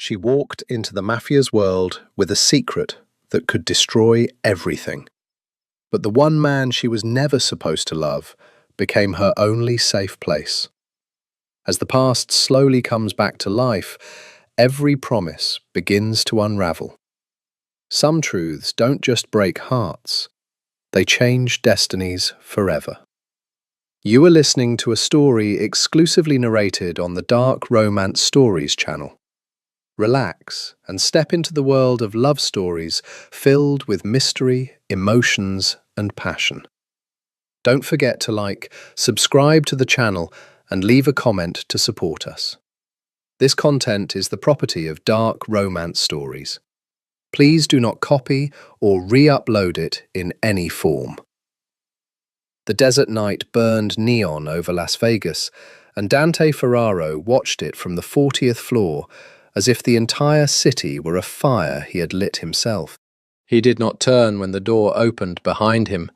She walked into the Mafia's world with a secret that could destroy everything. But the one man she was never supposed to love became her only safe place. As the past slowly comes back to life, every promise begins to unravel. Some truths don't just break hearts, they change destinies forever. You are listening to a story exclusively narrated on the Dark Romance Stories channel. Relax and step into the world of love stories filled with mystery, emotions, and passion. Don't forget to like, subscribe to the channel, and leave a comment to support us. This content is the property of Dark Romance Stories. Please do not copy or re-upload it in any form. The desert night burned neon over Las Vegas, and Dante Ferraro watched it from the 40th floor as if the entire city were a fire he had lit himself. He did not turn when the door opened behind him.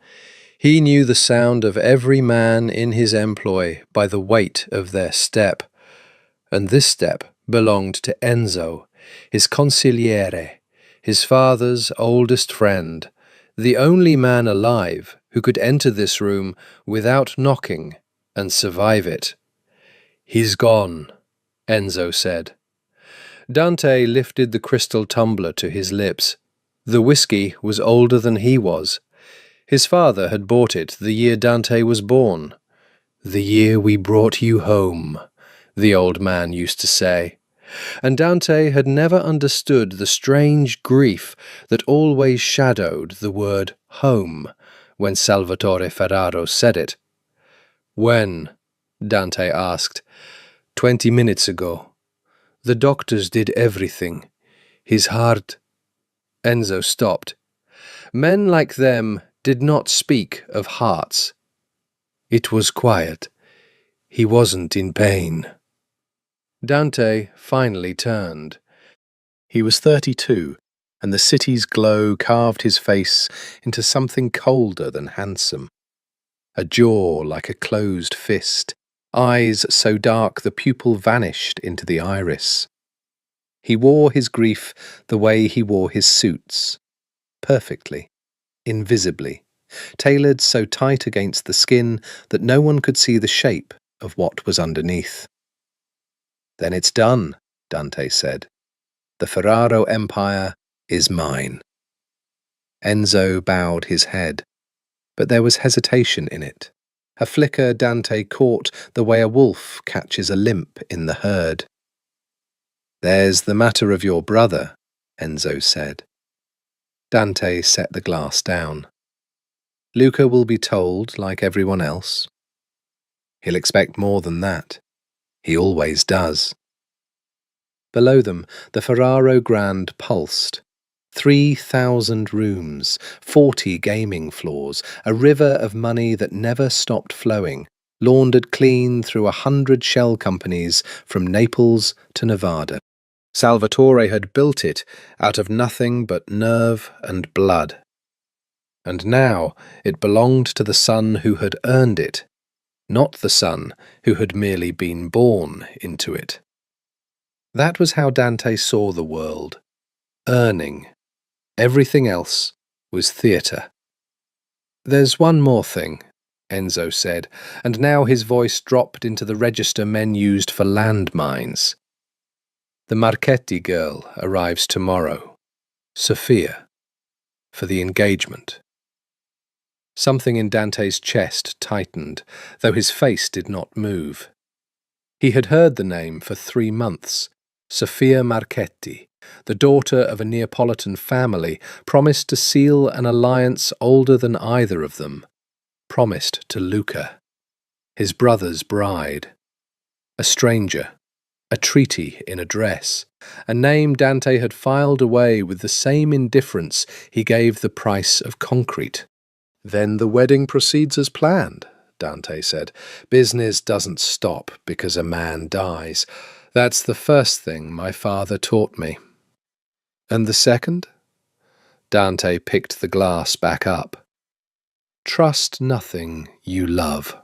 He knew the sound of every man in his employ by the weight of their step, and this step belonged to Enzo, his consigliere, his father's oldest friend, the only man alive who could enter this room without knocking and survive it. "He's gone," Enzo said. Dante lifted the crystal tumbler to his lips. The whiskey was older than he was. His father had bought it the year Dante was born. "The year we brought you home," the old man used to say. And Dante had never understood the strange grief that always shadowed the word home when Salvatore Ferraro said it. "When?" Dante asked. 20 minutes ago. The doctors did everything. His heart—" Enzo stopped. Men like them did not speak of hearts. "It was quiet. He wasn't in pain." Dante finally turned. He was 32, and the city's glow carved his face into something colder than handsome. A jaw like a closed fist, eyes so dark the pupil vanished into the iris. He wore his grief the way he wore his suits, perfectly, invisibly, tailored so tight against the skin that no one could see the shape of what was underneath. "Then it's done," Dante said. "The Ferraro Empire is mine." Enzo bowed his head, but there was hesitation in it. A flicker Dante caught the way a wolf catches a limp in the herd. "There's the matter of your brother," Enzo said. Dante set the glass down. "Luca will be told like everyone else. He'll expect more than that. He always does." Below them, the Ferraro Grand pulsed. 3,000 rooms, 40 gaming floors, a river of money that never stopped flowing, laundered clean through 100 shell companies from Naples to Nevada. Salvatore had built it out of nothing but nerve and blood. And now it belonged to the son who had earned it, not the son who had merely been born into it. That was how Dante saw the world. Earning. Everything else was theatre. "There's one more thing," Enzo said, and now his voice dropped into the register men used for landmines. "The Marchetti girl arrives tomorrow. Sophia. For the engagement." Something in Dante's chest tightened, though his face did not move. He had heard the name for 3 months. Sophia Marchetti, the daughter of a Neapolitan family, promised to seal an alliance older than either of them. Promised to Luca, his brother's bride. A stranger, a treaty in a dress, a name Dante had filed away with the same indifference he gave the price of concrete. "Then the wedding proceeds as planned," Dante said. "Business doesn't stop because a man dies. That's the first thing my father taught me." "And the second?" Dante picked the glass back up. "Trust nothing you love."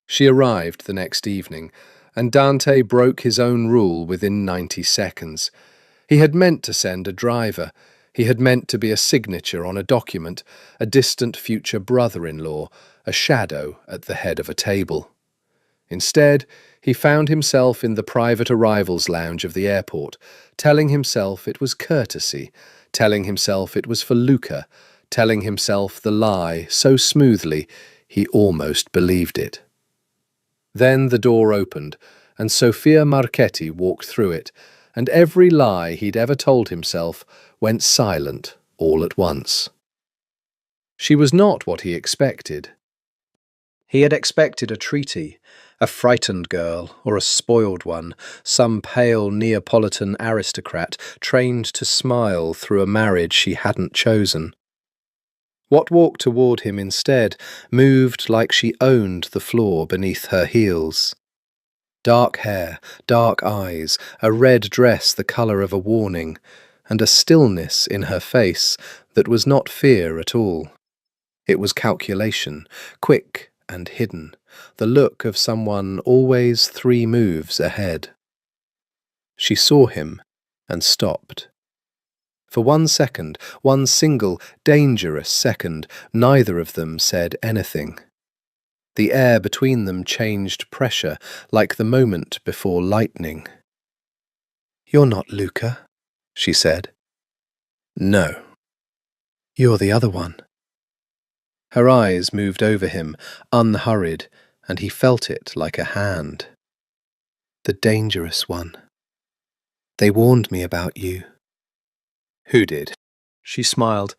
She arrived the next evening, And Dante broke his own rule within 90 seconds. He had meant to send a driver. He had meant to be a signature on a document, a distant future brother-in-law, a shadow at the head of a table. Instead, he found himself in the private arrivals lounge of the airport, telling himself it was courtesy, telling himself it was for Luca, telling himself the lie so smoothly he almost believed it. Then the door opened, and Sofia Marchetti walked through it, and every lie he'd ever told himself went silent all at once. She was not what he expected. He had expected a treaty, a frightened girl, or a spoiled one, some pale Neapolitan aristocrat trained to smile through a marriage she hadn't chosen. What walked toward him instead moved like she owned the floor beneath her heels. Dark hair, dark eyes, a red dress the colour of a warning, and a stillness in her face that was not fear at all. It was calculation, quick and hidden, the look of someone always 3 moves ahead. She saw him and stopped. For 1 second, one single, dangerous second, neither of them said anything. The air between them changed pressure, like the moment before lightning. "You're not Luca," she said. "No. You're the other one." Her eyes moved over him, unhurried, and he felt it like a hand. "The dangerous one. They warned me about you." "Who did?" She smiled,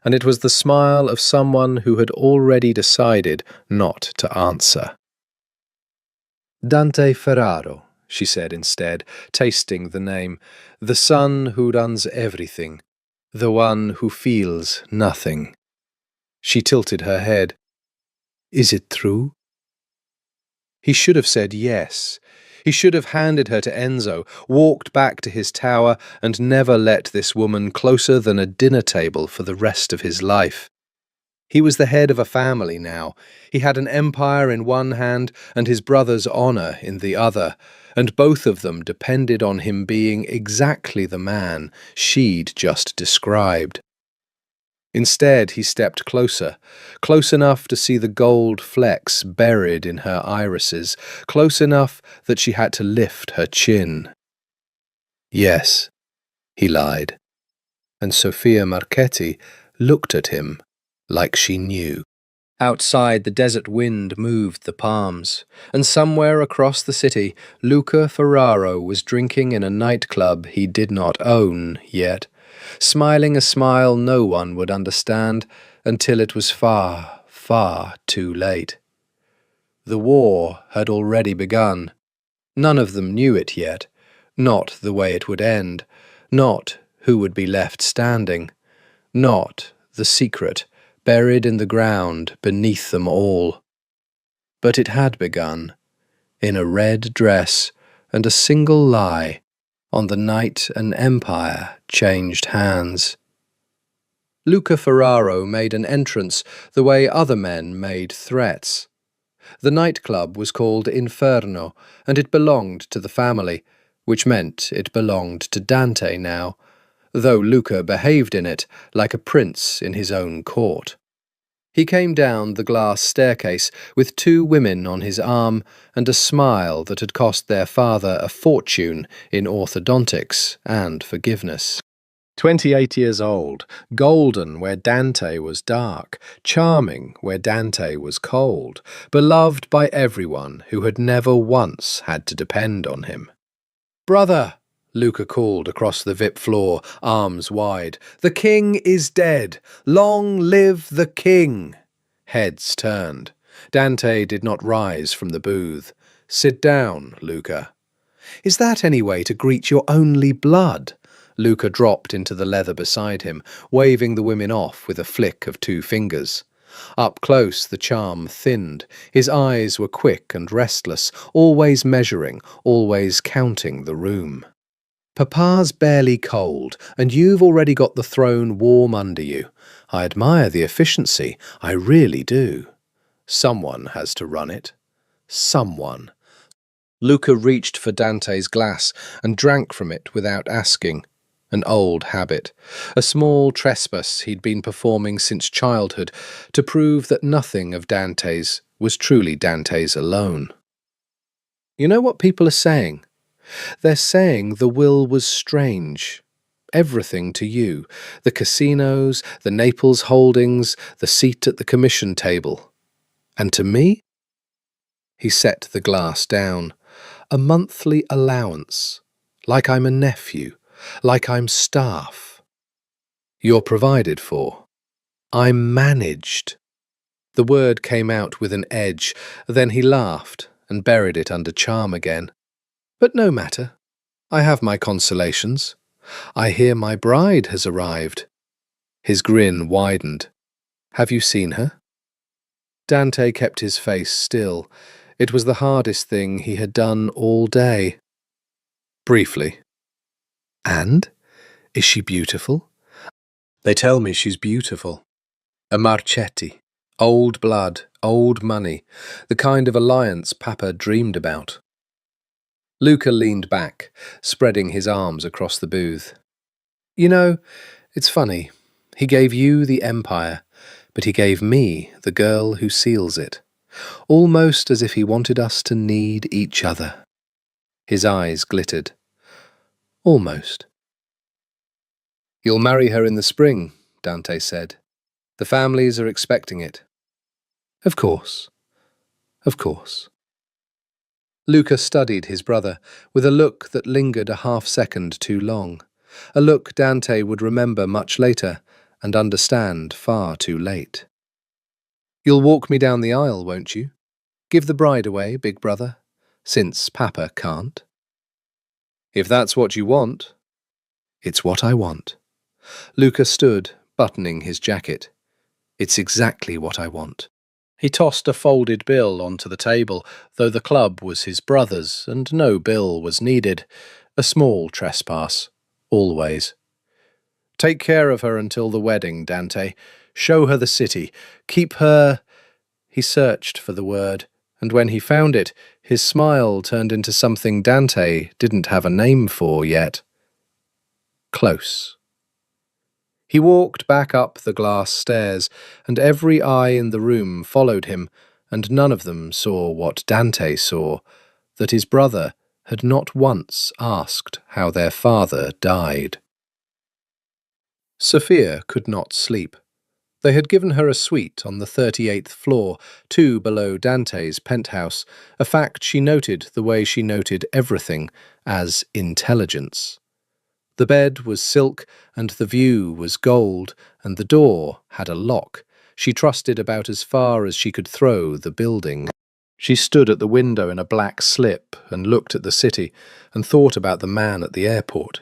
and it was the smile of someone who had already decided not to answer. "Dante Ferraro," she said instead, tasting the name, "the son who runs everything, the one who feels nothing." She tilted her head. "Is it true?" He should have said yes. He should have handed her to Enzo, walked back to his tower, and never let this woman closer than a dinner table for the rest of his life. He was the head of a family now. He had an empire in one hand and his brother's honour in the other, and both of them depended on him being exactly the man she'd just described. Instead, he stepped closer, close enough to see the gold flecks buried in her irises, close enough that she had to lift her chin. "Yes," he lied, and Sofia Marchetti looked at him like she knew. Outside, the desert wind moved the palms, and somewhere across the city, Luca Ferraro was drinking in a nightclub he did not own yet, smiling a smile no one would understand until it was far, far too late. The war had already begun. None of them knew it yet, not the way it would end, not who would be left standing, not the secret buried in the ground beneath them all. But it had begun, in a red dress and a single lie, on the night an empire changed hands. Luca Ferraro made an entrance the way other men made threats. The nightclub was called Inferno, and it belonged to the family, which meant it belonged to Dante now, though Luca behaved in it like a prince in his own court. He came down the glass staircase with 2 women on his arm and a smile that had cost their father a fortune in orthodontics and forgiveness. 28 years old, golden where Dante was dark, charming where Dante was cold, beloved by everyone who had never once had to depend on him. "Brother!" Luca called across the VIP floor, arms wide. "The king is dead! Long live the king!" Heads turned. Dante did not rise from the booth. "Sit down, Luca." "Is that any way to greet your only blood?" Luca dropped into the leather beside him, waving the women off with a flick of 2 fingers. Up close the charm thinned. His eyes were quick and restless, always measuring, always counting the room. "Papa's barely cold, and you've already got the throne warm under you. I admire the efficiency, I really do. Someone has to run it. Someone." Luca reached for Dante's glass and drank from it without asking. An old habit, a small trespass he'd been performing since childhood to prove that nothing of Dante's was truly Dante's alone. You know what people are saying? They're saying the will was strange. Everything to you. The casinos, the Naples holdings, the seat at the commission table. And to me? He set the glass down. A monthly allowance. Like I'm a nephew. Like I'm staff. You're provided for. I'm managed. The word came out with an edge, then he laughed and buried it under charm again. But no matter. I have my consolations. I hear my bride has arrived. His grin widened. Have you seen her? Dante kept his face still. It was the hardest thing he had done all day. Briefly. And? Is she beautiful? They tell me she's beautiful. A Marchetti. Old blood, old money. The kind of alliance Papa dreamed about. Luca leaned back, spreading his arms across the booth. You know, it's funny. He gave you the empire, but he gave me the girl who seals it. Almost as if he wanted us to need each other. His eyes glittered. Almost. You'll marry her in the spring, Dante said. The families are expecting it. Of course. Of course. Luca studied his brother, with a look that lingered a half-second too long. A look Dante would remember much later and understand far too late. You'll walk me down the aisle, won't you? Give the bride away, big brother, since Papa can't. If that's what you want. It's what I want. Luca stood, buttoning his jacket. It's exactly what I want. He tossed a folded bill onto the table, though the club was his brother's and no bill was needed. A small trespass, always. Take care of her until the wedding, Dante. Show her the city. Keep her... He searched for the word, and when he found it, his smile turned into something Dante didn't have a name for yet. Close. He walked back up the glass stairs, and every eye in the room followed him, and none of them saw what Dante saw, that his brother had not once asked how their father died. Sophia could not sleep. They had given her a suite on the 38th floor, 2 below Dante's penthouse, a fact she noted the way she noted everything, as intelligence. The bed was silk, and the view was gold, and the door had a lock. She trusted about as far as she could throw the building. She stood at the window in a black slip and looked at the city, and thought about the man at the airport,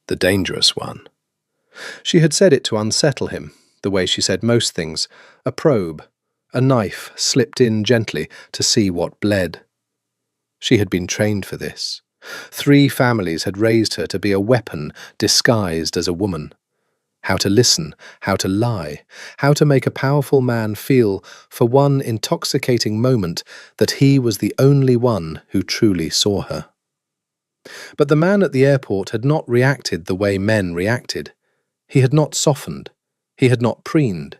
the dangerous one. She had said it to unsettle him, the way she said most things, a probe, a knife slipped in gently to see what bled. She had been trained for this. 3 families had raised her to be a weapon disguised as a woman. How to listen, how to lie, how to make a powerful man feel, for one intoxicating moment, that he was the only one who truly saw her. But the man at the airport had not reacted the way men reacted. He had not softened. He had not preened.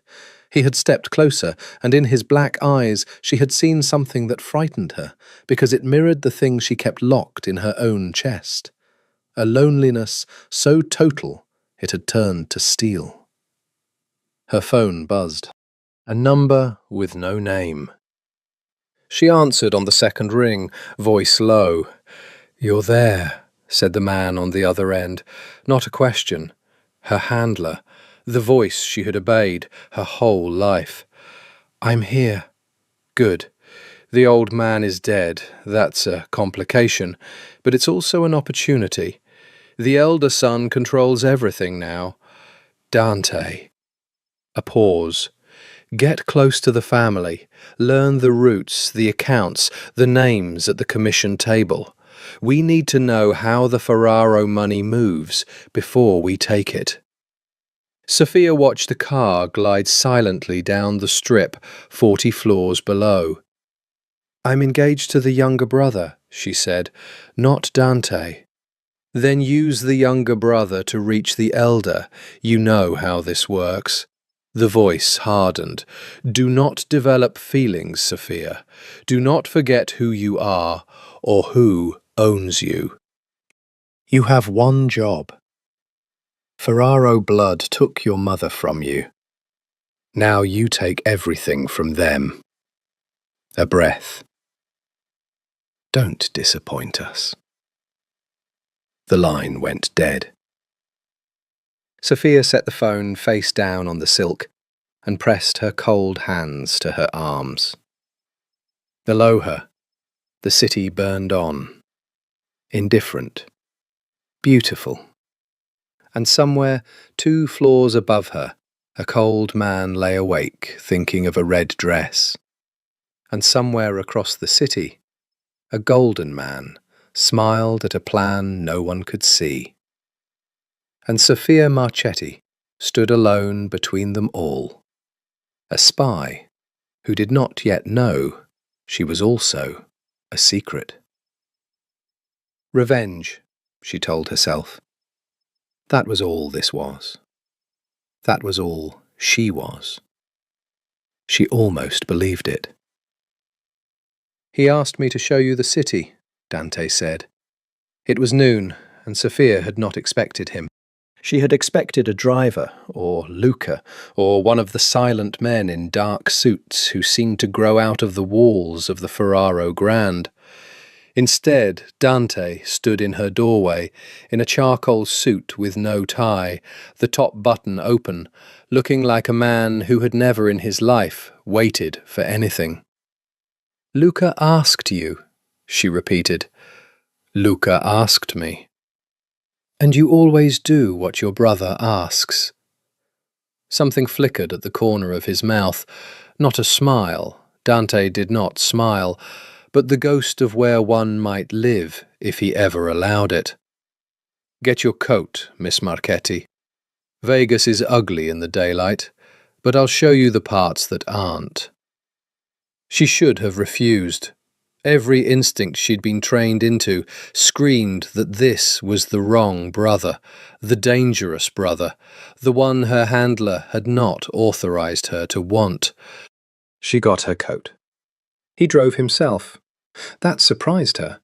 He had stepped closer, and in his black eyes she had seen something that frightened her, because it mirrored the thing she kept locked in her own chest. A loneliness so total it had turned to steel. Her phone buzzed. A number with no name. She answered on the second ring, voice low. "You're there," said the man on the other end. Not a question. Her handler. The voice she had obeyed her whole life. "I'm here." Good. The old man is dead. That's a complication. But it's also an opportunity. The elder son controls everything now. Dante. A pause. Get close to the family. Learn the routes, the accounts, the names at the commission table. We need to know how the Ferraro money moves before we take it. Sophia watched the car glide silently down the strip 40 floors below. I'm engaged to the younger brother, she said, not Dante. Then use the younger brother to reach the elder. You know how this works. The voice hardened. Do not develop feelings, Sophia. Do not forget who you are or who owns you. You have one job. Ferraro blood took your mother from you. Now you take everything from them. A breath. Don't disappoint us. The line went dead. Sophia set the phone face down on the silk and pressed her cold hands to her arms. Below her, the city burned on, indifferent, beautiful. And somewhere, 2 floors above her, a cold man lay awake thinking of a red dress. And somewhere across the city, a golden man smiled at a plan no one could see. And Sophia Marchetti stood alone between them all, a spy who did not yet know she was also a secret. Revenge, she told herself. That was all this was. That was all she was. She almost believed it. He asked me to show you the city, Dante said. It was noon, and Sophia had not expected him. She had expected a driver, or Luca, or one of the silent men in dark suits who seemed to grow out of the walls of the Ferraro Grand. Instead, Dante stood in her doorway, in a charcoal suit with no tie, the top button open, looking like a man who had never in his life waited for anything. "Luca asked you," she repeated. "Luca asked me." "And you always do what your brother asks." Something flickered at the corner of his mouth. Not a smile. Dante did not smile, but the ghost of where one might live if he ever allowed it. "Get your coat, Miss Marchetti. Vegas is ugly in the daylight, but I'll show you the parts that aren't." She should have refused. Every instinct she'd been trained into screamed that this was the wrong brother, the dangerous brother, the one her handler had not authorized her to want. She got her coat. He drove himself. That surprised her.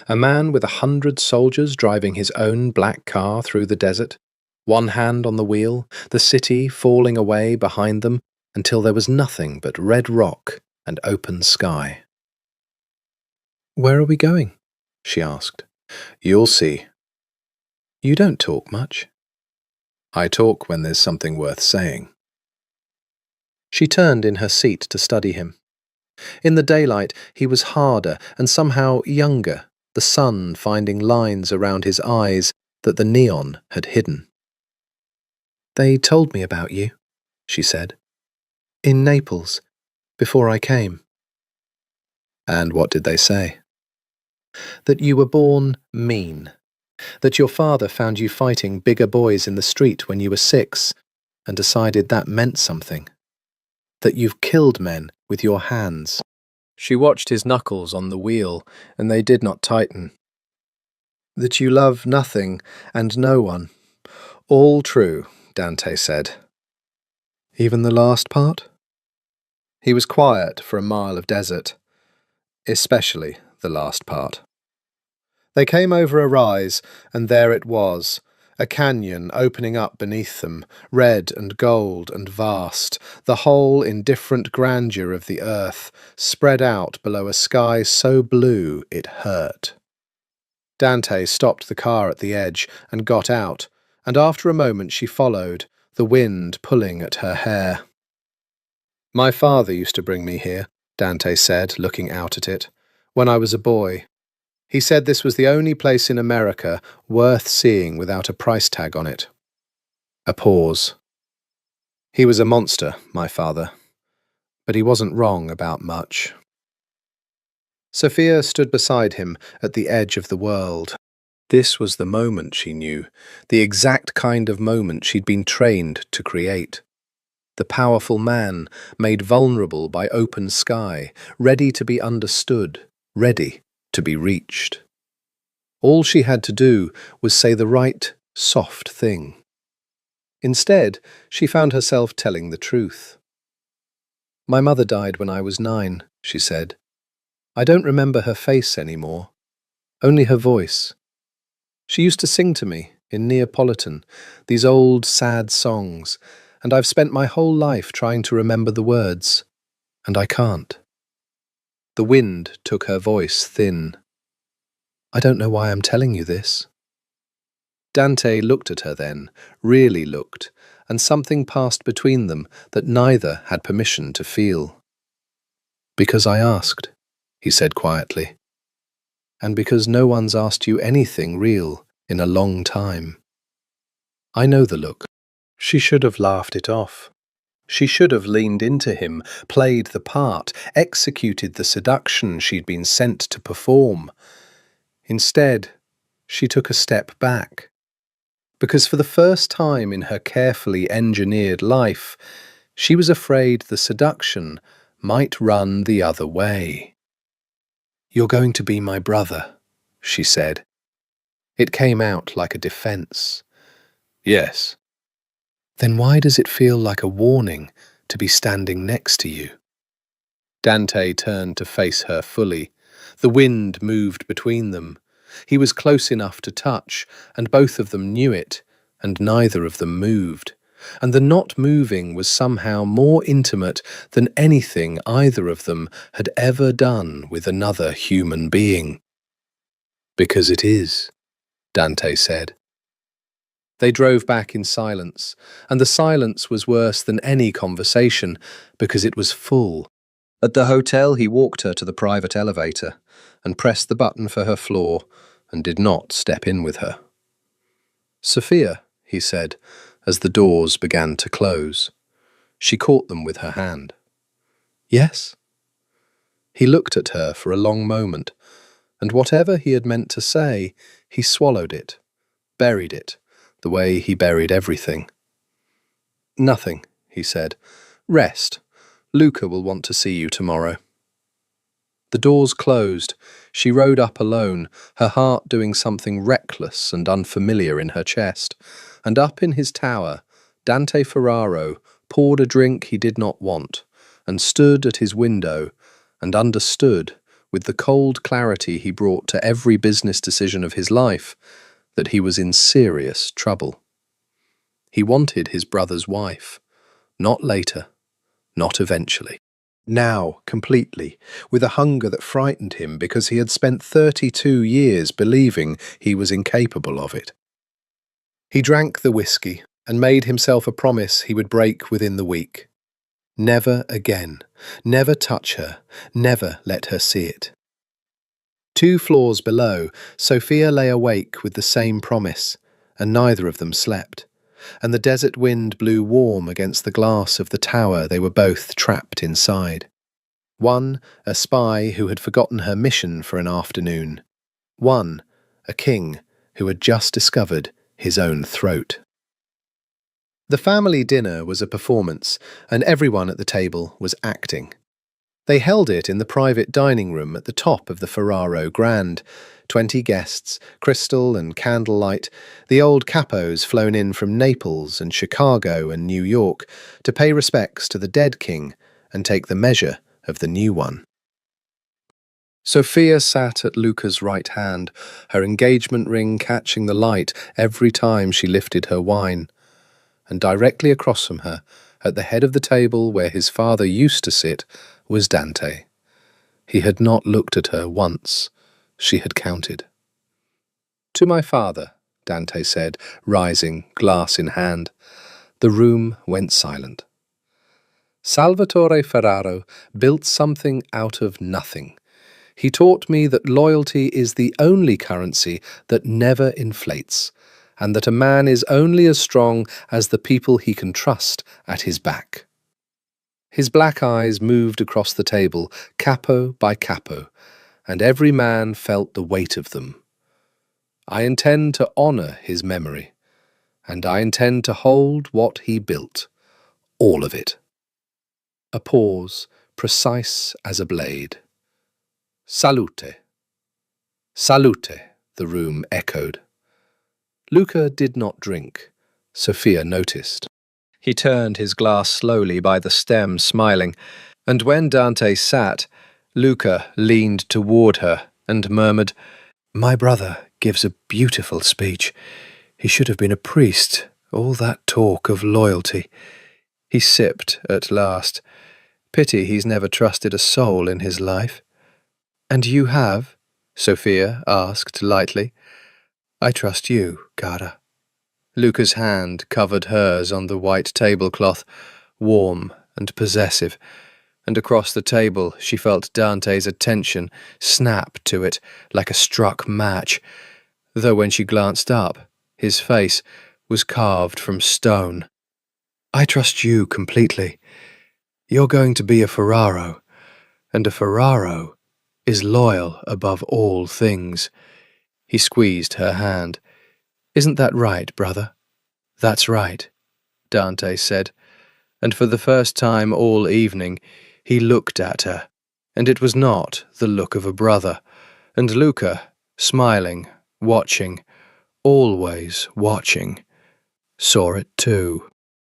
A man with 100 soldiers driving his own black car through the desert, one hand on the wheel, the city falling away behind them until there was nothing but red rock and open sky. "Where are we going?" she asked. "You'll see." "You don't talk much." "I talk when there's something worth saying." She turned in her seat to study him. In the daylight, he was harder and somehow younger, the sun finding lines around his eyes that the neon had hidden. "They told me about you," she said. "In Naples, before I came." "And what did they say?" "That you were born mean. That your father found you fighting bigger boys in the street when you were 6 and decided that meant something. That you've killed men with your hands." She watched his knuckles on the wheel, and they did not tighten. "That you love nothing and no one. All true," Dante said. "Even the last part?" He was quiet for a mile of desert, especially the last part. They came over a rise, and there it was, a canyon opening up beneath them, red and gold and vast, the whole indifferent grandeur of the earth, spread out below a sky so blue it hurt. Dante stopped the car at the edge and got out, and after a moment she followed, the wind pulling at her hair. "My father used to bring me here," Dante said, looking out at it, "when I was a boy. He said this was the only place in America worth seeing without a price tag on it." A pause. "He was a monster, my father, but he wasn't wrong about much." Sophia stood beside him at the edge of the world. This was the moment she knew, the exact kind of moment she'd been trained to create. The powerful man, made vulnerable by open sky, ready to be understood, ready to be reached. All she had to do was say the right, soft thing. Instead, she found herself telling the truth. "My mother died when I was 9, she said. "I don't remember her face anymore, only her voice. She used to sing to me, in Neapolitan, these old, sad songs, and I've spent my whole life trying to remember the words, and I can't." The wind took her voice thin. "I don't know why I'm telling you this." Dante looked at her then, really looked, and something passed between them that neither had permission to feel. "Because I asked," he said quietly. "And because no one's asked you anything real in a long time." I know the look. She should have laughed it off. She should have leaned into him, played the part, executed the seduction she'd been sent to perform. Instead, she took a step back. Because for the first time in her carefully engineered life, she was afraid the seduction might run the other way. "You're going to be my brother," she said. It came out like a defense. "Yes." "Then why does it feel like a warning to be standing next to you?" Dante turned to face her fully. The wind moved between them. He was close enough to touch, and both of them knew it, and neither of them moved. And the not moving was somehow more intimate than anything either of them had ever done with another human being. "Because it is," Dante said. They drove back in silence, and the silence was worse than any conversation because it was full. At the hotel, he walked her to the private elevator and pressed the button for her floor and did not step in with her. "Sophia," he said, as the doors began to close. She caught them with her hand. "Yes?" He looked at her for a long moment, and whatever he had meant to say, he swallowed it, buried it, the way he buried everything. "Nothing," he said. "Rest. Luca will want to see you tomorrow." The doors closed. She rode up alone, her heart doing something reckless and unfamiliar in her chest. And up in his tower, Dante Ferraro poured a drink he did not want, and stood at his window, and understood, with the cold clarity he brought to every business decision of his life, that he was in serious trouble. He wanted his brother's wife, not later, not eventually. Now, completely, with a hunger that frightened him because he had spent 32 years believing he was incapable of it. He drank the whiskey and made himself a promise he would break within the week. Never again, never touch her, never let her see it. 2 floors below, Sophia lay awake with the same promise, and neither of them slept, and the desert wind blew warm against the glass of the tower they were both trapped inside. One, a spy who had forgotten her mission for an afternoon. One, a king who had just discovered his own throat. The family dinner was a performance, and everyone at the table was acting. They held it in the private dining room at the top of the Ferraro Grand. 20 guests, crystal and candlelight, the old capos flown in from Naples and Chicago and New York to pay respects to the dead king and take the measure of the new one. Sophia sat at Luca's right hand, her engagement ring catching the light every time she lifted her wine. And directly across from her, at the head of the table where his father used to sit, was Dante. He had not looked at her once. She had counted. "To my father," Dante said, rising, glass in hand. The room went silent. "Salvatore Ferraro built something out of nothing. He taught me that loyalty is the only currency that never inflates, and that a man is only as strong as the people he can trust at his back." His black eyes moved across the table, capo by capo, and every man felt the weight of them. "I intend to honour his memory, and I intend to hold what he built, All of it. A pause, precise as a blade. Salute. Salute, the room echoed. Luca did not drink. Sophia noticed. He turned his glass slowly by the stem, smiling, and when Dante sat, Luca leaned toward her and murmured, "My brother gives a beautiful speech. He should have been a priest, all that talk of loyalty." He sipped at last. Pity he's never trusted a soul in his life. "And you have?" Sophia asked lightly. "I trust you, cara." Luca's hand covered hers on the white tablecloth, warm and possessive, and across the table she felt Dante's attention snap to it like a struck match, though when she glanced up, his face was carved from stone. "I trust you completely. You're going to be a Ferraro, and a Ferraro is loyal above all things." He squeezed her hand. "Isn't that right, brother?" "That's right," Dante said, and for the first time all evening he looked at her, and it was not the look of a brother, and Luca, smiling, watching, always watching, saw it too.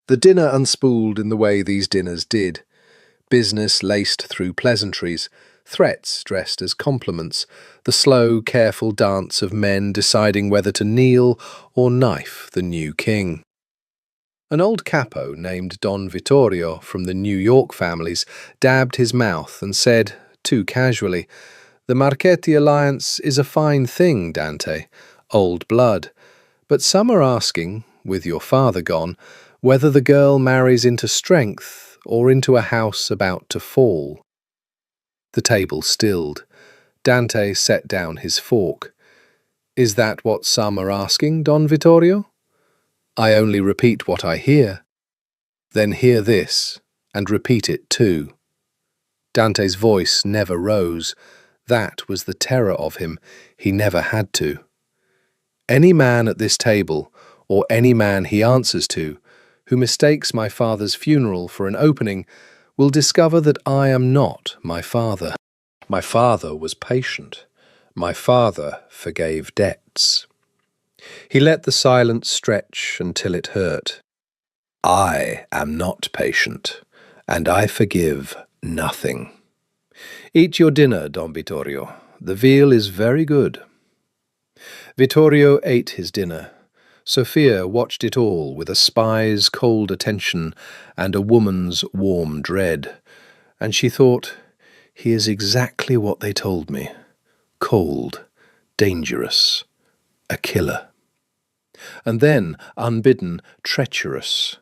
The dinner unspooled in the way these dinners did. Business laced through pleasantries, threats dressed as compliments, the slow, careful dance of men deciding whether to kneel or knife the new king. An old capo named Don Vittorio from the New York families dabbed his mouth and said, too casually, "The Marchetti alliance is a fine thing, Dante, old blood, but some are asking, with your father gone, whether the girl marries into strength or into a house about to fall." The table stilled. Dante set down his fork. "Is that what some are asking, Don Vittorio?" "I only repeat what I hear." "Then hear this, and repeat it too." Dante's voice never rose. That was the terror of him. He never had to. "Any man at this table, or any man he answers to, who mistakes my father's funeral for an opening, will discover that I am not my father. My father was patient. My father forgave debts." He let the silence stretch until it hurt. "I am not patient, and I forgive nothing. Eat your dinner, Don Vittorio. The veal is very good." Vittorio ate his dinner. Sophia watched it all with a spy's cold attention and a woman's warm dread, and she thought, "He is exactly what they told me. Cold, dangerous, a killer. And then, unbidden, treacherous.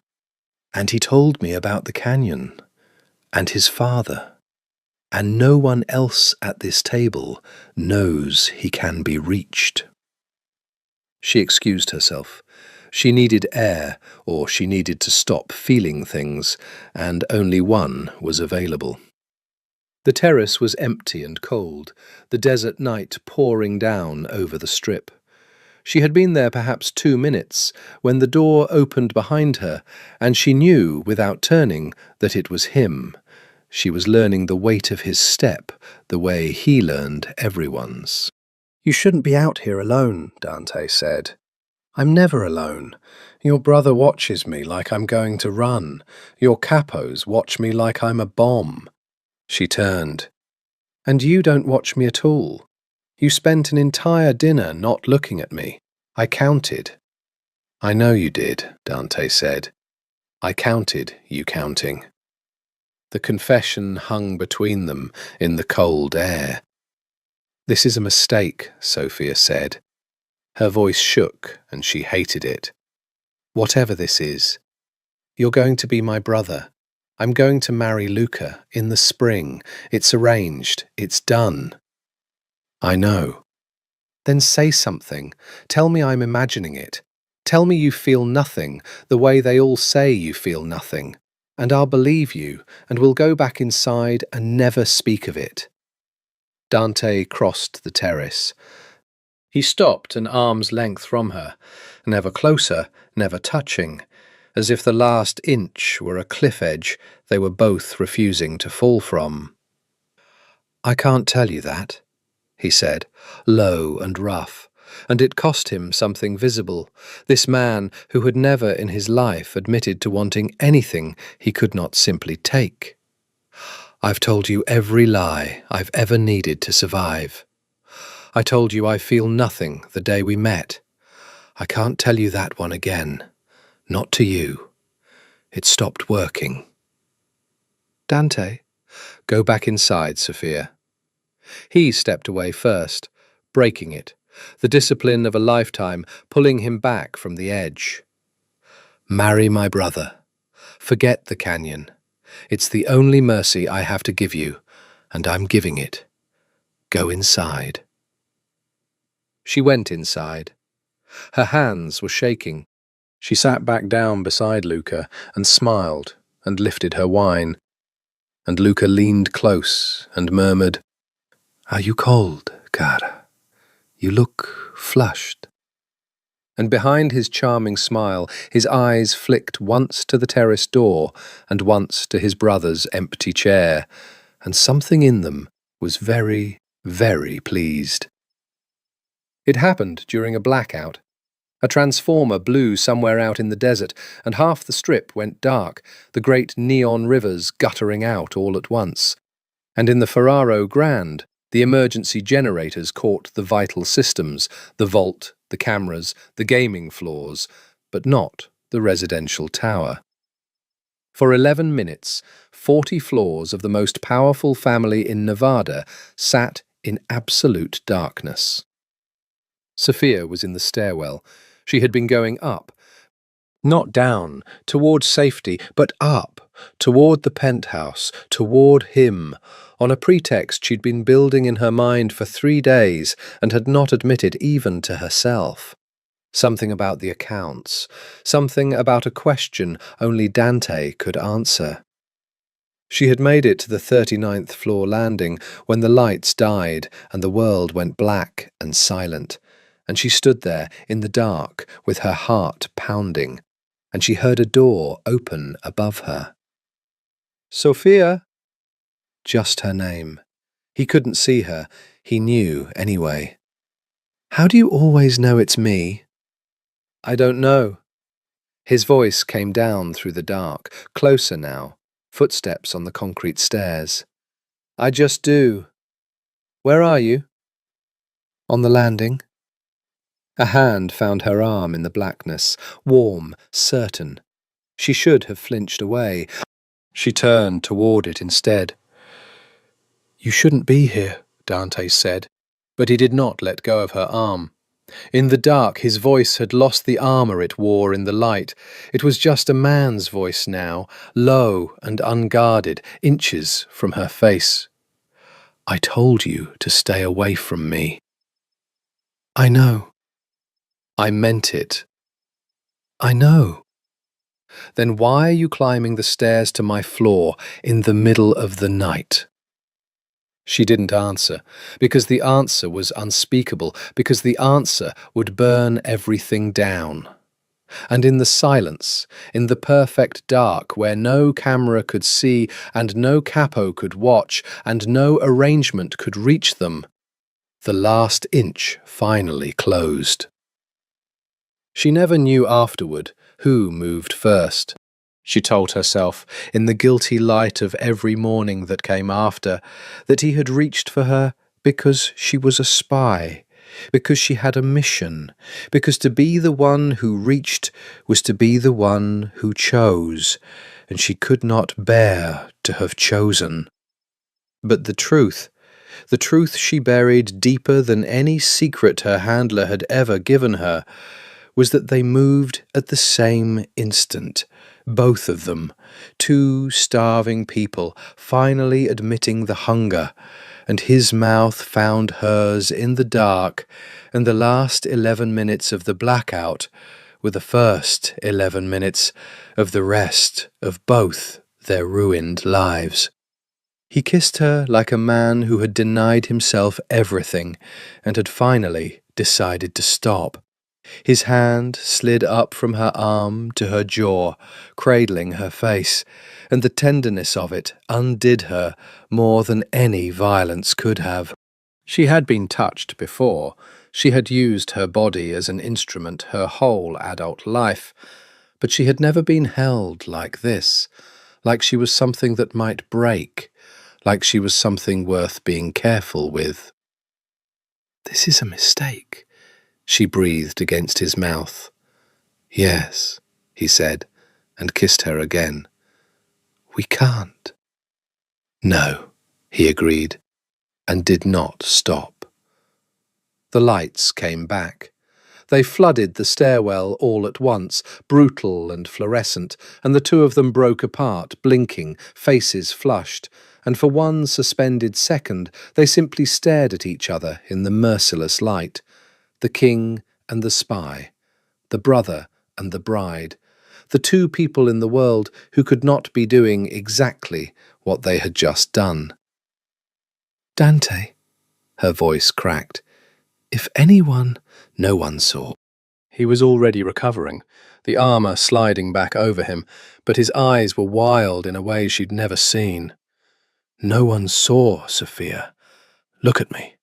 And he told me about the canyon, and his father. And no one else at this table knows he can be reached." She excused herself. She needed air, or she needed to stop feeling things, and only one was available. The terrace was empty and cold, the desert night pouring down over the strip. She had been there perhaps 2 minutes, when the door opened behind her, and she knew, without turning, that it was him. She was learning the weight of his step, the way he learned everyone's. "You shouldn't be out here alone," Dante said. "I'm never alone. Your brother watches me like I'm going to run. Your capos watch me like I'm a bomb." She turned. "And you don't watch me at all. You spent an entire dinner not looking at me. I counted." "I know you did," Dante said. "I counted you counting." The confession hung between them in the cold air. "This is a mistake," Sophia said. Her voice shook, and she hated it. "Whatever this is, you're going to be my brother. I'm going to marry Luca in the spring. It's arranged. It's done." "I know." "Then say something. Tell me I'm imagining it. Tell me you feel nothing, the way they all say you feel nothing. And I'll believe you, and we'll go back inside and never speak of it." Dante crossed the terrace. He stopped an arm's length from her, never closer, never touching, as if the last inch were a cliff edge they were both refusing to fall from. "I can't tell you that," he said, low and rough, and it cost him something visible, this man who had never in his life admitted to wanting anything he could not simply take. "I've told you every lie I've ever needed to survive. I told you I feel nothing the day we met. I can't tell you that one again. Not to you. It stopped working." "Dante, go back inside, Sophia." He stepped away first, breaking it, the discipline of a lifetime pulling him back from the edge. "Marry my brother. Forget the canyon. It's the only mercy I have to give you, and I'm giving it. Go inside." She went inside. Her hands were shaking. She sat back down beside Luca and smiled and lifted her wine. And Luca leaned close and murmured, "Are you cold, cara? You look flushed." And behind his charming smile, his eyes flicked once to the terrace door and once to his brother's empty chair, and something in them was very, very pleased. It happened during a blackout. A transformer blew somewhere out in the desert, and half the strip went dark, the great neon rivers guttering out all at once. And in the Ferraro Grande, the emergency generators caught the vital systems, the vault, the cameras, the gaming floors, but not the residential tower. For 11 minutes, 40 floors of the most powerful family in Nevada sat in absolute darkness. Sophia was in the stairwell. She had been going up, not down, toward safety, but up, toward the penthouse, toward him, on a pretext she'd been building in her mind for 3 days and had not admitted even to herself. Something about the accounts, something about a question only Dante could answer. She had made it to the 39th floor landing when the lights died and the world went black and silent, and she stood there in the dark with her heart pounding, and she heard a door open above her. "Sophia!" Just her name. He couldn't see her. He knew anyway. "How do you always know it's me?" "I don't know." His voice came down through the dark, closer now, footsteps on the concrete stairs. "I just do. Where are you?" "On the landing." A hand found her arm in the blackness, warm, certain. She should have flinched away. She turned toward it instead. "You shouldn't be here," Dante said, but he did not let go of her arm. In the dark, his voice had lost the armour it wore in the light. It was just a man's voice now, low and unguarded, inches from her face. "I told you to stay away from me." "I know." "I meant it." "I know." "Then why are you climbing the stairs to my floor in the middle of the night?" She didn't answer, because the answer was unspeakable, because the answer would burn everything down. And in the silence, in the perfect dark where no camera could see and no capo could watch and no arrangement could reach them, the last inch finally closed. She never knew afterward who moved first. She told herself, in the guilty light of every morning that came after, that he had reached for her because she was a spy, because she had a mission, because to be the one who reached was to be the one who chose, and she could not bear to have chosen. But the truth she buried deeper than any secret her handler had ever given her, was that they moved at the same instant, both of them, two starving people finally admitting the hunger, and his mouth found hers in the dark, and the last 11 minutes of the blackout were the first 11 minutes of the rest of both their ruined lives. He kissed her like a man who had denied himself everything and had finally decided to stop. His hand slid up from her arm to her jaw, cradling her face, and the tenderness of it undid her more than any violence could have. She had been touched before. She had used her body as an instrument her whole adult life, but she had never been held like this, like she was something that might break, like she was something worth being careful with. "This is a mistake," she breathed against his mouth. "Yes," he said, and kissed her again. "We can't." "No," he agreed, and did not stop. The lights came back. They flooded the stairwell all at once, brutal and fluorescent, and the two of them broke apart, blinking, faces flushed, and for one suspended second they simply stared at each other in the merciless light. The king and the spy, the brother and the bride, the two people in the world who could not be doing exactly what they had just done. "Dante," her voice cracked. "If anyone—" No one saw. He was already recovering, the armour sliding back over him, but his eyes were wild in a way she'd never seen. "No one saw, Sophia. Look at me.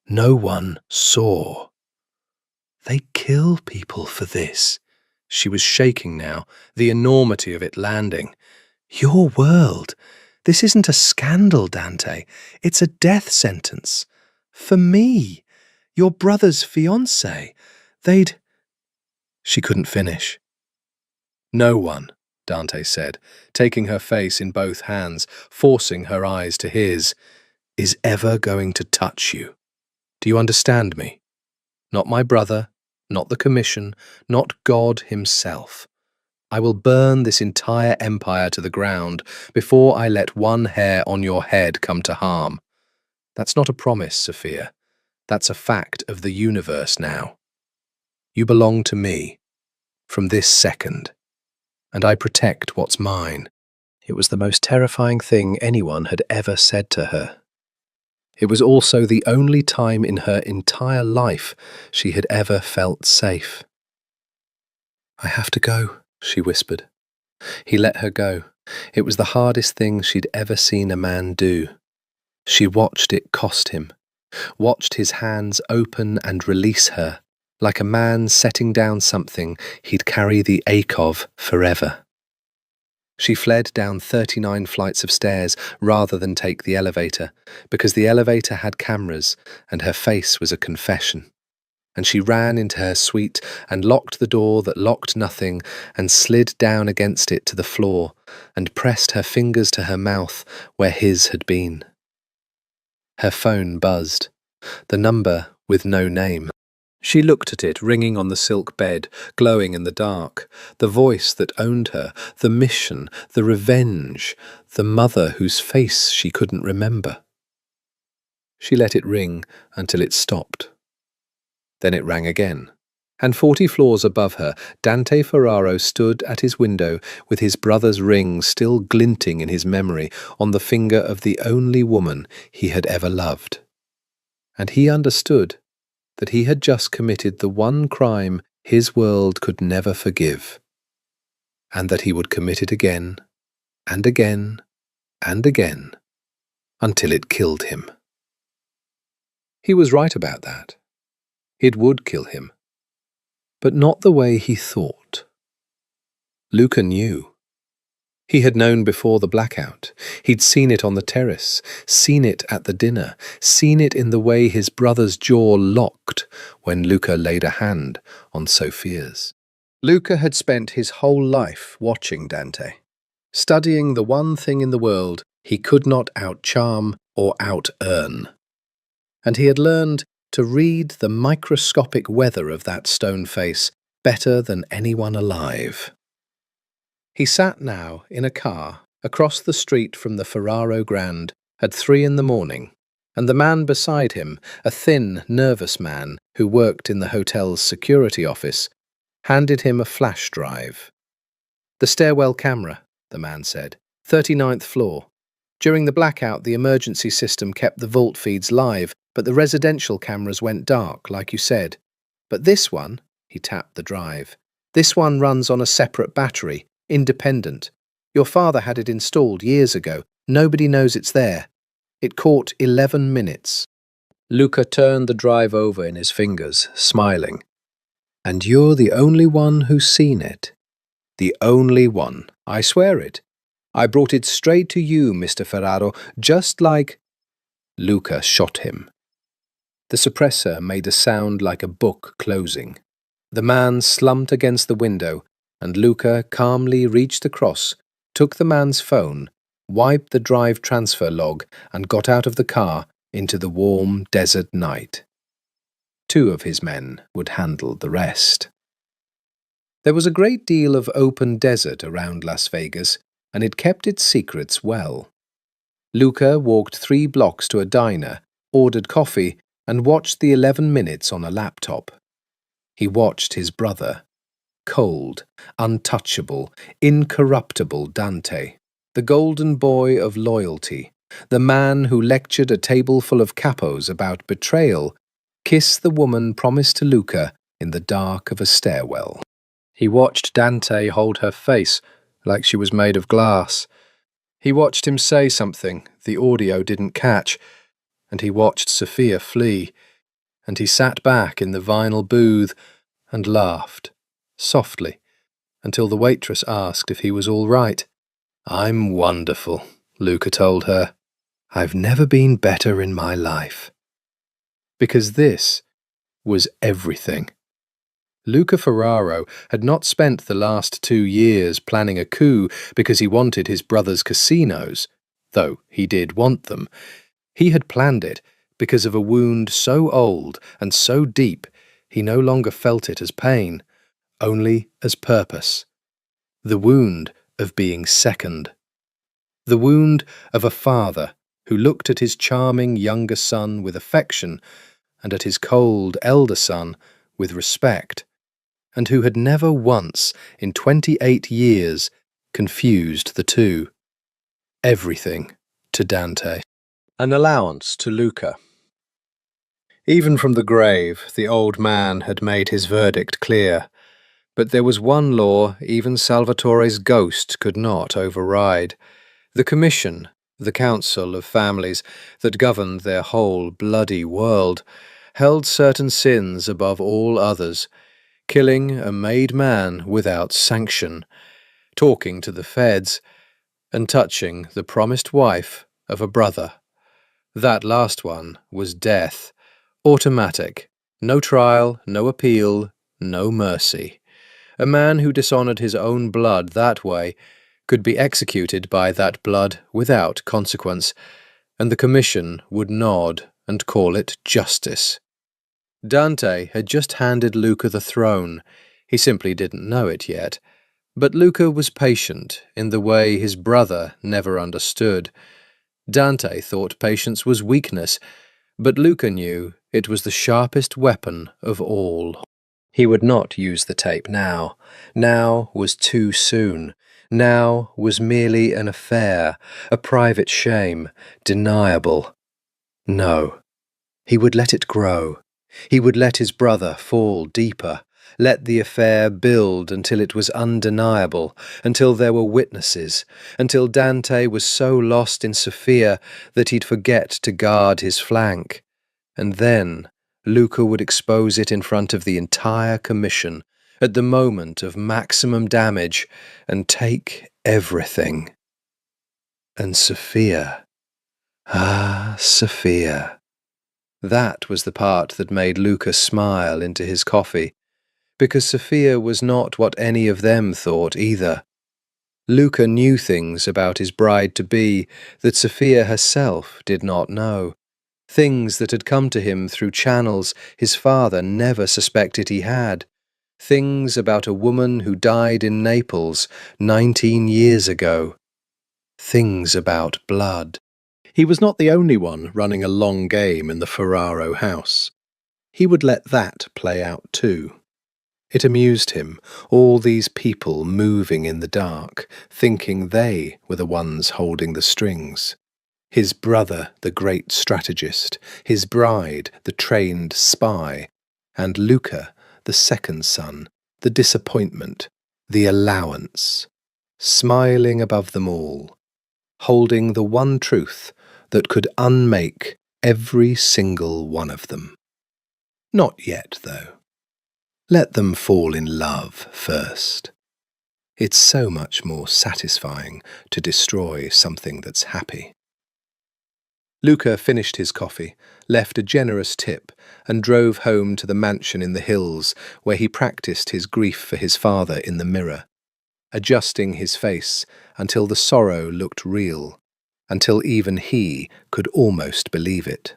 No one saw. They kill people for this." She was shaking now, the enormity of it landing. "Your world. This isn't a scandal, Dante. It's a death sentence. For me. Your brother's fiancé. They'd—" She couldn't finish. "No one," Dante said, taking her face in both hands, forcing her eyes to his, "is ever going to touch you. Do you understand me? Not my brother, not the commission, not God himself. I will burn this entire empire to the ground before I let one hair on your head come to harm. That's not a promise, Sophia. That's a fact of the universe now. You belong to me, from this second, and I protect what's mine." It was the most terrifying thing anyone had ever said to her. It was also the only time in her entire life she had ever felt safe. "I have to go," she whispered. He let her go. It was the hardest thing she'd ever seen a man do. She watched it cost him, watched his hands open and release her, like a man setting down something he'd carry the ache of forever. She fled down 39 flights of stairs rather than take the elevator, because the elevator had cameras and her face was a confession. And she ran into her suite and locked the door that locked nothing and slid down against it to the floor and pressed her fingers to her mouth where his had been. Her phone buzzed, the number with no name. She looked at it ringing on the silk bed, glowing in the dark, the voice that owned her, the mission, the revenge, the mother whose face she couldn't remember. She let it ring until it stopped. Then it rang again, and 40 floors above her, Dante Ferraro stood at his window with his brother's ring still glinting in his memory on the finger of the only woman he had ever loved. And he understood that he had just committed the one crime his world could never forgive, and that he would commit it again, and again, and again, until it killed him. He was right about that. It would kill him, but not the way he thought. Luca knew. He had known before the blackout. He'd seen it on the terrace, seen it at the dinner, seen it in the way his brother's jaw locked when Luca laid a hand on Sophia's. Luca had spent his whole life watching Dante, studying the one thing in the world he could not out-charm or out-earn. And he had learned to read the microscopic weather of that stone face better than anyone alive. He sat now in a car across the street from the Ferraro Grand at 3 a.m, and the man beside him, a thin, nervous man who worked in the hotel's security office, handed him a flash drive. "The stairwell camera," the man said. "39th floor. During the blackout, the emergency system kept the vault feeds live, but the residential cameras went dark, like you said. But this one," He tapped the drive. "This one runs on a separate battery, independent. Your father had it installed years ago. Nobody knows it's there. It caught 11 minutes. Luca turned the drive over in his fingers, smiling. "And you're the only one who's seen it. The only one, I swear it. I brought it straight to you, Mr. Ferraro, just like—" Luca shot him. The suppressor made a sound like a book closing. The man slumped against the window, and Luca calmly reached across, took the man's phone, wiped the drive transfer log, and got out of the car into the warm desert night. 2 of his men would handle the rest. There was a great deal of open desert around Las Vegas, and it kept its secrets well. Luca walked 3 blocks to a diner, ordered coffee, and watched the 11 minutes on a laptop. He watched his brother, cold, untouchable, incorruptible Dante, the golden boy of loyalty, the man who lectured a table full of capos about betrayal, kiss the woman promised to Luca in the dark of a stairwell. He watched Dante hold her face like she was made of glass. He watched him say something the audio didn't catch, and he watched Sophia flee, and he sat back in the vinyl booth and laughed, softly, until the waitress asked if he was all right. "I'm wonderful," Luca told her. "I've never been better in my life." Because this was everything. Luca Ferraro had not spent the last 2 years planning a coup because he wanted his brother's casinos, though he did want them. He had planned it because of a wound so old and so deep he no longer felt it as pain, only as purpose. The wound of being second. The wound of a father who looked at his charming younger son with affection and at his cold elder son with respect, and who had never once in 28 years confused the two. Everything to Dante. An allowance to Luca. Even from the grave, the old man had made his verdict clear. But there was one law even Salvatore's ghost could not override. The commission, the council of families that governed their whole bloody world, held certain sins above all others, killing a made man without sanction, talking to the feds, and touching the promised wife of a brother. That last one was death, automatic, no trial, no appeal, no mercy. A man who dishonored his own blood that way could be executed by that blood without consequence, and the commission would nod and call it justice. Dante had just handed Luca the throne. He simply didn't know it yet. But Luca was patient in the way his brother never understood. Dante thought patience was weakness, but Luca knew it was the sharpest weapon of all. He would not use the tape now. Now was too soon. Now was merely an affair, a private shame, deniable. No, he would let it grow. He would let his brother fall deeper, let the affair build until it was undeniable, until there were witnesses, until Dante was so lost in Sophia that he'd forget to guard his flank. And then Luca would expose it in front of the entire commission, at the moment of maximum damage, and take everything. And Sophia. Ah, Sophia. That was the part that made Luca smile into his coffee, because Sophia was not what any of them thought either. Luca knew things about his bride-to-be that Sophia herself did not know, things that had come to him through channels his father never suspected he had, things about a woman who died in Naples 19 years ago, things about blood. He was not the only one running a long game in the Ferraro house. He would let that play out too. It amused him, all these people moving in the dark, thinking they were the ones holding the strings. His brother, the great strategist, his bride, the trained spy, and Luca, the second son, the disappointment, the allowance, smiling above them all, holding the one truth that could unmake every single one of them. Not yet, though. Let them fall in love first. It's so much more satisfying to destroy something that's happy. Luca finished his coffee, left a generous tip, and drove home to the mansion in the hills where he practiced his grief for his father in the mirror, adjusting his face until the sorrow looked real, until even he could almost believe it.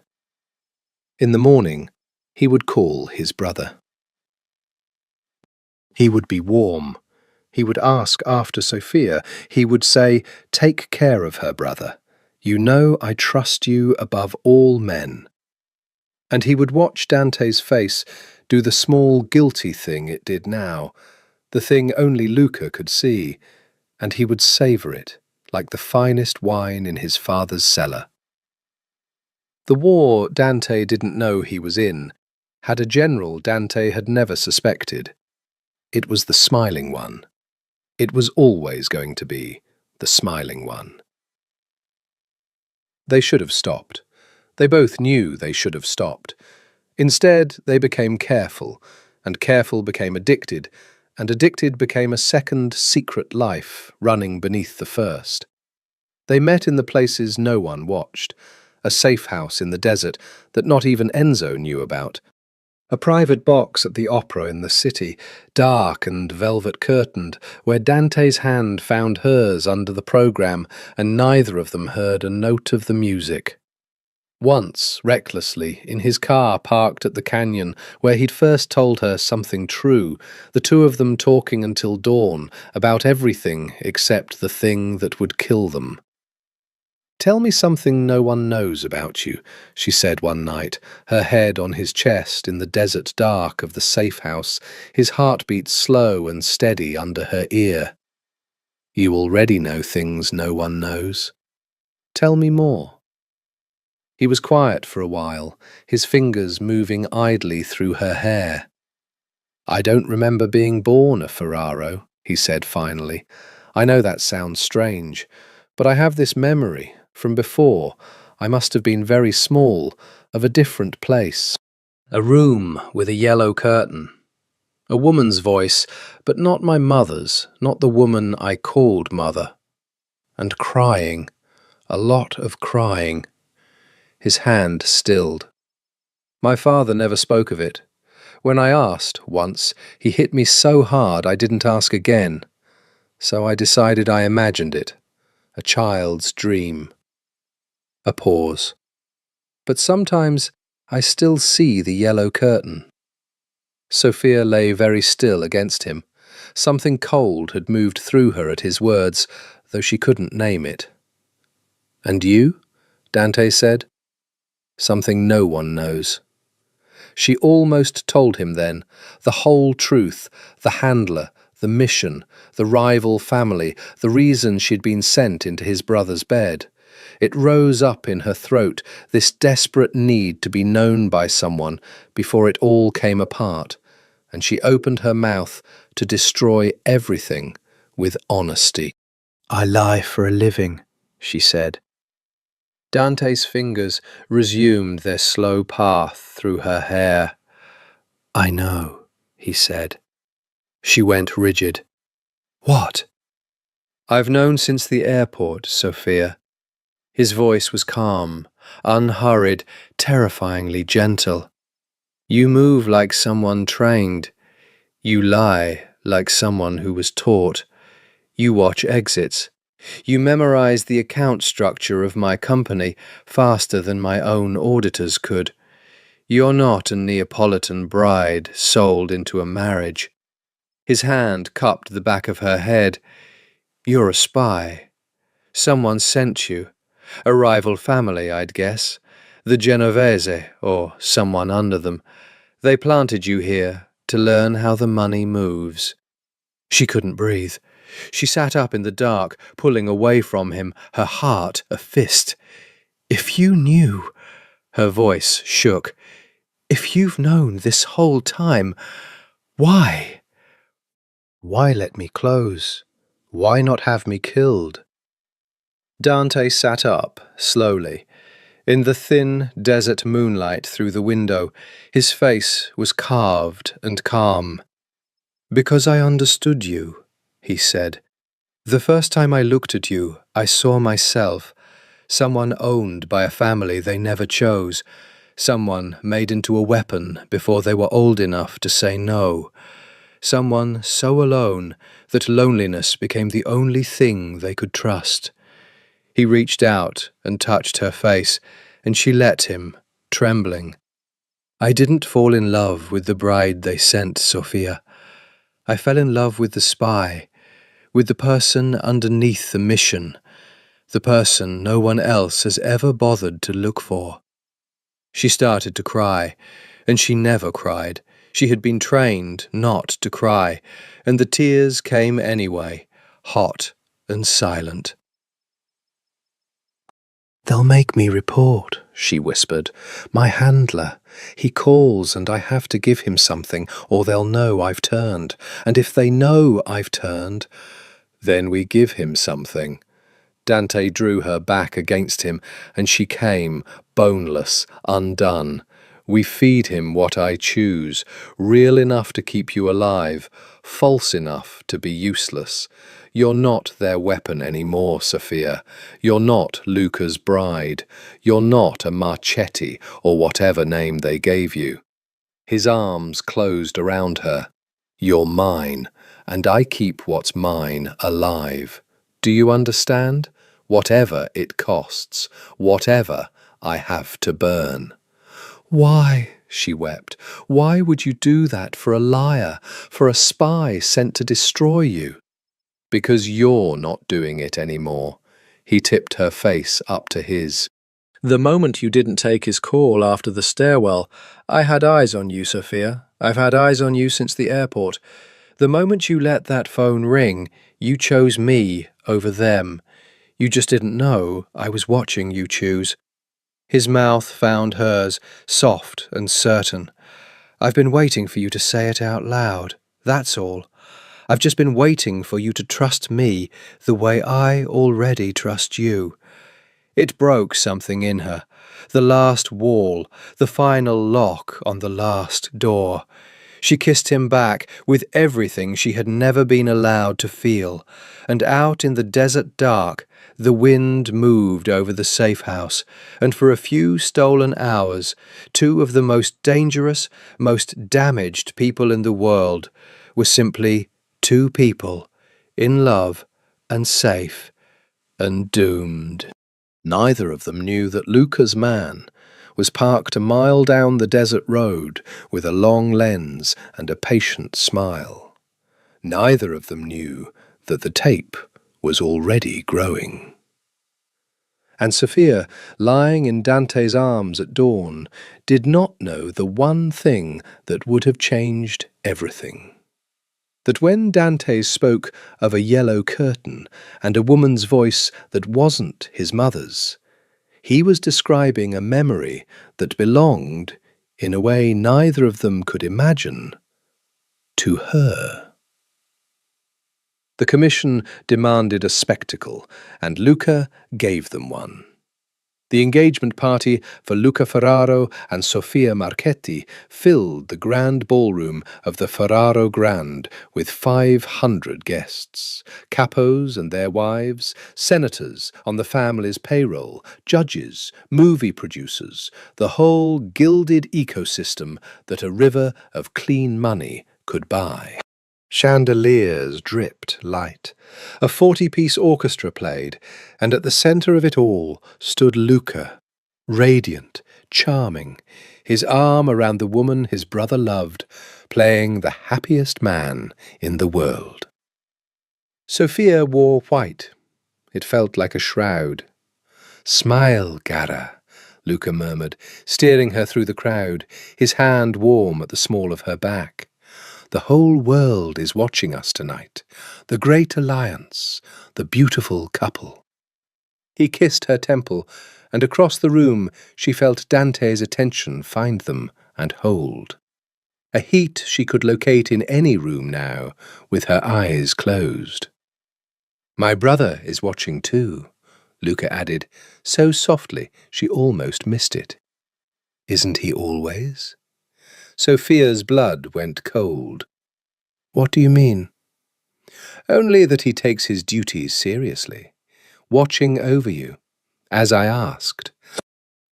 In the morning, he would call his brother. He would be warm. He would ask after Sophia. He would say, "Take care of her, brother. You know I trust you above all men." And he would watch Dante's face do the small guilty thing it did now, the thing only Luca could see, and he would savour it like the finest wine in his father's cellar. The war Dante didn't know he was in had a general Dante had never suspected. It was the smiling one. It was always going to be the smiling one. They should have stopped. They both knew they should have stopped. Instead, they became careful, and careful became addicted, and addicted became a second secret life running beneath the first. They met in the places no one watched, a safe house in the desert that not even Enzo knew about, a private box at the opera in the city, dark and velvet-curtained, where Dante's hand found hers under the programme, and neither of them heard a note of the music. Once, recklessly, in his car parked at the canyon, where he'd first told her something true, the two of them talking until dawn, about everything except the thing that would kill them. "Tell me something no one knows about you," she said one night, her head on his chest in the desert dark of the safe house, his heartbeat slow and steady under her ear. "You already know things no one knows. Tell me more." He was quiet for a while, his fingers moving idly through her hair. "I don't remember being born a Ferraro," he said finally. "I know that sounds strange, but I have this memory. From before, I must have been very small, of a different place. A room with a yellow curtain. A woman's voice, but not my mother's, not the woman I called mother. And crying, a lot of crying." His hand stilled. "My father never spoke of it. When I asked, once, he hit me so hard I didn't ask again. So I decided I imagined it. A child's dream." A pause. "But sometimes I still see the yellow curtain." Sophia lay very still against him. Something cold had moved through her at his words, though she couldn't name it. "And you?" Dante said. "Something no one knows." She almost told him then, the whole truth, the handler, the mission, the rival family, the reason she'd been sent into his brother's bed. It rose up in her throat, this desperate need to be known by someone before it all came apart, and she opened her mouth to destroy everything with honesty. "I lie for a living," she said. Dante's fingers resumed their slow path through her hair. "I know," he said. She went rigid. "What?" "I've known since the airport, Sophia." His voice was calm, unhurried, terrifyingly gentle. "You move like someone trained. You lie like someone who was taught. You watch exits. You memorize the account structure of my company faster than my own auditors could. You're not a Neapolitan bride sold into a marriage." His hand cupped the back of her head. "You're a spy. Someone sent you. A rival family, I'd guess. The Genovese, or someone under them. They planted you here to learn how the money moves." She couldn't breathe. She sat up in the dark, pulling away from him, her heart a fist. "If you knew," her voice shook, "if you've known this whole time, Why? Why let me close? Why not have me killed? Dante sat up, slowly. In the thin desert moonlight through the window, his face was carved and calm. "Because I understood you," he said. "The first time I looked at you, I saw myself, someone owned by a family they never chose, someone made into a weapon before they were old enough to say no, someone so alone that loneliness became the only thing they could trust." He reached out and touched her face, and she let him, trembling. "I didn't fall in love with the bride they sent, Sophia. I fell in love with the spy, with the person underneath the mission, the person no one else has ever bothered to look for." She started to cry, and she never cried. She had been trained not to cry, and the tears came anyway, hot and silent. "They'll make me report," she whispered. "My handler. He calls and I have to give him something, or they'll know I've turned. And if they know I've turned, then we give him something." Dante drew her back against him, and she came, boneless, undone. "We feed him what I choose, real enough to keep you alive, false enough to be useless. You're not their weapon anymore, Sophia. You're not Luca's bride. You're not a Marchetti or whatever name they gave you." His arms closed around her. "You're mine, and I keep what's mine alive. Do you understand? Whatever it costs, whatever I have to burn." "Why?" she wept. "Why would you do that for a liar, for a spy sent to destroy you?" "Because you're not doing it anymore." He tipped her face up to his. "The moment you didn't take his call after the stairwell, I had eyes on you, Sophia. I've had eyes on you since the airport. The moment you let that phone ring, you chose me over them. You just didn't know I was watching you choose." His mouth found hers, soft and certain. "I've been waiting for you to say it out loud, that's all. I've just been waiting for you to trust me the way I already trust you." It broke something in her, the last wall, the final lock on the last door. She kissed him back with everything she had never been allowed to feel, and out in the desert dark, the wind moved over the safe house, and for a few stolen hours, two of the most dangerous, most damaged people in the world were simply two people, in love and safe and doomed. Neither of them knew that Luca's man was parked a mile down the desert road with a long lens and a patient smile. Neither of them knew that the tape was already growing. And Sophia, lying in Dante's arms at dawn, did not know the one thing that would have changed everything. That when Dante spoke of a yellow curtain and a woman's voice that wasn't his mother's, he was describing a memory that belonged, in a way neither of them could imagine, to her. The commission demanded a spectacle, and Luca gave them one. The engagement party for Luca Ferraro and Sofia Marchetti filled the grand ballroom of the Ferraro Grand with 500 guests, capos and their wives, senators on the family's payroll, judges, movie producers, the whole gilded ecosystem that a river of clean money could buy. Chandeliers dripped light. A 40-piece orchestra played, and at the centre of it all stood Luca, radiant, charming, his arm around the woman his brother loved, playing the happiest man in the world. Sophia wore white. It felt like a shroud. "Smile, Gara," Luca murmured, steering her through the crowd, his hand warm at the small of her back. "The whole world is watching us tonight. The great alliance, the beautiful couple." He kissed her temple, and across the room she felt Dante's attention find them and hold. a heat she could locate in any room now, with her eyes closed. "My brother is watching too," Luca added, so softly she almost missed it. "Isn't he always?" Sophia's blood went cold. "What do you mean?" "Only that he takes his duties seriously, watching over you, as I asked."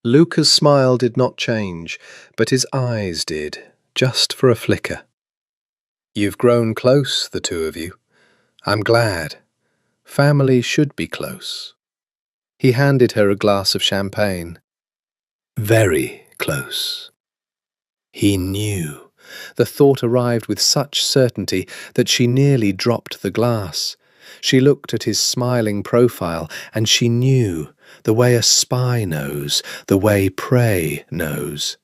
Luca's smile did not change, but his eyes did, just for a flicker. "You've grown close, the two of you. I'm glad. Family should be close." He handed her a glass of champagne. "Very close." He knew. The thought arrived with such certainty that she nearly dropped the glass. She looked at his smiling profile, and she knew, the way a spy knows, the way prey knows.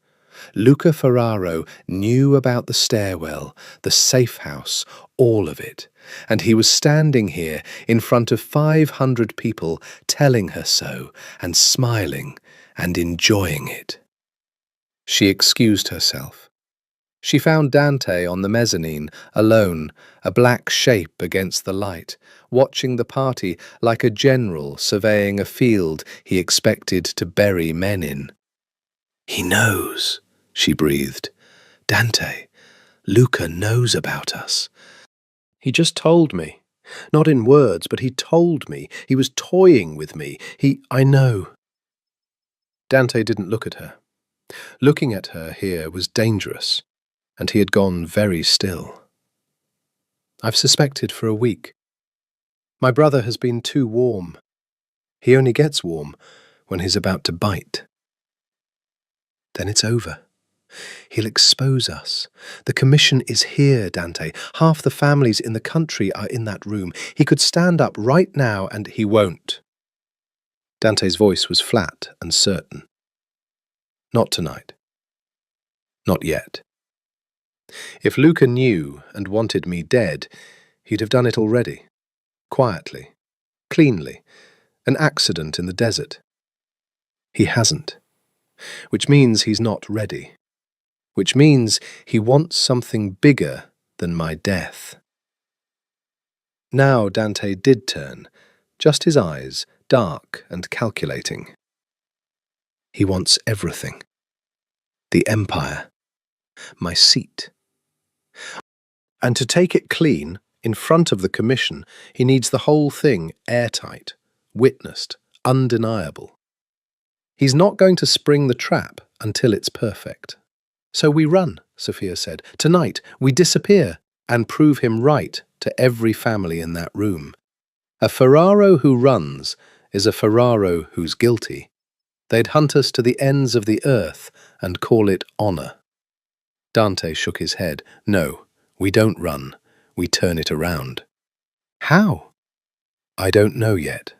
Luca Ferraro knew about the stairwell, the safe house, all of it, and he was standing here in front of 500 people telling her so, and smiling and enjoying it. She excused herself. She found Dante on the mezzanine, alone, a black shape against the light, watching the party like a general surveying a field he expected to bury men in. "He knows," she breathed. "Dante, Luca knows about us. He just told me. Not in words, but he told me. He was toying with me. I know." Dante didn't look at her. Looking at her here was dangerous, and he had gone very still. "I've suspected for a week. My brother has been too warm. He only gets warm when he's about to bite. Then it's over. He'll expose us. The commission is here, Dante. Half the families in the country are in that room. He could stand up right now and he won't." Dante's voice was flat and certain. "Not tonight. Not yet. If Luca knew and wanted me dead, he'd have done it already. Quietly. Cleanly. An accident in the desert. He hasn't. Which means he's not ready. Which means he wants something bigger than my death." Now Dante did turn, just his eyes, dark and calculating. "He wants everything. The empire. My seat. And to take it clean, in front of the commission, he needs the whole thing airtight, witnessed, undeniable. He's not going to spring the trap until it's perfect. So we run," Sophia said. "Tonight we disappear and prove him right to every family in that room. A Ferraro who runs is a Ferraro who's guilty. They'd hunt us to the ends of the earth and call it honor." Dante shook his head. "No, we don't run. We turn it around." "How?" "I don't know yet."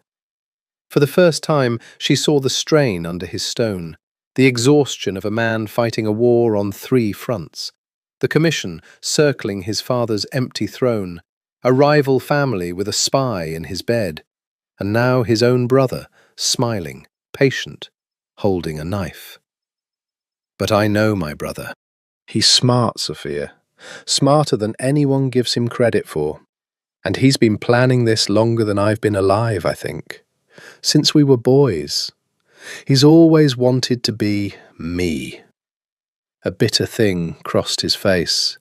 For the first time, she saw the strain under his stone, the exhaustion of a man fighting a war on 3 fronts, the commission circling his father's empty throne, a rival family with a spy in his bed, and now his own brother, smiling, patient, holding a knife. "But I know my brother. He's smart, Sophia. Smarter than anyone gives him credit for. And he's been planning this longer than I've been alive, I think. Since we were boys. He's always wanted to be me." A bitter thing crossed his face.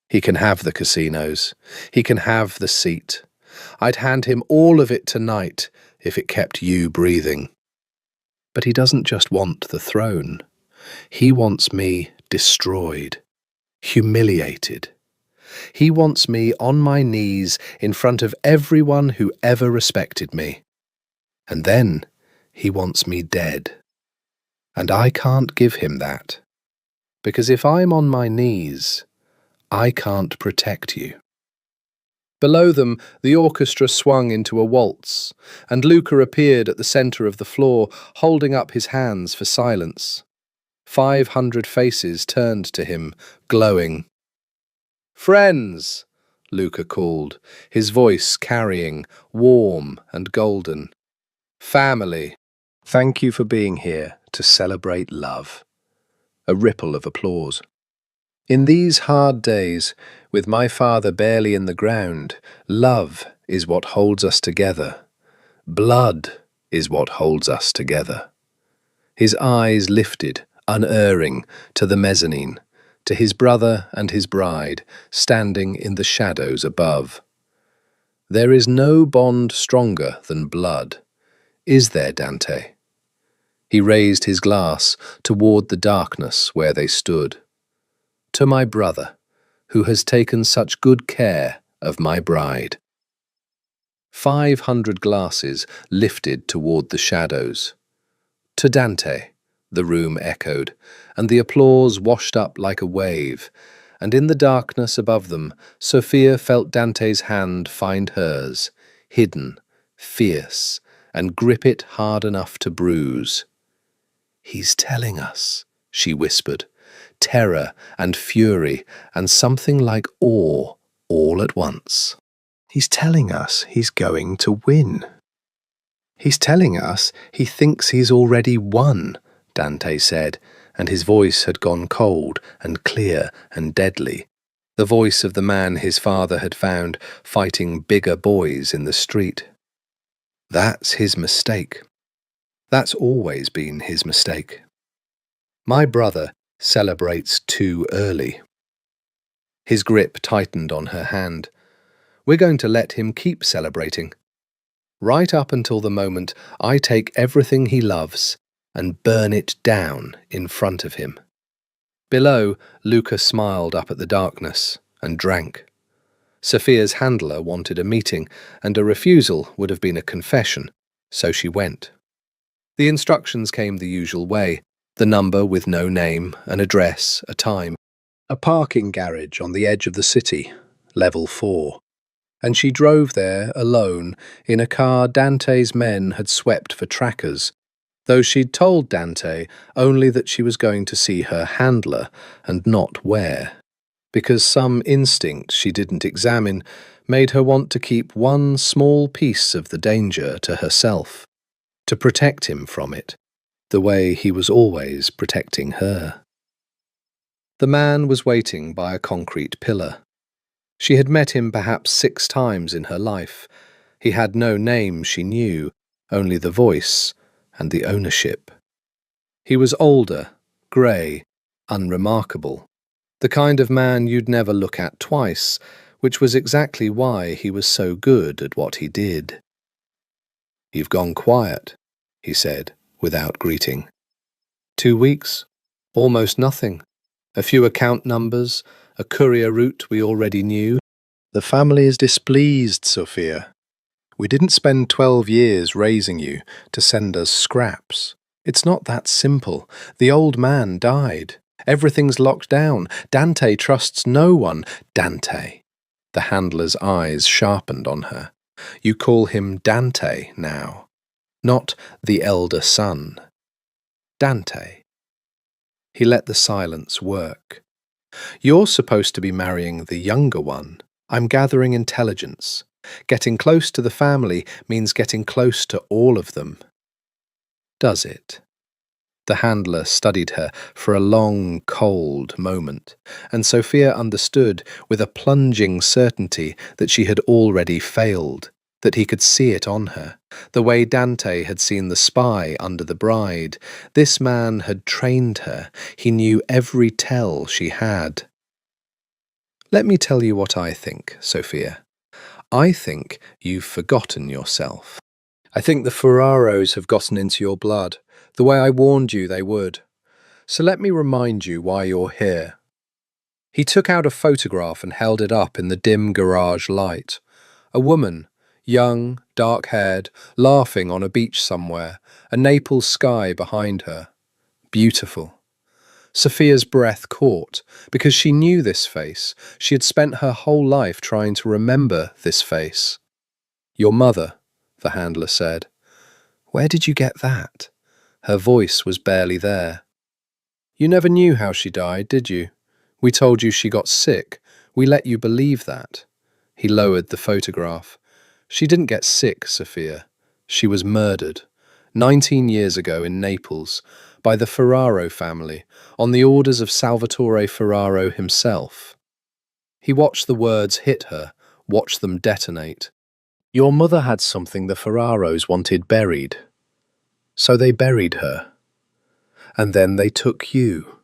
"He can have the casinos. He can have the seat. I'd hand him all of it tonight if it kept you breathing. But he doesn't just want the throne. He wants me destroyed, humiliated. He wants me on my knees in front of everyone who ever respected me. And then he wants me dead. And I can't give him that. Because if I'm on my knees, I can't protect you." Below them, the orchestra swung into a waltz, and Luca appeared at the centre of the floor, holding up his hands for silence. 500 faces turned to him, glowing. "Friends," Luca called, his voice carrying, warm and golden. "Family. Thank you for being here to celebrate love." A ripple of applause. In these hard days, with my father barely in the ground, love is what holds us together. Blood is what holds us together. His eyes lifted, unerring, to the mezzanine, to his brother and his bride, standing in the shadows above. There is no bond stronger than blood, is there, Dante? He raised his glass toward the darkness where they stood. To my brother, who has taken such good care of my bride. 500 glasses lifted toward the shadows. To Dante, the room echoed, and the applause washed up like a wave, and in the darkness above them, Sophia felt Dante's hand find hers, hidden, fierce, and grip it hard enough to bruise. "He's telling us," she whispered, terror and fury and something like awe all at once. "He's telling us he's going to win. He's telling us he thinks he's already won," Dante said, and his voice had gone cold and clear and deadly, the voice of the man his father had found fighting bigger boys in the street. That's his mistake. That's always been his mistake. My brother celebrates too early. His grip tightened on her hand. We're going to let him keep celebrating. Right up until the moment I take everything he loves and burn it down in front of him. Below, Luca smiled up at the darkness and drank. Sophia's handler wanted a meeting, and a refusal would have been a confession, so she went. The instructions came the usual way, the number with no name, an address, a time. A parking garage on the edge of the city, level 4. And she drove there alone in a car Dante's men had swept for trackers, though she'd told Dante only that she was going to see her handler and not where, because some instinct she didn't examine made her want to keep one small piece of the danger to herself, to protect him from it, the way he was always protecting her. The man was waiting by a concrete pillar. She had met him perhaps 6 times in her life. He had no name she knew, only the voice and the ownership. He was older, grey, unremarkable, the kind of man you'd never look at twice, which was exactly why he was so good at what he did. "You've gone quiet," he said, without greeting. 2 weeks? Almost nothing. A few account numbers, a courier route we already knew. "The family is displeased, Sophia. We didn't spend 12 years raising you to send us scraps. It's not that simple. The old man died. Everything's locked down. Dante trusts no one." "Dante." The handler's eyes sharpened on her. "You call him Dante now, not the elder son. Dante." He let the silence work. "You're supposed to be marrying the younger one. I'm gathering intelligence. Getting close to the family means getting close to all of them." "Does it?" The handler studied her for a long, cold moment, and Sophia understood with a plunging certainty that she had already failed, that he could see it on her, the way Dante had seen the spy under the bride. This man had trained her. He knew every tell she had. "Let me tell you what I think, Sophia. I think you've forgotten yourself. I think the Ferraros have gotten into your blood, the way I warned you they would. So let me remind you why you're here." He took out a photograph and held it up in the dim garage light. A woman, young, dark-haired, laughing on a beach somewhere, a Naples sky behind her. Beautiful. Sophia's breath caught, because she knew this face. She had spent her whole life trying to remember this face. "Your mother," the handler said. "Where did you get that?" Her voice was barely there. "You never knew how she died, did you? We told you she got sick. We let you believe that." He lowered the photograph. "She didn't get sick, Sophia. She was murdered. 19 years ago in Naples, by the Ferraro family, on the orders of Salvatore Ferraro himself. He watched the words hit her, watched them detonate. Your mother had something the Ferraros wanted buried. So they buried her. And then they took you.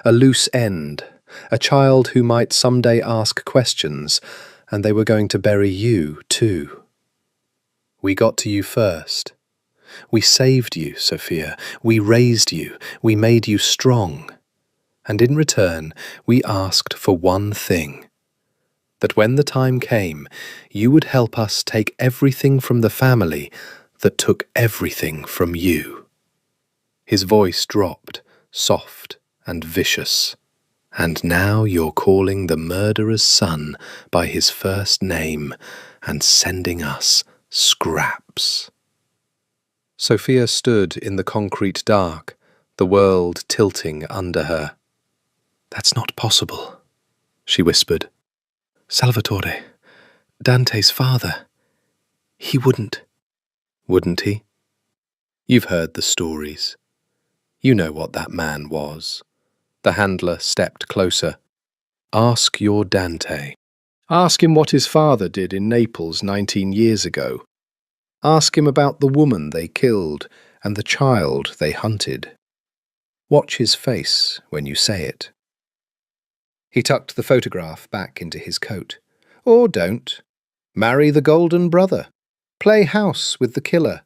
A loose end, a child who might someday ask questions, and they were going to bury you too. We got to you first. We saved you, Sophia. We raised you. We made you strong. And in return, we asked for one thing. That when the time came, you would help us take everything from the family that took everything from you. His voice dropped, soft and vicious. And now you're calling the murderer's son by his first name and sending us scraps. Sophia stood in the concrete dark, the world tilting under her. That's not possible, she whispered. Salvatore, Dante's father, he wouldn't. Wouldn't he? You've heard the stories. You know what that man was. The handler stepped closer. Ask your Dante. Ask him what his father did in Naples 19 years ago. Ask him about the woman they killed and the child they hunted. Watch his face when you say it. He tucked the photograph back into his coat. Or don't. Marry the golden brother. Play house with the killer.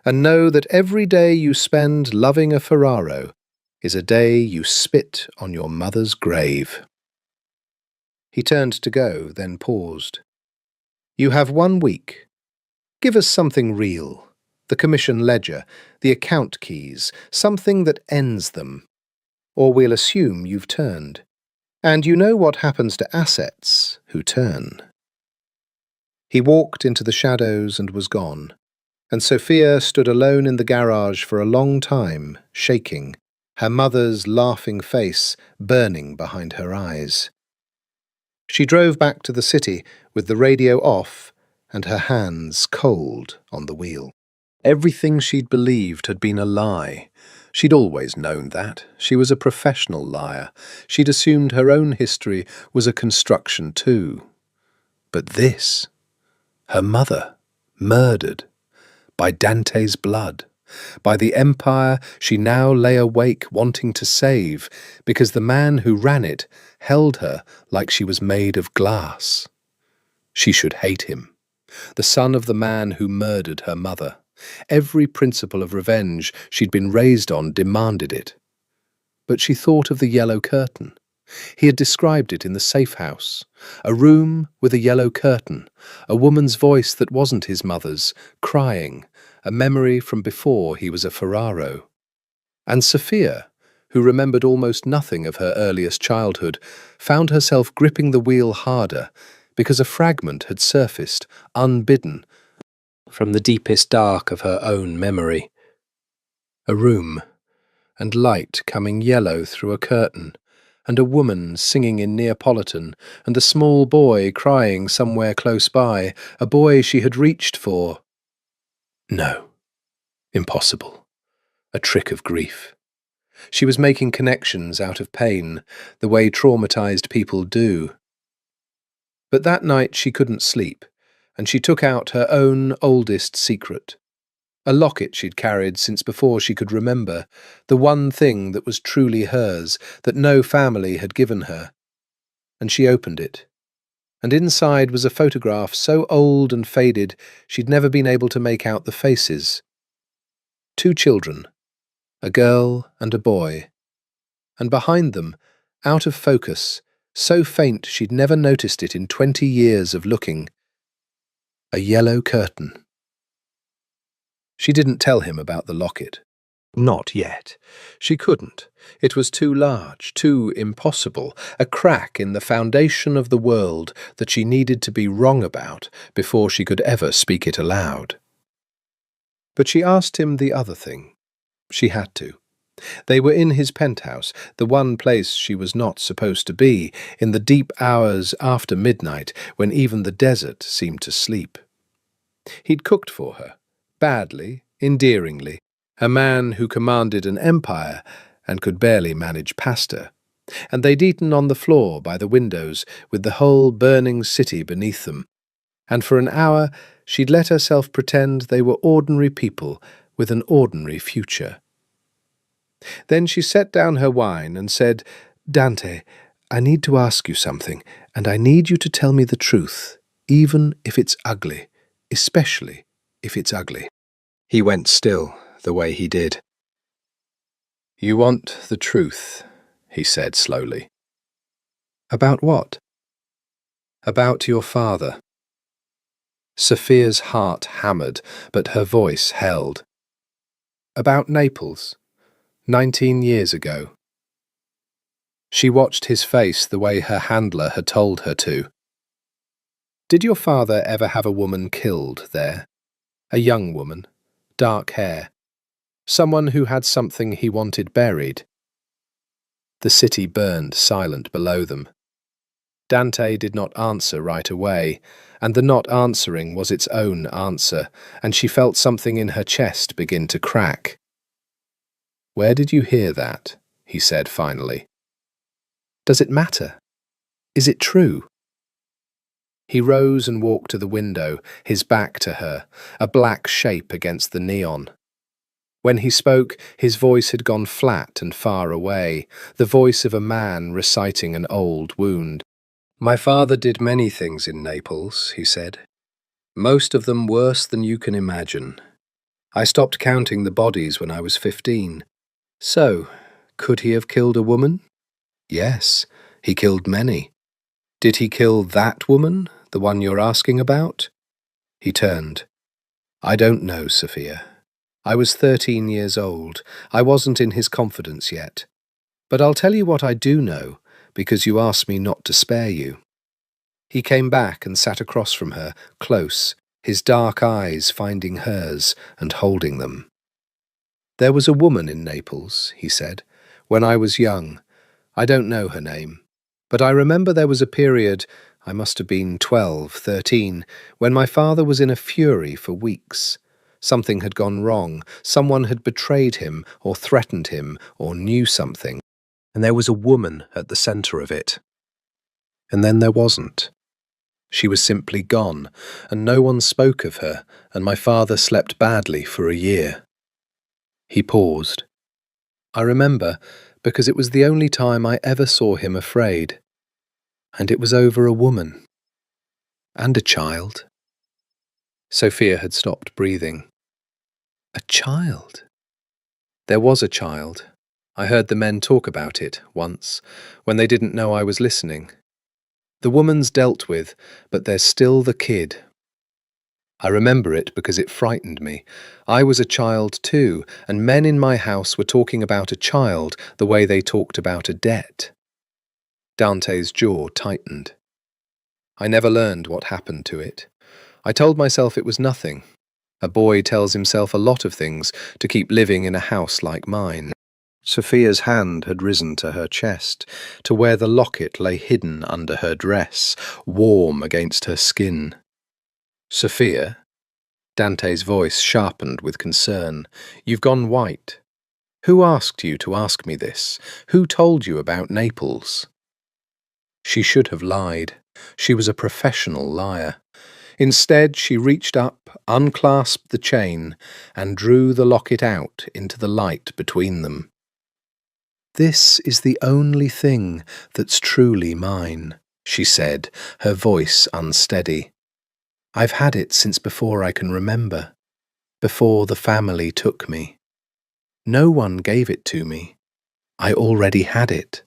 And know that every day you spend loving a Ferraro is a day you spit on your mother's grave. He turned to go, then paused. You have 1 week. Give us something real. The commission ledger, the account keys, something that ends them. Or we'll assume you've turned. And you know what happens to assets who turn. He walked into the shadows and was gone, and Sophia stood alone in the garage for a long time, shaking, her mother's laughing face burning behind her eyes. She drove back to the city with the radio off and her hands cold on the wheel. Everything she'd believed had been a lie. She'd always known that. She was a professional liar. She'd assumed her own history was a construction too. But this, her mother, murdered, by Dante's blood, by the empire she now lay awake wanting to save, because the man who ran it held her like she was made of glass. She should hate him, the son of the man who murdered her mother. Every principle of revenge she'd been raised on demanded it. But she thought of the yellow curtain. He had described it in the safe house. A room with a yellow curtain, a woman's voice that wasn't his mother's, crying, a memory from before he was a Ferraro. And Sophia, who remembered almost nothing of her earliest childhood, found herself gripping the wheel harder because a fragment had surfaced, unbidden, from the deepest dark of her own memory. A room, and light coming yellow through a curtain, and a woman singing in Neapolitan, and a small boy crying somewhere close by, a boy she had reached for. No. Impossible. A trick of grief. She was making connections out of pain, the way traumatized people do. But that night she couldn't sleep, and she took out her own oldest secret. A locket she'd carried since before she could remember, the one thing that was truly hers, that no family had given her. And she opened it. And inside was a photograph so old and faded she'd never been able to make out the faces. 2 children, a girl and a boy. And behind them, out of focus, so faint she'd never noticed it in 20 years of looking, a yellow curtain. She didn't tell him about the locket. Not yet. She couldn't. It was too large, too impossible, a crack in the foundation of the world that she needed to be wrong about before she could ever speak it aloud. But she asked him the other thing. She had to. They were in his penthouse, the one place she was not supposed to be, in the deep hours after midnight when even the desert seemed to sleep. He'd cooked for her. Badly, endearingly, a man who commanded an empire and could barely manage pasta. And they'd eaten on the floor by the windows with the whole burning city beneath them. And for an hour she'd let herself pretend they were ordinary people with an ordinary future. Then she set down her wine and said, "Dante, I need to ask you something, and I need you to tell me the truth, even if it's ugly, especially if it's ugly." He went still, the way he did. "You want the truth," he said slowly. "About what?" "About your father." Sophia's heart hammered, but her voice held. "About Naples, 19 years ago." She watched his face the way her handler had told her to. "Did your father ever have a woman killed there? A young woman, dark hair, someone who had something he wanted buried?" The city burned silent below them. Dante did not answer right away, and the not answering was its own answer, and she felt something in her chest begin to crack. "Where did you hear that?" he said finally. "Does it matter? Is it true?" He rose and walked to the window, his back to her, a black shape against the neon. When he spoke, his voice had gone flat and far away, the voice of a man reciting an old wound. "My father did many things in Naples," he said. "Most of them worse than you can imagine. I stopped counting the bodies when I was 15. So, could he have killed a woman? Yes, he killed many. Did he kill that woman, the one you're asking about?" He turned. "I don't know, Sophia. I was 13 years old. I wasn't in his confidence yet. But I'll tell you what I do know, because you asked me not to spare you." He came back and sat across from her, close, his dark eyes finding hers and holding them. "There was a woman in Naples," he said, "when I was young. I don't know her name. But I remember there was a period, I must have been 12, 13, when my father was in a fury for weeks. Something had gone wrong. Someone had betrayed him, or threatened him, or knew something. And there was a woman at the centre of it. And then there wasn't. She was simply gone, and no one spoke of her, and my father slept badly for a year." He paused. "I remember, because it was the only time I ever saw him afraid. And it was over a woman. And a child." Sophia had stopped breathing. "A child?" "There was a child. I heard the men talk about it, once, when they didn't know I was listening. The woman's dealt with, but there's still the kid. I remember it because it frightened me. I was a child too, and men in my house were talking about a child the way they talked about a debt." Dante's jaw tightened. "I never learned what happened to it. I told myself it was nothing. A boy tells himself a lot of things to keep living in a house like mine." Sophia's hand had risen to her chest, to where the locket lay hidden under her dress, warm against her skin. "Sophia," Dante's voice sharpened with concern, "you've gone white. Who asked you to ask me this? Who told you about Naples?" She should have lied. She was a professional liar. Instead, she reached up, unclasped the chain, and drew the locket out into the light between them. "This is the only thing that's truly mine," she said, her voice unsteady. "I've had it since before I can remember, before the family took me. No one gave it to me. I already had it.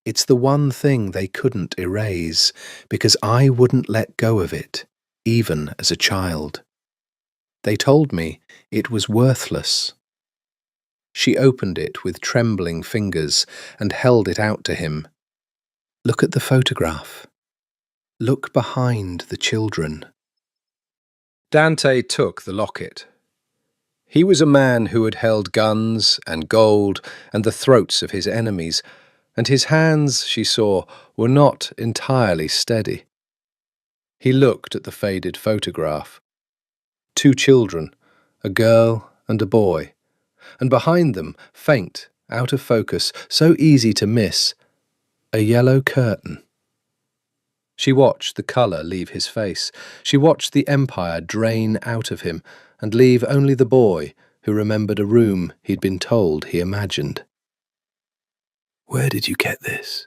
It's the one thing they couldn't erase, because I wouldn't let go of it, even as a child. They told me it was worthless." She opened it with trembling fingers and held it out to him. "Look at the photograph. Look behind the children." Dante took the locket. He was a man who had held guns and gold and the throats of his enemies, and his hands, she saw, were not entirely steady. He looked at the faded photograph. 2 children, a girl and a boy, and behind them, faint, out of focus, so easy to miss, a yellow curtain. She watched the colour leave his face. She watched the empire drain out of him and leave only the boy who remembered a room he'd been told he imagined. "Where did you get this?"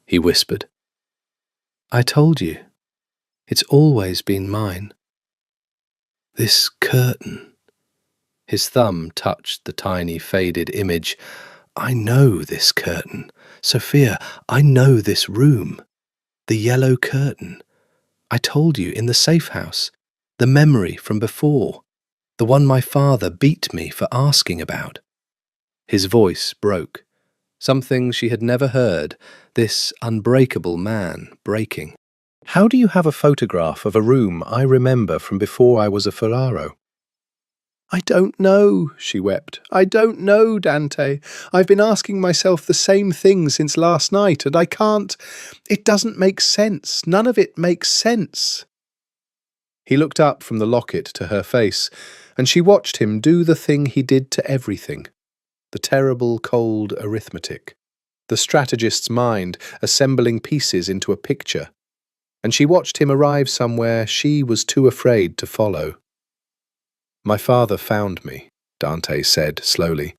he whispered. "I told you. It's always been mine. This curtain." His thumb touched the tiny faded image. "I know this curtain. Sophia, I know this room. The yellow curtain. I told you in the safe house. The memory from before. The one my father beat me for asking about." His voice broke. Something she had never heard, this unbreakable man breaking. "How do you have a photograph of a room I remember from before I was a Ferraro?" "I don't know," she wept. "I don't know, Dante. I've been asking myself the same thing since last night, and I can't. It doesn't make sense. None of it makes sense." He looked up from the locket to her face, and she watched him do the thing he did to everything. The terrible, cold arithmetic. The strategist's mind assembling pieces into a picture. And she watched him arrive somewhere she was too afraid to follow. "My father found me," Dante said slowly,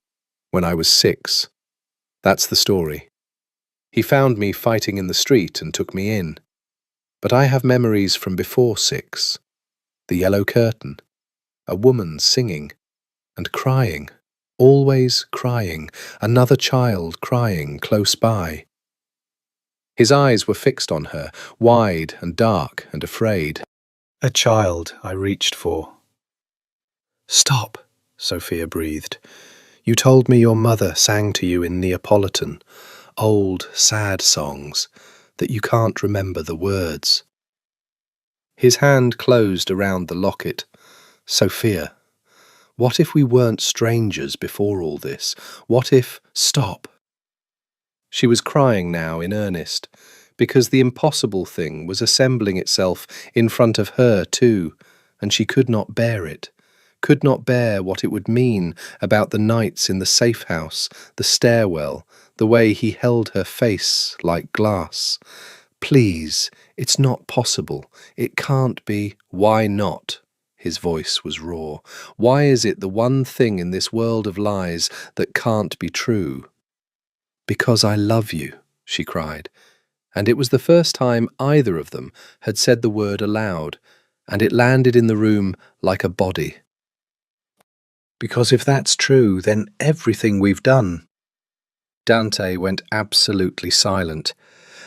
"when I was 6. That's the story. He found me fighting in the street and took me in. But I have memories from before 6. The yellow curtain, a woman singing and crying, always crying, another child crying close by." His eyes were fixed on her, wide and dark and afraid. "A child I reached for." "Stop," Sophia breathed. "You told me your mother sang to you in Neapolitan, old, sad songs, that you can't remember the words." His hand closed around the locket. "Sophia, what if we weren't strangers before all this? What if— Stop." She was crying now in earnest, because the impossible thing was assembling itself in front of her too, and she could not bear it. Could not bear what it would mean about the nights in the safe house, the stairwell, the way he held her face like glass. "Please, it's not possible. It can't be." "Why not?" His voice was raw. "Why is it the one thing in this world of lies that can't be true?" "Because I love you," she cried. And it was the first time either of them had said the word aloud, and it landed in the room like a body. "Because if that's true, then everything we've done." Dante went absolutely silent.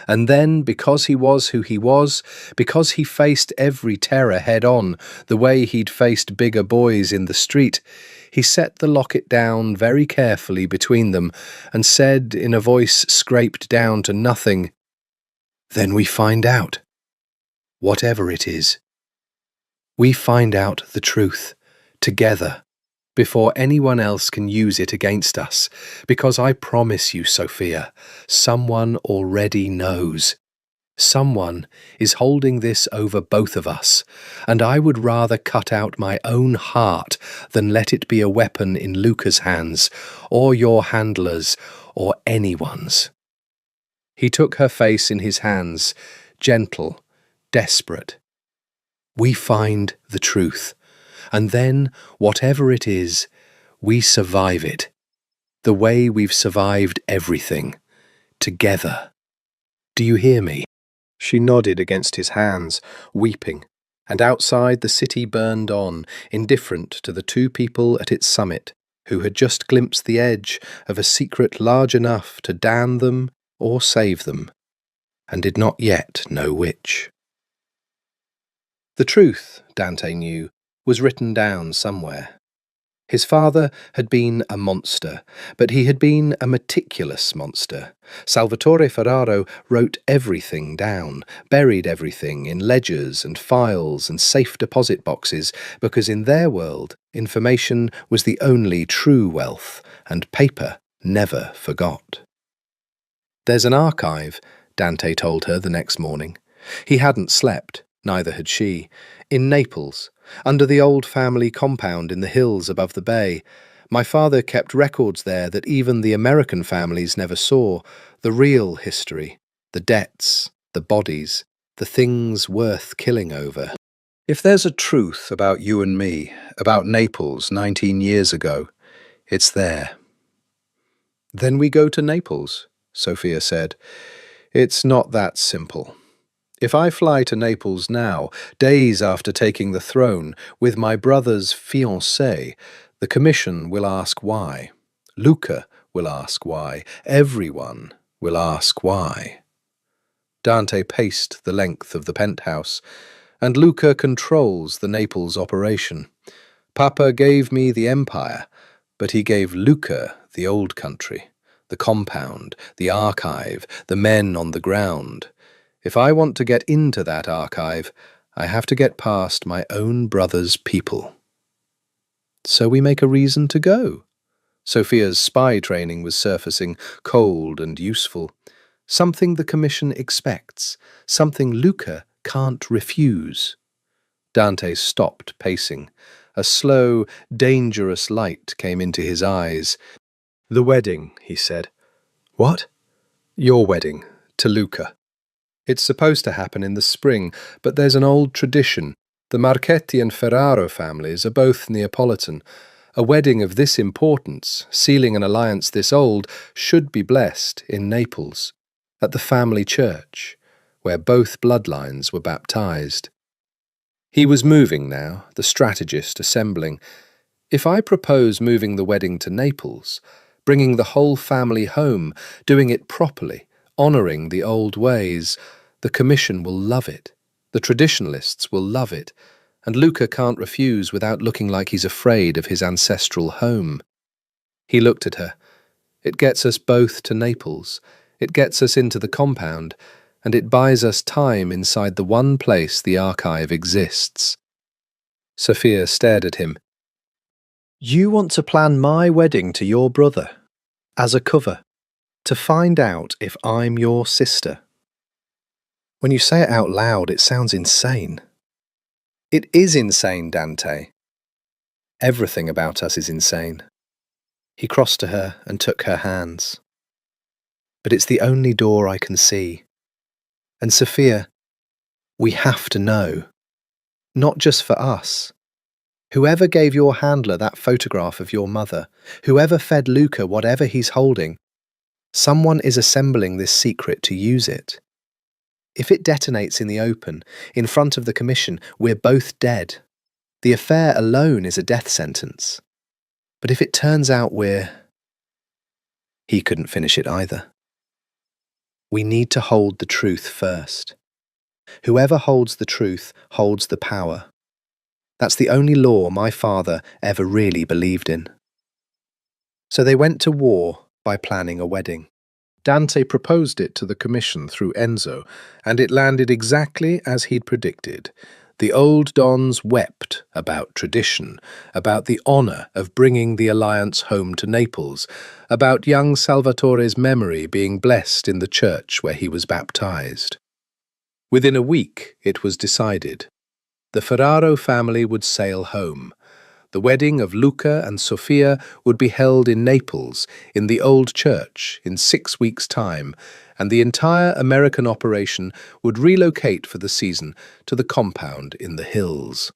And then, because he was who he was, because he faced every terror head-on, the way he'd faced bigger boys in the street, he set the locket down very carefully between them and said in a voice scraped down to nothing, "Then we find out. Whatever it is. We find out the truth, together, before anyone else can use it against us, because I promise you, Sophia, someone already knows. Someone is holding this over both of us, and I would rather cut out my own heart than let it be a weapon in Luca's hands, or your handler's, or anyone's." He took her face in his hands, gentle, desperate. "We find the truth. And then, whatever it is, we survive it. The way we've survived everything. Together. Do you hear me?" She nodded against his hands, weeping, and outside the city burned on, indifferent to the two people at its summit, who had just glimpsed the edge of a secret large enough to damn them or save them, and did not yet know which. The truth, Dante knew, was written down somewhere. His father had been a monster, but he had been a meticulous monster. Salvatore Ferraro wrote everything down, buried everything in ledgers and files and safe deposit boxes, because in their world, information was the only true wealth, and paper never forgot. "There's an archive," Dante told her the next morning. He hadn't slept, Neither had she. In Naples, under the old family compound in the hills above the bay, my father kept records there that even the American families never saw, the real history, the debts, the bodies, the things worth killing over. If there's a truth about you and me, about Naples 19 years ago, it's there. Then we go to Naples, Sophia said. It's not that simple. If I fly to Naples now, days after taking the throne, with my brother's fiancée, the Commission will ask why. Luca will ask why. Everyone will ask why. Dante paced the length of the penthouse, and Luca controls the Naples operation. Papa gave me the empire, but he gave Luca the old country, the compound, the archive, the men on the ground. If I want to get into that archive, I have to get past my own brother's people. So we make a reason to go. Sophia's spy training was surfacing, cold and useful. Something the Commission expects, something Luca can't refuse. Dante stopped pacing. A slow, dangerous light came into his eyes. The wedding, he said. What? Your wedding, to Luca. It's supposed to happen in the spring, but there's an old tradition. The Marchetti and Ferraro families are both Neapolitan. A wedding of this importance, sealing an alliance this old, should be blessed in Naples, at the family church, where both bloodlines were baptized. He was moving now, the strategist assembling. If I propose moving the wedding to Naples, bringing the whole family home, doing it properly, honouring the old ways, the Commission will love it. The traditionalists will love it. And Luca can't refuse without looking like he's afraid of his ancestral home. He looked at her. It gets us both to Naples. It gets us into the compound. And it buys us time inside the one place the archive exists. Sophia stared at him. You want to plan my wedding to your brother, as a cover, to find out if I'm your sister. When you say it out loud, it sounds insane. It is insane, Dante. Everything about us is insane. He crossed to her and took her hands. But it's the only door I can see. And Sophia, we have to know. Not just for us. Whoever gave your handler that photograph of your mother, whoever fed Luca whatever he's holding, someone is assembling this secret to use it. If it detonates in the open, in front of the Commission, we're both dead. The affair alone is a death sentence. But if it turns out we're... He couldn't finish it either. We need to hold the truth first. Whoever holds the truth holds the power. That's the only law my father ever really believed in. So they went to war by planning a wedding. Dante proposed it to the Commission through Enzo, and it landed exactly as he'd predicted. The old dons wept about tradition, about the honour of bringing the alliance home to Naples, about young Salvatore's memory being blessed in the church where he was baptized. Within a week, it was decided. The Ferraro family would sail home. The wedding of Luca and Sophia would be held in Naples, in the old church, in 6 weeks' time, and the entire American operation would relocate for the season to the compound in the hills.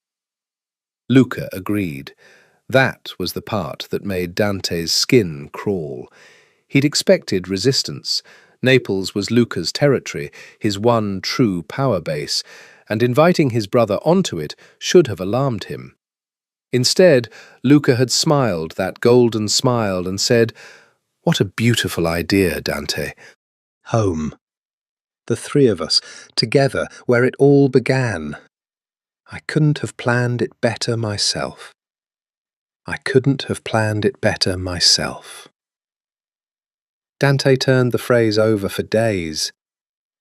Luca agreed. That was the part that made Dante's skin crawl. He'd expected resistance. Naples was Luca's territory, his one true power base, and inviting his brother onto it should have alarmed him. Instead, Luca had smiled that golden smile and said, "What a beautiful idea, Dante. Home. The three of us, together, where it all began. I couldn't have planned it better myself. I couldn't have planned it better myself." Dante turned the phrase over for days,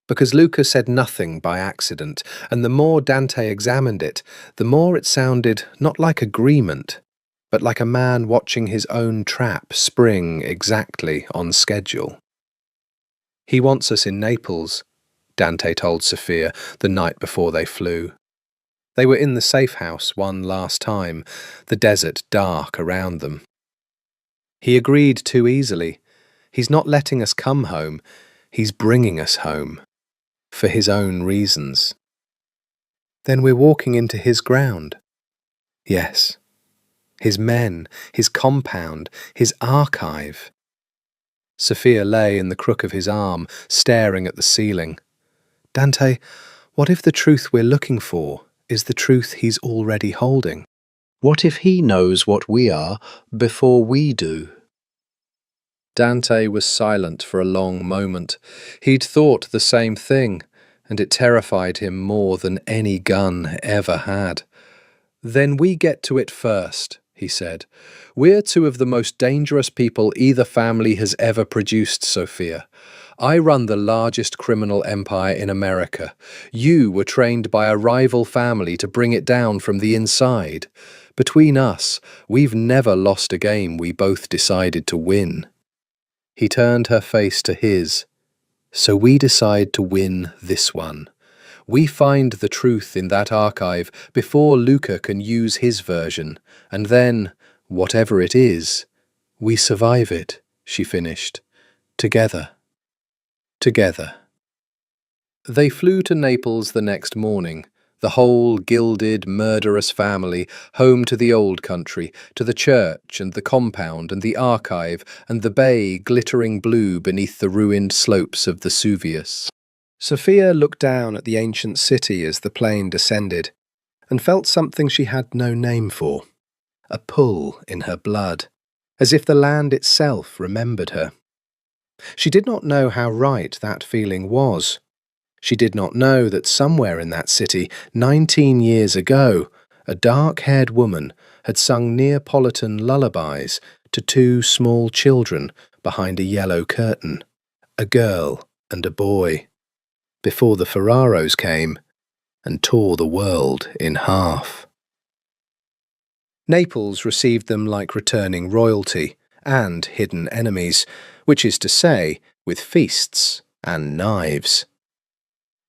because Luca said nothing by accident, and the more Dante examined it, the more it sounded not like agreement, but like a man watching his own trap spring exactly on schedule. "He wants us in Naples," Dante told Sophia the night before they flew. They were in the safe house one last time, the desert dark around them. He agreed too easily. He's not letting us come home. He's bringing us home. For his own reasons. Then we're walking into his ground. Yes. His men, his compound, his archive. Sophia lay in the crook of his arm, staring at the ceiling. Dante, what if the truth we're looking for is the truth he's already holding? What if he knows what we are before we do? Dante was silent for a long moment. He'd thought the same thing, and it terrified him more than any gun ever had. Then we get to it first, he said. We're two of the most dangerous people either family has ever produced, Sophia. I run the largest criminal empire in America. You were trained by a rival family to bring it down from the inside. Between us, we've never lost a game we both decided to win. He turned her face to his. So we decide to win this one. We find the truth in that archive before Luca can use his version, and then, whatever it is, we survive it, she finished. Together. Together. They flew to Naples the next morning, the whole gilded, murderous family, home to the old country, to the church and the compound and the archive and the bay glittering blue beneath the ruined slopes of Vesuvius. Sophia looked down at the ancient city as the plane descended, and felt something she had no name for, a pull in her blood, as if the land itself remembered her. She did not know how right that feeling was. She did not know that somewhere in that city, 19 years ago, a dark-haired woman had sung Neapolitan lullabies to two small children behind a yellow curtain, a girl and a boy, before the Ferraros came and tore the world in half. Naples received them like returning royalty and hidden enemies, which is to say, with feasts and knives.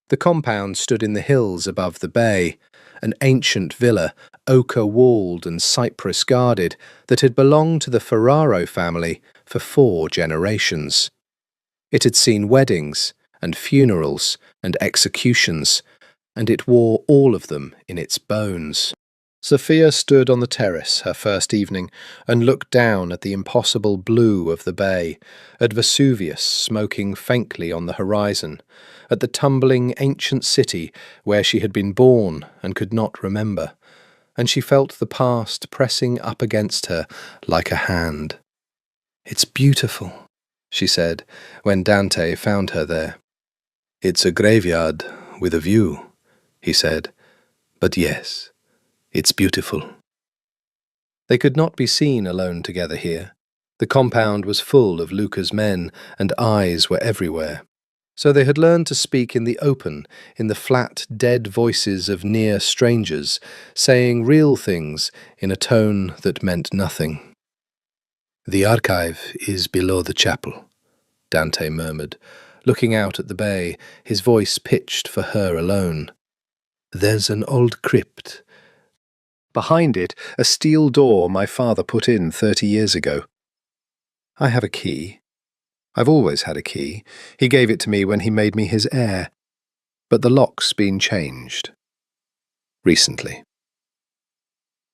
The compound stood in the hills above the bay, an ancient villa, ochre-walled and cypress-guarded, that had belonged to the Ferraro family for 4 generations. It had seen weddings and funerals and executions, and it wore all of them in its bones. Sophia stood on the terrace her first evening and looked down at the impossible blue of the bay, at Vesuvius smoking faintly on the horizon, at the tumbling ancient city where she had been born and could not remember, and she felt the past pressing up against her like a hand. "It's beautiful," she said, when Dante found her there. "It's a graveyard with a view," he said, "but yes. It's beautiful." They could not be seen alone together here. The compound was full of Luca's men, and eyes were everywhere. So they had learned to speak in the open, in the flat, dead voices of near strangers, saying real things in a tone that meant nothing. "The archive is below the chapel," Dante murmured, looking out at the bay, his voice pitched for her alone. "There's an old crypt. Behind it, a steel door my father put in 30 years ago. I have a key. I've always had a key. He gave it to me when he made me his heir. But the lock's been changed. Recently.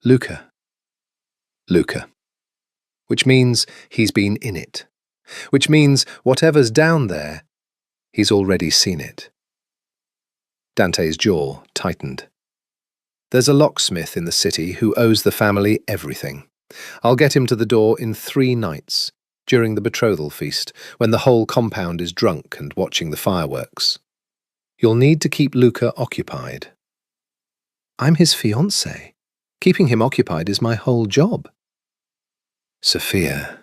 Luca. Luca. Which means he's been in it. Which means whatever's down there, he's already seen it." Dante's jaw tightened. "There's a locksmith in the city who owes the family everything. I'll get him to the door in 3 nights, during the betrothal feast, when the whole compound is drunk and watching the fireworks. You'll need to keep Luca occupied." "I'm his fiancée. Keeping him occupied is my whole job." "Sophia."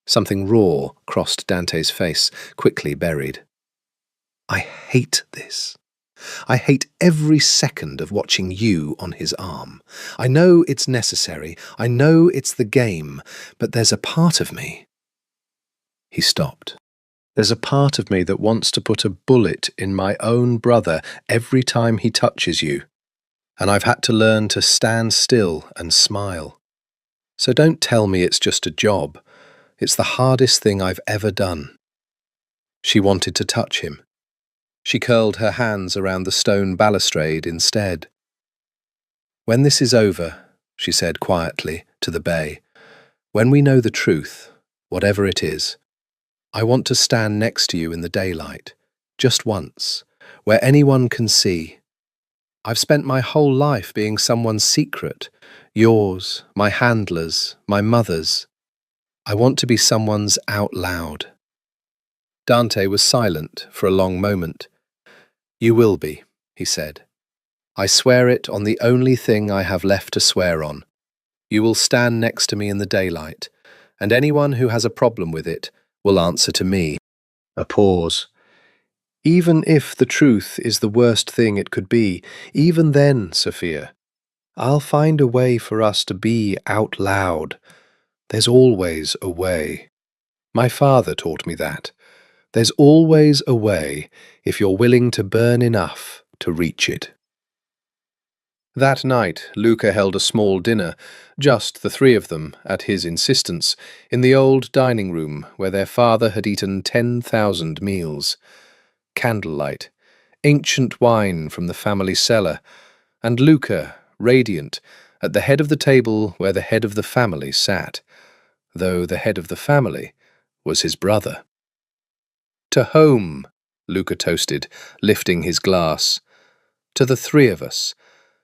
Something raw crossed Dante's face, quickly buried. "I hate this. I hate every second of watching you on his arm. I know it's necessary. I know it's the game, but there's a part of me." He stopped. "There's a part of me that wants to put a bullet in my own brother every time he touches you. and I've had to learn to stand still and smile. So don't tell me it's just a job. It's the hardest thing I've ever done." She wanted to touch him. She curled her hands around the stone balustrade instead. "When this is over," she said quietly to the bay, "when we know the truth, whatever it is, I want to stand next to you in the daylight, just once, where anyone can see. I've spent my whole life being someone's secret, yours, my handler's, my mother's. I want to be someone's out loud." Dante was silent for a long moment. "You will be," he said. "I swear it on the only thing I have left to swear on. You will stand next to me in the daylight, and anyone who has a problem with it will answer to me." A pause. "Even if the truth is the worst thing it could be, even then, Sophia, I'll find a way for us to be out loud. There's always a way. My father taught me that. There's always a way if you're willing to burn enough to reach it." That night, Luca held a small dinner, just the three of them, at his insistence, in the old dining room where their father had eaten 10,000 meals. Candlelight, ancient wine from the family cellar, and Luca, radiant, at the head of the table where the head of the family sat, though the head of the family was his brother. "To home," Luca toasted, lifting his glass. "To the three of us,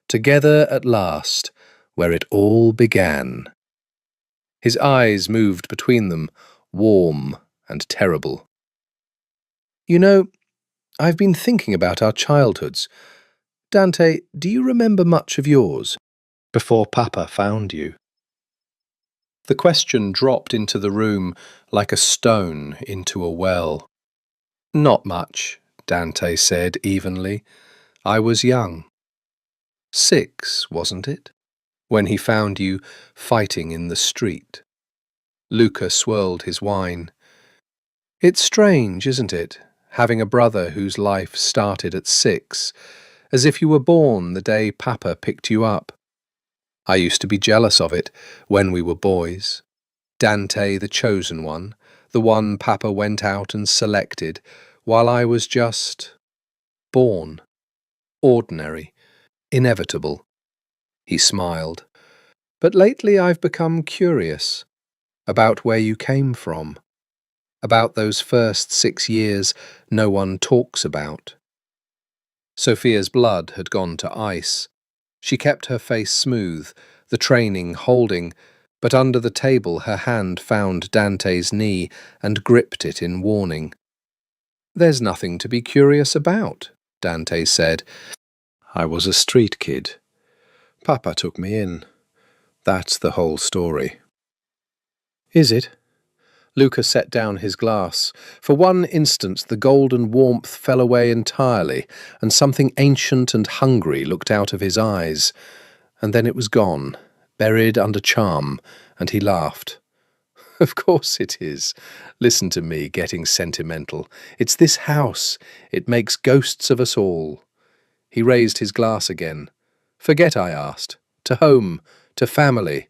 together at last, where it all began." His eyes moved between them, warm and terrible. "You know, I've been thinking about our childhoods. Dante, do you remember much of yours, before Papa found you?" The question dropped into the room like a stone into a well. "Not much," Dante said evenly. "I was young. 6, wasn't it? When he found you fighting in the street." Luca swirled his wine. "It's strange, isn't it, having a brother whose life started at 6, as if you were born the day Papa picked you up. I used to be jealous of it when we were boys. Dante the chosen one, the one Papa went out and selected, while I was just born, ordinary, inevitable." He smiled. "But lately I've become curious about where you came from, about those first 6 years no one talks about." Sophia's blood had gone to ice. She kept her face smooth, the training holding, but under the table her hand found Dante's knee and gripped it in warning. "There's nothing to be curious about," Dante said. "I was a street kid. Papa took me in. That's the whole story." "Is it?" Luca set down his glass. For one instant the golden warmth fell away entirely, and something ancient and hungry looked out of his eyes. And then it was gone, buried under charm, and he laughed. "Of course it is. Listen to me getting sentimental. It's this house. It makes ghosts of us all." He raised his glass again. "Forget I asked. To home, to family,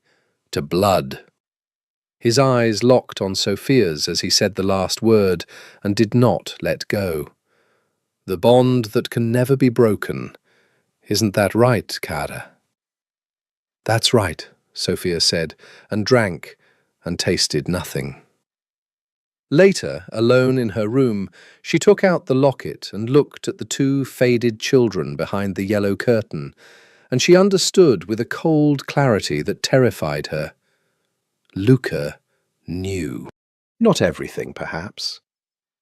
to blood." His eyes locked on Sophia's as he said the last word, and did not let go. "The bond that can never be broken. Isn't that right, cara?" "That's right," Sophia said, and drank, and tasted nothing. Later, alone in her room, she took out the locket and looked at the 2 faded children behind the yellow curtain, and she understood with a cold clarity that terrified her. Luca knew. Not everything, perhaps.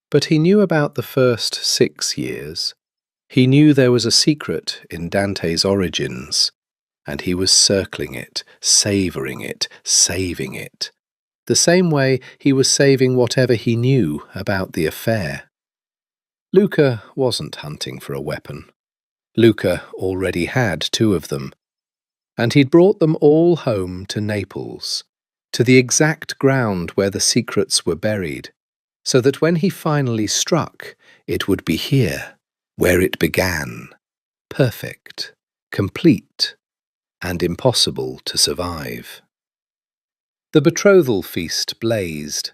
But he knew about the first 6 years. He knew there was a secret in Dante's origins, and he was circling it, savouring it, saving it. The same way he was saving whatever he knew about the affair. Luca wasn't hunting for a weapon. Luca already had 2 of them, and he'd brought them all home to Naples, to the exact ground where the secrets were buried, so that when he finally struck, it would be here, where it began. Perfect, complete and impossible to survive. The betrothal feast blazed.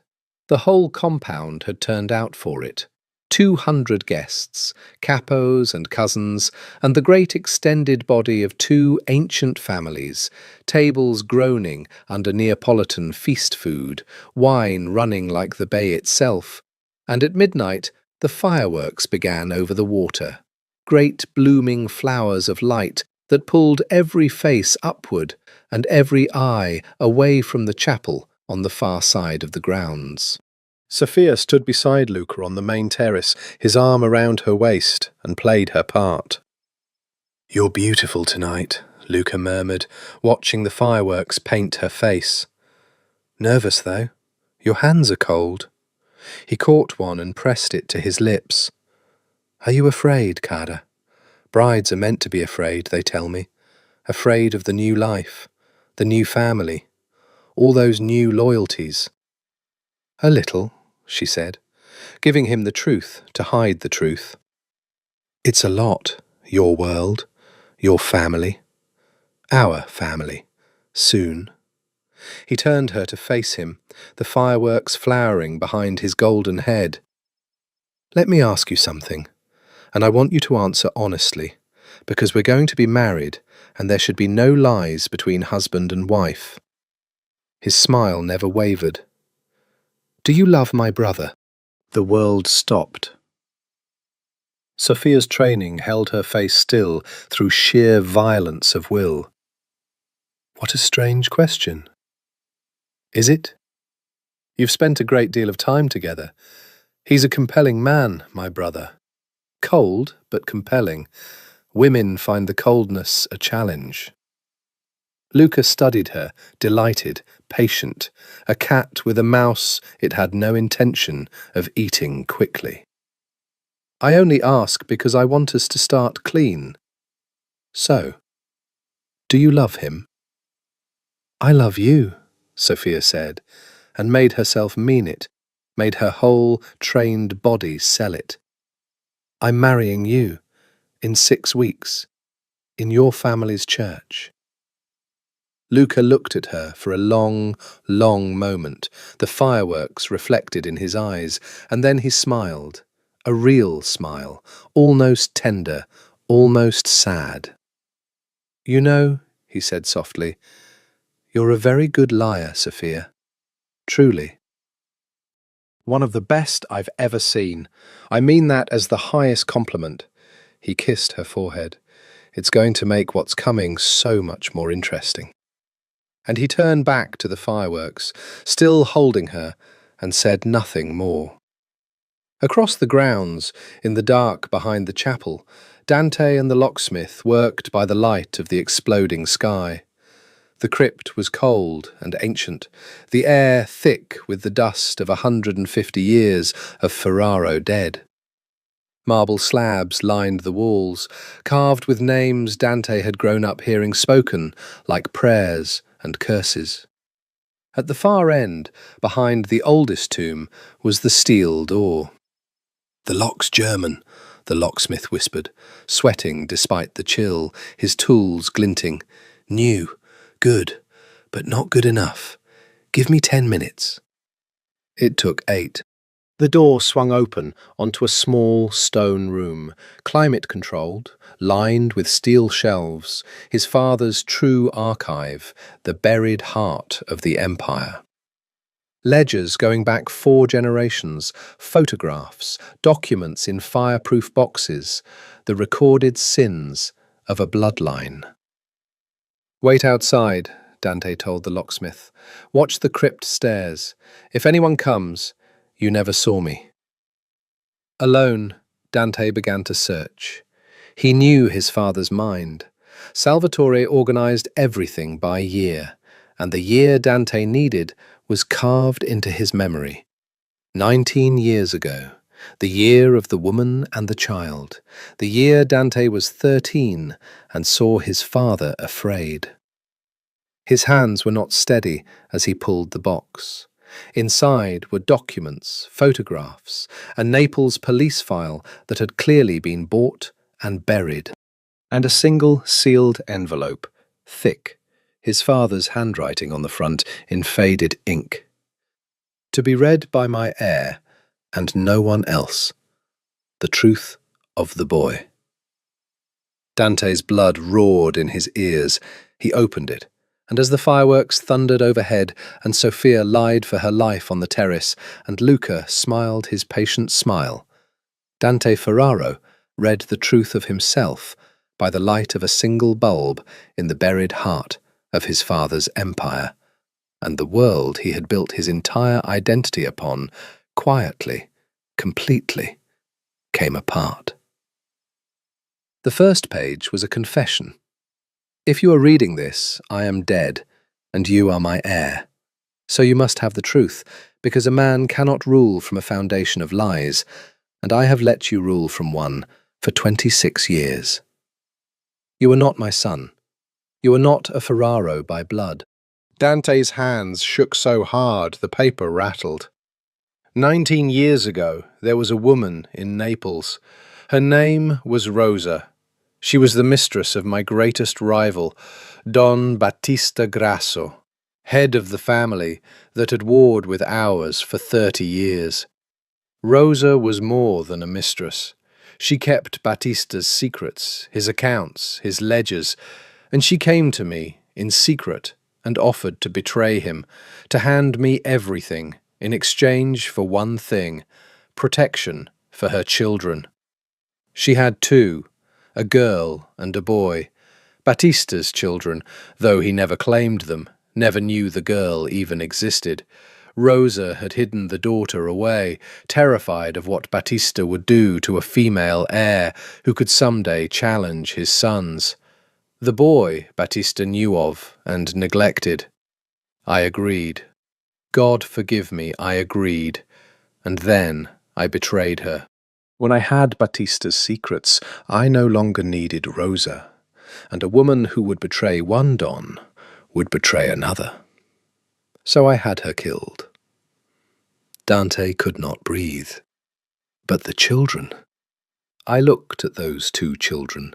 The whole compound had turned out for it. 200 guests, capos and cousins, and the great extended body of two ancient families, tables groaning under Neapolitan feast food, wine running like the bay itself, and at midnight the fireworks began over the water, great blooming flowers of light that pulled every face upward and every eye away from the chapel on the far side of the grounds. Sophia stood beside Luca on the main terrace, his arm around her waist, and played her part. "You're beautiful tonight," Luca murmured, watching the fireworks paint her face. "Nervous, though. Your hands are cold." He caught one and pressed it to his lips. "Are you afraid, Cara? Brides are meant to be afraid, they tell me. Afraid of the new life, the new family, all those new loyalties." "A little," she said, giving him the truth to hide the truth. "It's a lot, your world, your family, our family, soon." He turned her to face him, the fireworks flowering behind his golden head. "Let me ask you something, and I want you to answer honestly, because we're going to be married, and there should be no lies between husband and wife." His smile never wavered. "Do you love my brother?" The world stopped. Sophia's training held her face still through sheer violence of will. "What a strange question." "Is it? You've spent a great deal of time together. He's a compelling man, my brother. Cold, but compelling. Women find the coldness a challenge." Luca studied her, delighted, patient, a cat with a mouse it had no intention of eating quickly. "I only ask because I want us to start clean." "So, do you love him?" "I love you," Sophia said, and made herself mean it, made her whole trained body sell it. "I'm marrying you, in 6 weeks, in your family's church." Luca looked at her for a long, long moment, the fireworks reflected in his eyes, and then he smiled, a real smile, almost tender, almost sad. "You know," he said softly, "you're a very good liar, Sophia. Truly. One of the best I've ever seen. I mean that as the highest compliment." He kissed her forehead. "It's going to make what's coming so much more interesting." And he turned back to the fireworks, still holding her, and said nothing more. Across the grounds, in the dark behind the chapel, Dante and the locksmith worked by the light of the exploding sky. The crypt was cold and ancient, the air thick with the dust of 150 years of Ferraro dead. Marble slabs lined the walls, carved with names Dante had grown up hearing spoken, like prayers and curses. At the far end, behind the oldest tomb, was the steel door. "The lock's German," the locksmith whispered, sweating despite the chill, his tools glinting. "New, good, but not good enough. Give me 10 minutes." It took 8. The door swung open onto a small stone room, climate-controlled, lined with steel shelves, his father's true archive, the buried heart of the empire. Ledgers going back 4 generations, photographs, documents in fireproof boxes, the recorded sins of a bloodline. "Wait outside," Dante told the locksmith. "Watch the crypt stairs. If anyone comes, you never saw me." Alone, Dante began to search. He knew his father's mind. Salvatore organized everything by year, and the year Dante needed was carved into his memory. 19 years ago, the year of the woman and the child, the year Dante was 13 and saw his father afraid. His hands were not steady as he pulled the box. Inside were documents, photographs, a Naples police file that had clearly been bought and buried. and a single sealed envelope, thick, his father's handwriting on the front in faded ink. To be read by my heir and no one else. The truth of the boy. Dante's blood roared in his ears. He opened it, and as the fireworks thundered overhead and Sophia lied for her life on the terrace and Luca smiled his patient smile, Dante Ferraro read the truth of himself by the light of a single bulb in the buried heart of his father's empire, and the world he had built his entire identity upon quietly, completely, came apart. The first page was a confession. If you are reading this, I am dead, and you are my heir. So you must have the truth, because a man cannot rule from a foundation of lies, and I have let you rule from one for 26 years. You are not my son. You are not a Ferraro by blood. Dante's hands shook so hard the paper rattled. 19 years ago, there was a woman in Naples. Her name was Rosa. She was the mistress of my greatest rival, Don Battista Grasso, head of the family that had warred with ours for 30 years. Rosa was more than a mistress. She kept Battista's secrets, his accounts, his ledgers, and she came to me in secret and offered to betray him, to hand me everything in exchange for one thing, protection for her children. She had two, a girl and a boy, Battista's children, though he never claimed them, never knew the girl even existed. Rosa had hidden the daughter away, terrified of what Battista would do to a female heir who could someday challenge his sons. The boy Battista knew of and neglected. I agreed. God forgive me, I agreed. And then I betrayed her. When I had Battista's secrets, I no longer needed Rosa, and a woman who would betray one Don would betray another. So I had her killed. Dante could not breathe. But the children. I looked at those two children,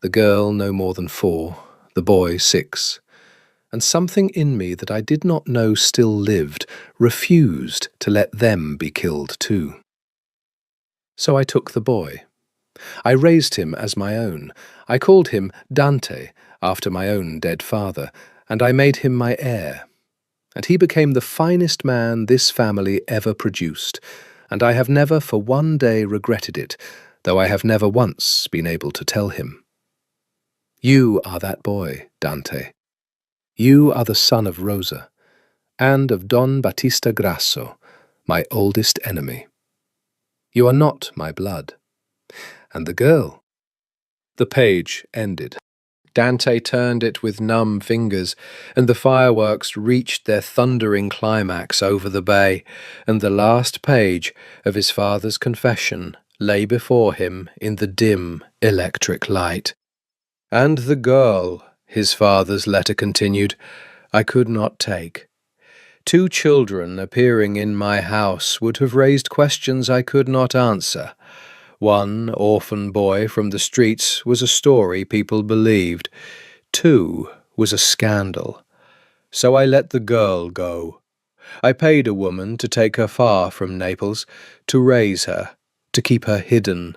the girl no more than 4, the boy 6, and something in me that I did not know still lived refused to let them be killed too. So I took the boy. I raised him as my own. I called him Dante, after my own dead father, and I made him my heir. And he became the finest man this family ever produced, and I have never for one day regretted it, though I have never once been able to tell him. You are that boy, Dante. You are the son of Rosa, and of Don Battista Grasso, my oldest enemy. You are not my blood. And the girl? The page ended. Dante turned it with numb fingers, and the fireworks reached their thundering climax over the bay, and the last page of his father's confession lay before him in the dim electric light. And the girl, his father's letter continued, I could not take. 2 children appearing in my house would have raised questions I could not answer. One orphan boy from the streets was a story people believed. 2 was a scandal. So I let the girl go. I paid a woman to take her far from Naples, to raise her, to keep her hidden.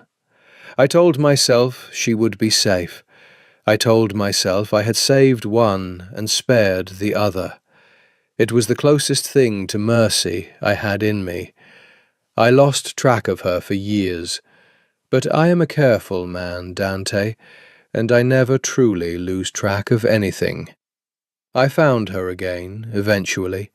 I told myself she would be safe. I told myself I had saved one and spared the other. It was the closest thing to mercy I had in me. I lost track of her for years. But I am a careful man, Dante, and I never truly lose track of anything. I found her again, eventually.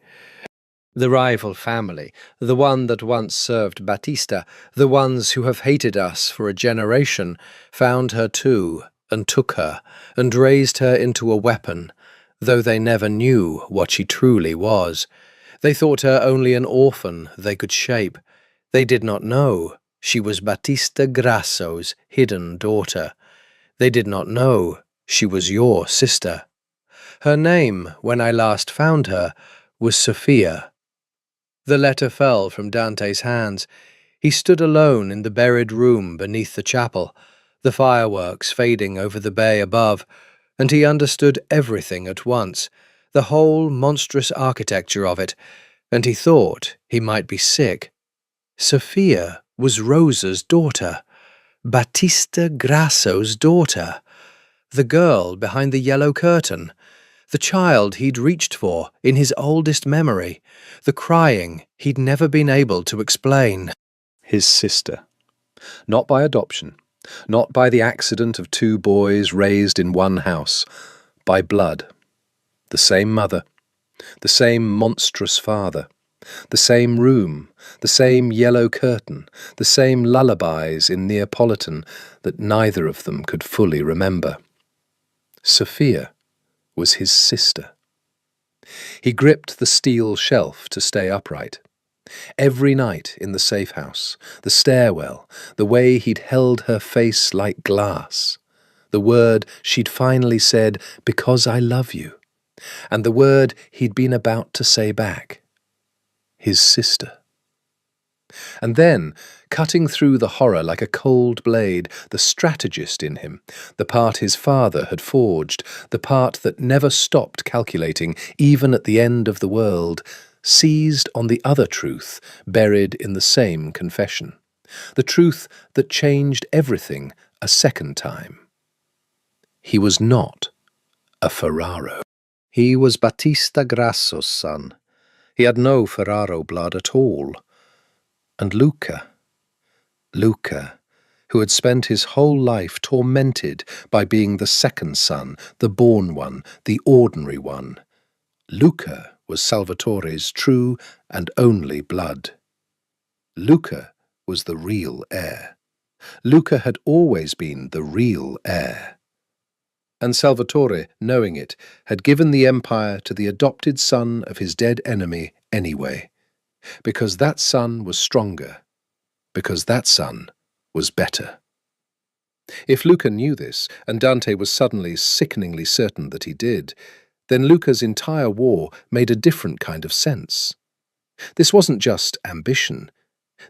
The rival family, the one that once served Battista, the ones who have hated us for a generation, found her too, and took her, and raised her into a weapon, though they never knew what she truly was. They thought her only an orphan they could shape. They did not know she was Battista Grasso's hidden daughter. They did not know she was your sister. Her name, when I last found her, was Sophia. The letter fell from Dante's hands. He stood alone in the buried room beneath the chapel. the fireworks fading over the bay above, and he understood everything at once, the whole monstrous architecture of it, and he thought he might be sick. Sophia was Rosa's daughter, Battista Grasso's daughter, the girl behind the yellow curtain, the child he'd reached for in his oldest memory, the crying he'd never been able to explain. His sister. Not by adoption, not by the accident of two boys raised in one house, by blood. The same mother, the same monstrous father, the same room, the same yellow curtain, the same lullabies in Neapolitan that neither of them could fully remember. Sophia was his sister. He gripped the steel shelf to stay upright. Every night in the safe house, the stairwell, the way he'd held her face like glass, the word she'd finally said, "Because I love you," and the word he'd been about to say back, his sister. And then, cutting through the horror like a cold blade, the strategist in him, the part his father had forged, the part that never stopped calculating, even at the end of the world, seized on the other truth buried in the same confession, the truth that changed everything a second time. He was not a Ferraro. He was Battista Grasso's son. He had no Ferraro blood at all. And Luca, who had spent his whole life tormented by being the second son, the born one, the ordinary one. Luca was Salvatore's true and only blood. Luca was the real heir. Luca had always been the real heir. And Salvatore, knowing it, had given the empire to the adopted son of his dead enemy anyway. Because that son was stronger, because that son was better. If Luca knew this, and Dante was suddenly sickeningly certain that he did, then Luca's entire war made a different kind of sense. This wasn't just ambition.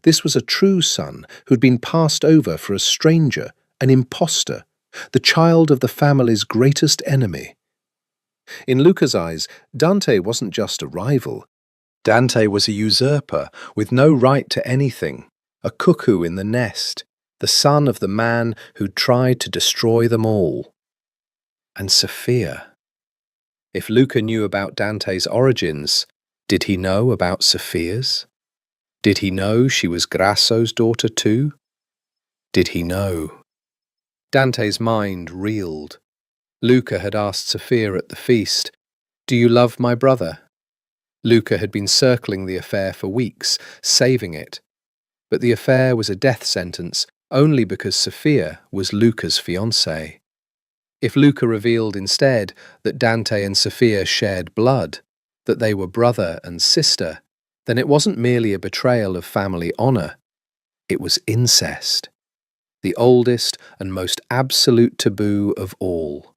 This was a true son who'd been passed over for a stranger, an impostor, the child of the family's greatest enemy. In Luca's eyes, Dante wasn't just a rival. Dante was a usurper with no right to anything, a cuckoo in the nest, the son of the man who'd tried to destroy them all. And Sophia. If Luca knew about Dante's origins, did he know about Sophia's? Did he know she was Grasso's daughter too? Did he know? Dante's mind reeled. Luca had asked Sophia at the feast, "Do you love my brother?" Luca had been circling the affair for weeks, saving it. But the affair was a death sentence only because Sophia was Luca's fiancée. If Luca revealed instead that Dante and Sophia shared blood, that they were brother and sister, then it wasn't merely a betrayal of family honour. It was incest, the oldest and most absolute taboo of all.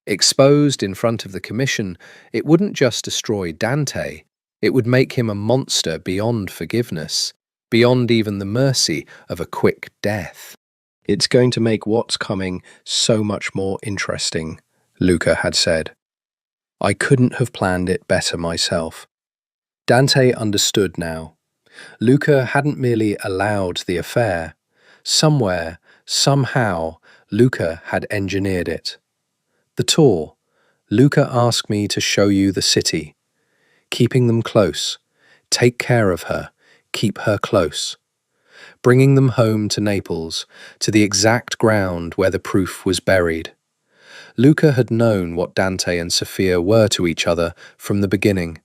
Exposed in front of the commission, it wouldn't just destroy Dante, it would make him a monster beyond forgiveness, beyond even the mercy of a quick death. "It's going to make what's coming so much more interesting," Luca had said. "I couldn't have planned it better myself." Dante understood now. Luca hadn't merely allowed the affair. Somewhere, somehow, Luca had engineered it. The tour. Luca asked me to show you the city. Keeping them close. Take care of her. Keep her close. Bringing them home to Naples, to the exact ground where the proof was buried. Luca had known what Dante and Sophia were to each other from the beginning,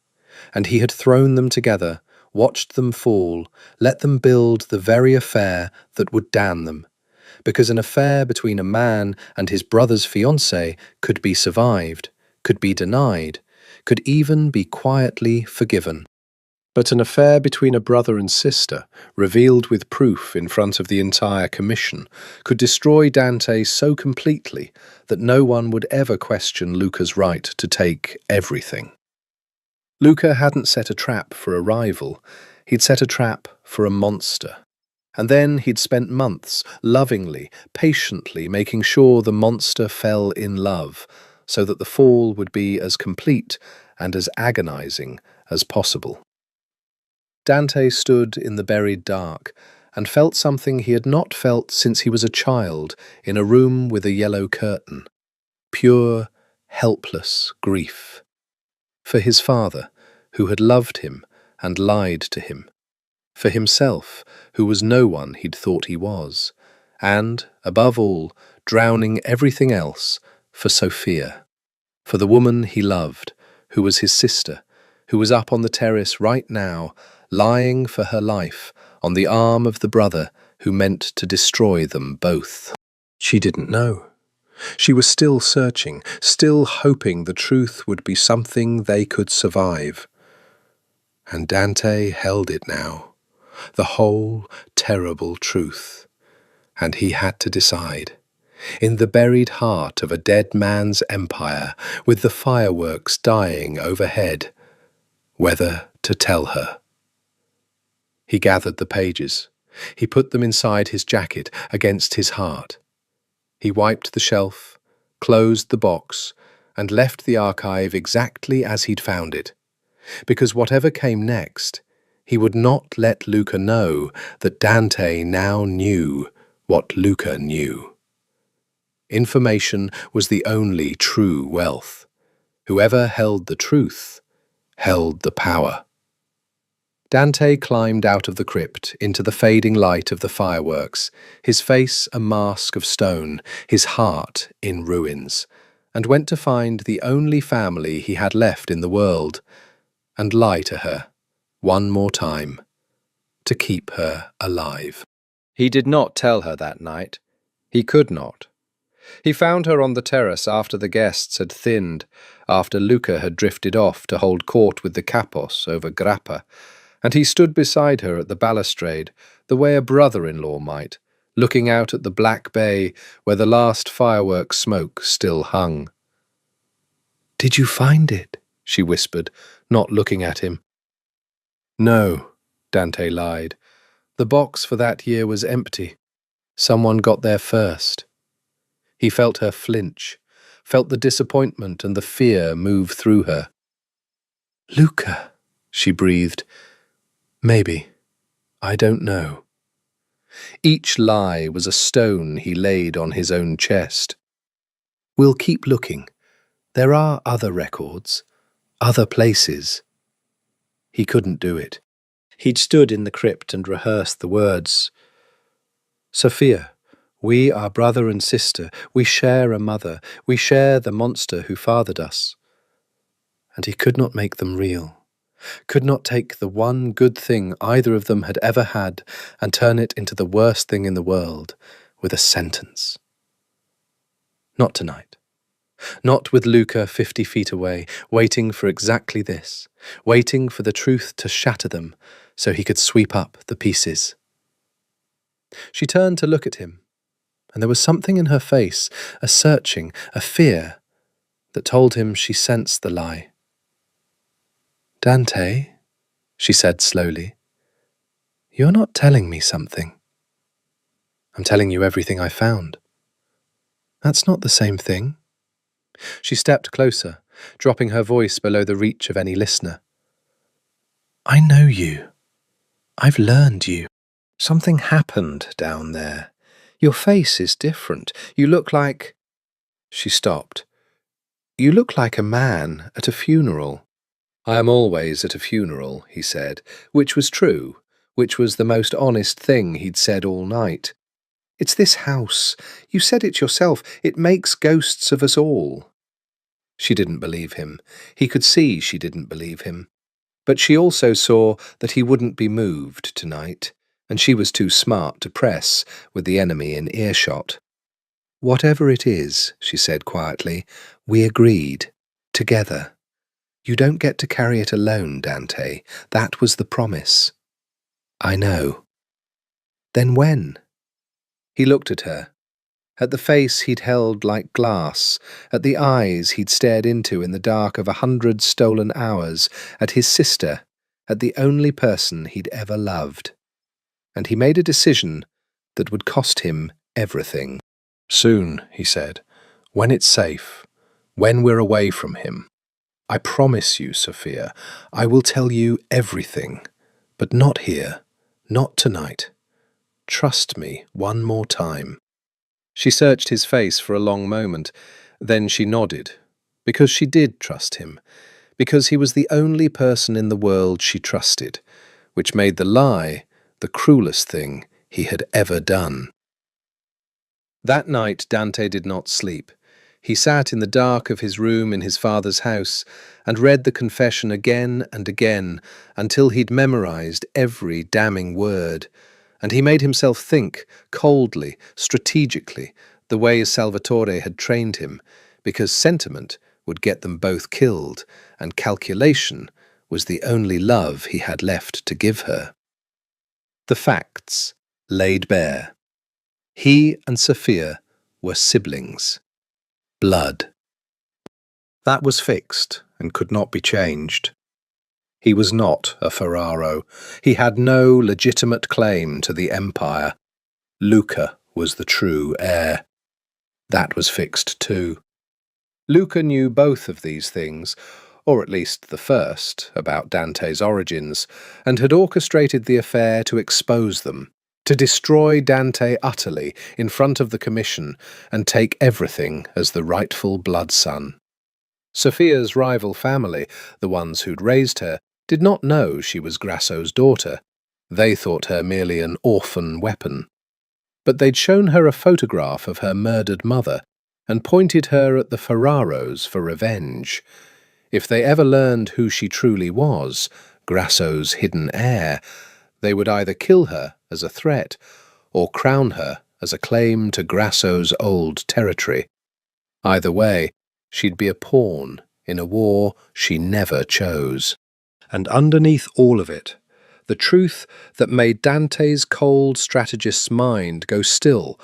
and he had thrown them together, watched them fall, let them build the very affair that would damn them. Because an affair between a man and his brother's fiancée could be survived, could be denied, could even be quietly forgiven. But an affair between a brother and sister, revealed with proof in front of the entire commission, could destroy Dante so completely that no one would ever question Luca's right to take everything. Luca hadn't set a trap for a rival, he'd set a trap for a monster. And then he'd spent months lovingly, patiently making sure the monster fell in love, so that the fall would be as complete and as agonizing as possible. Dante stood in the buried dark and felt something he had not felt since he was a child in a room with a yellow curtain. Pure, helpless grief. For his father, who had loved him and lied to him. For himself, who was no one he'd thought he was. And, above all, drowning everything else, for Sophia. For the woman he loved, who was his sister, who was up on the terrace right now, lying for her life on the arm of the brother who meant to destroy them both. She didn't know. She was still searching, still hoping the truth would be something they could survive. And Dante held it now, the whole terrible truth. And he had to decide. In the buried heart of a dead man's empire, with the fireworks dying overhead, whether to tell her. He gathered the pages. He put them inside his jacket, against his heart. He wiped the shelf, closed the box, and left the archive exactly as he'd found it. Because whatever came next, he would not let Luca know that Dante now knew what Luca knew. Information was the only true wealth. Whoever held the truth held the power. Dante climbed out of the crypt into the fading light of the fireworks, his face a mask of stone, his heart in ruins, and went to find the only family he had left in the world, and lie to her, one more time, to keep her alive. He did not tell her that night. He could not. He found her on the terrace after the guests had thinned, after Luca had drifted off to hold court with the Capos over Grappa, and he stood beside her at the balustrade, the way a brother-in-law might, looking out at the black bay where the last firework smoke still hung. "Did you find it?" she whispered, not looking at him. "No," Dante lied. "The box for that year was empty. Someone got there first." He felt her flinch, felt the disappointment and the fear move through her. "Luca," she breathed. "Maybe. I don't know." Each lie was a stone he laid on his own chest. "We'll keep looking. There are other records, other places." He couldn't do it. He'd stood in the crypt and rehearsed the words. "Sophia, we are brother and sister. We share a mother. We share the monster who fathered us." And he could not make them real. Could not take the one good thing either of them had ever had and turn it into the worst thing in the world with a sentence. Not tonight. Not with Luca 50 feet away, waiting for exactly this, waiting for the truth to shatter them so he could sweep up the pieces. She turned to look at him, and there was something in her face, a searching, a fear, that told him she sensed the lie. "Dante," she said slowly, "you're not telling me something. I'm telling you everything I found. That's not the same thing." She stepped closer, dropping her voice below the reach of any listener. "I know you. I've learned you. Something happened down there. Your face is different. You look like—" She stopped. "You look like a man at a funeral." "I am always at a funeral," he said, which was true, which was the most honest thing he'd said all night. "It's this house. You said it yourself. It makes ghosts of us all." She didn't believe him. He could see she didn't believe him. But she also saw that he wouldn't be moved tonight, and she was too smart to press with the enemy in earshot. "Whatever it is," she said quietly, "we agreed. Together. You don't get to carry it alone, Dante. That was the promise." "I know." "Then when?" He looked at her, at the face he'd held like glass, at the eyes he'd stared into in the dark of 100 stolen hours, at his sister, at the only person he'd ever loved. and he made a decision that would cost him everything. "Soon," he said, "when it's safe, when we're away from him. I promise you, Sophia, I will tell you everything, but not here, not tonight. Trust me one more time." She searched his face for a long moment, then she nodded, because she did trust him, because he was the only person in the world she trusted, which made the lie the cruelest thing he had ever done. That night Dante did not sleep. He sat in the dark of his room in his father's house and read the confession again and again until he'd memorized every damning word, and he made himself think coldly, strategically, the way Salvatore had trained him, because sentiment would get them both killed, and calculation was the only love he had left to give her. The facts laid bare. He and Sophia were siblings. Blood. That was fixed and could not be changed. He was not a Ferraro. He had no legitimate claim to the empire. Luca was the true heir. That was fixed too. Luca knew both of these things, or at least the first, about Dante's origins, and had orchestrated the affair to expose them, to destroy Dante utterly in front of the commission and take everything as the rightful blood son. Sophia's rival family, the ones who'd raised her, did not know she was Grasso's daughter. They thought her merely an orphan weapon. But they'd shown her a photograph of her murdered mother and pointed her at the Ferraros for revenge. If they ever learned who she truly was, Grasso's hidden heir, they would either kill her as a threat or crown her as a claim to Grasso's old territory. Either way, she'd be a pawn in a war she never chose. And underneath all of it, the truth that made Dante's cold strategist's mind go still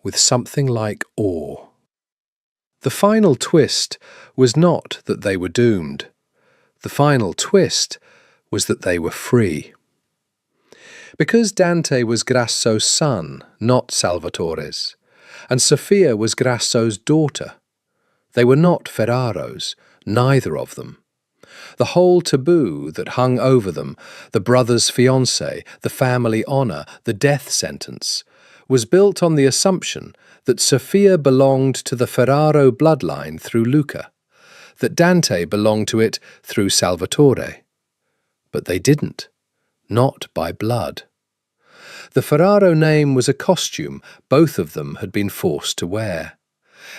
with something like awe. The final twist was not that they were doomed. The final twist was that they were free. Because Dante was Grasso's son, not Salvatore's, and Sophia was Grasso's daughter, they were not Ferraros, neither of them. The whole taboo that hung over them, the brother's fiancé, the family honour, the death sentence, was built on the assumption that Sophia belonged to the Ferraro bloodline through Luca, that Dante belonged to it through Salvatore. But they didn't, not by blood. The Ferraro name was a costume both of them had been forced to wear.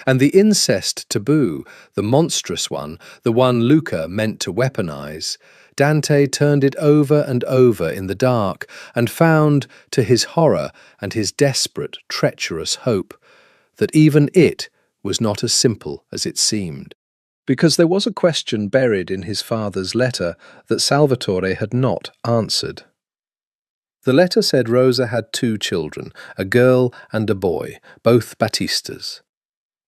And the incest taboo, the monstrous one, the one Luca meant to weaponize, Dante turned it over and over in the dark and found, to his horror and his desperate, treacherous hope, that even it was not as simple as it seemed. Because there was a question buried in his father's letter that Salvatore had not answered. The letter said Rosa had 2 children, a girl and a boy, both Battistas.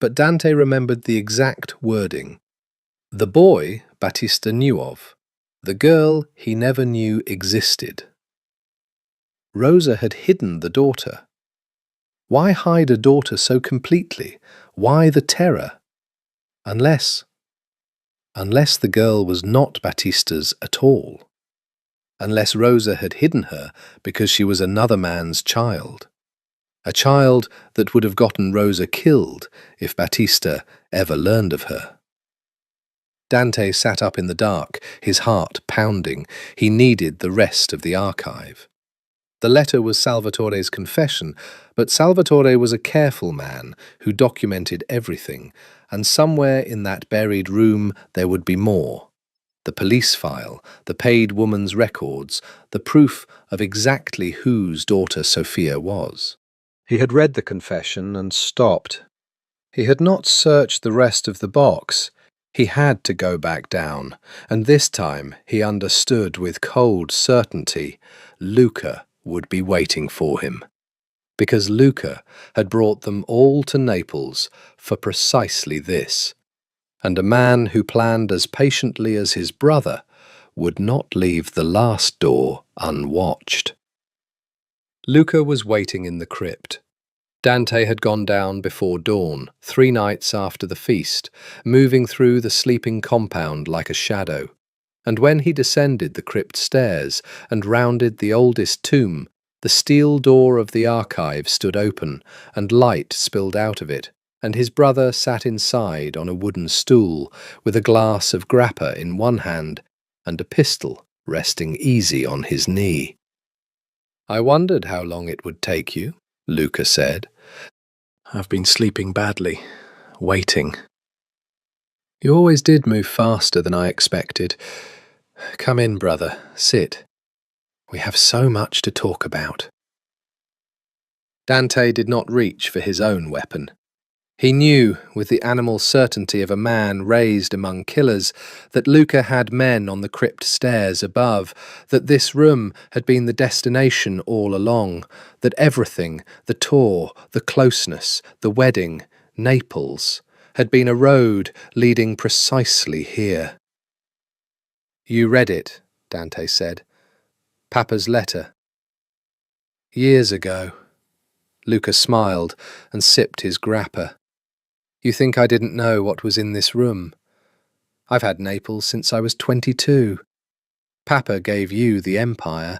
But Dante remembered the exact wording. The boy Battista knew of. The girl he never knew existed. Rosa had hidden the daughter. Why hide a daughter so completely? Why the terror? Unless the girl was not Battista's at all. Unless Rosa had hidden her because she was another man's child. A child that would have gotten Rosa killed if Battista ever learned of her. Dante sat up in the dark, his heart pounding. He needed the rest of the archive. The letter was Salvatore's confession, but Salvatore was a careful man who documented everything, and somewhere in that buried room there would be more. The police file, the paid woman's records, the proof of exactly whose daughter Sophia was. He had read the confession and stopped. He had not searched the rest of the box. He had to go back down, and this time he understood with cold certainty Luca would be waiting for him. Because Luca had brought them all to Naples for precisely this, and a man who planned as patiently as his brother would not leave the last door unwatched. Luca was waiting in the crypt. Dante had gone down before dawn, 3 nights after the feast, moving through the sleeping compound like a shadow. And when he descended the crypt stairs and rounded the oldest tomb, the steel door of the archive stood open, and light spilled out of it, and his brother sat inside on a wooden stool, with a glass of grappa in one hand and a pistol resting easy on his knee. "I wondered how long it would take you," Luca said. "I've been sleeping badly, waiting." "You always did move faster than I expected. Come in, brother, sit. We have so much to talk about." Dante did not reach for his own weapon. He knew, with the animal certainty of a man raised among killers, that Luca had men on the crypt stairs above, that this room had been the destination all along, that everything, the tour, the closeness, the wedding, Naples, had been a road leading precisely here. "You read it," Dante said. "Papa's letter." "Years ago." Luca smiled and sipped his grappa. "You think I didn't know what was in this room? I've had Naples since I was 22. Papa gave you the empire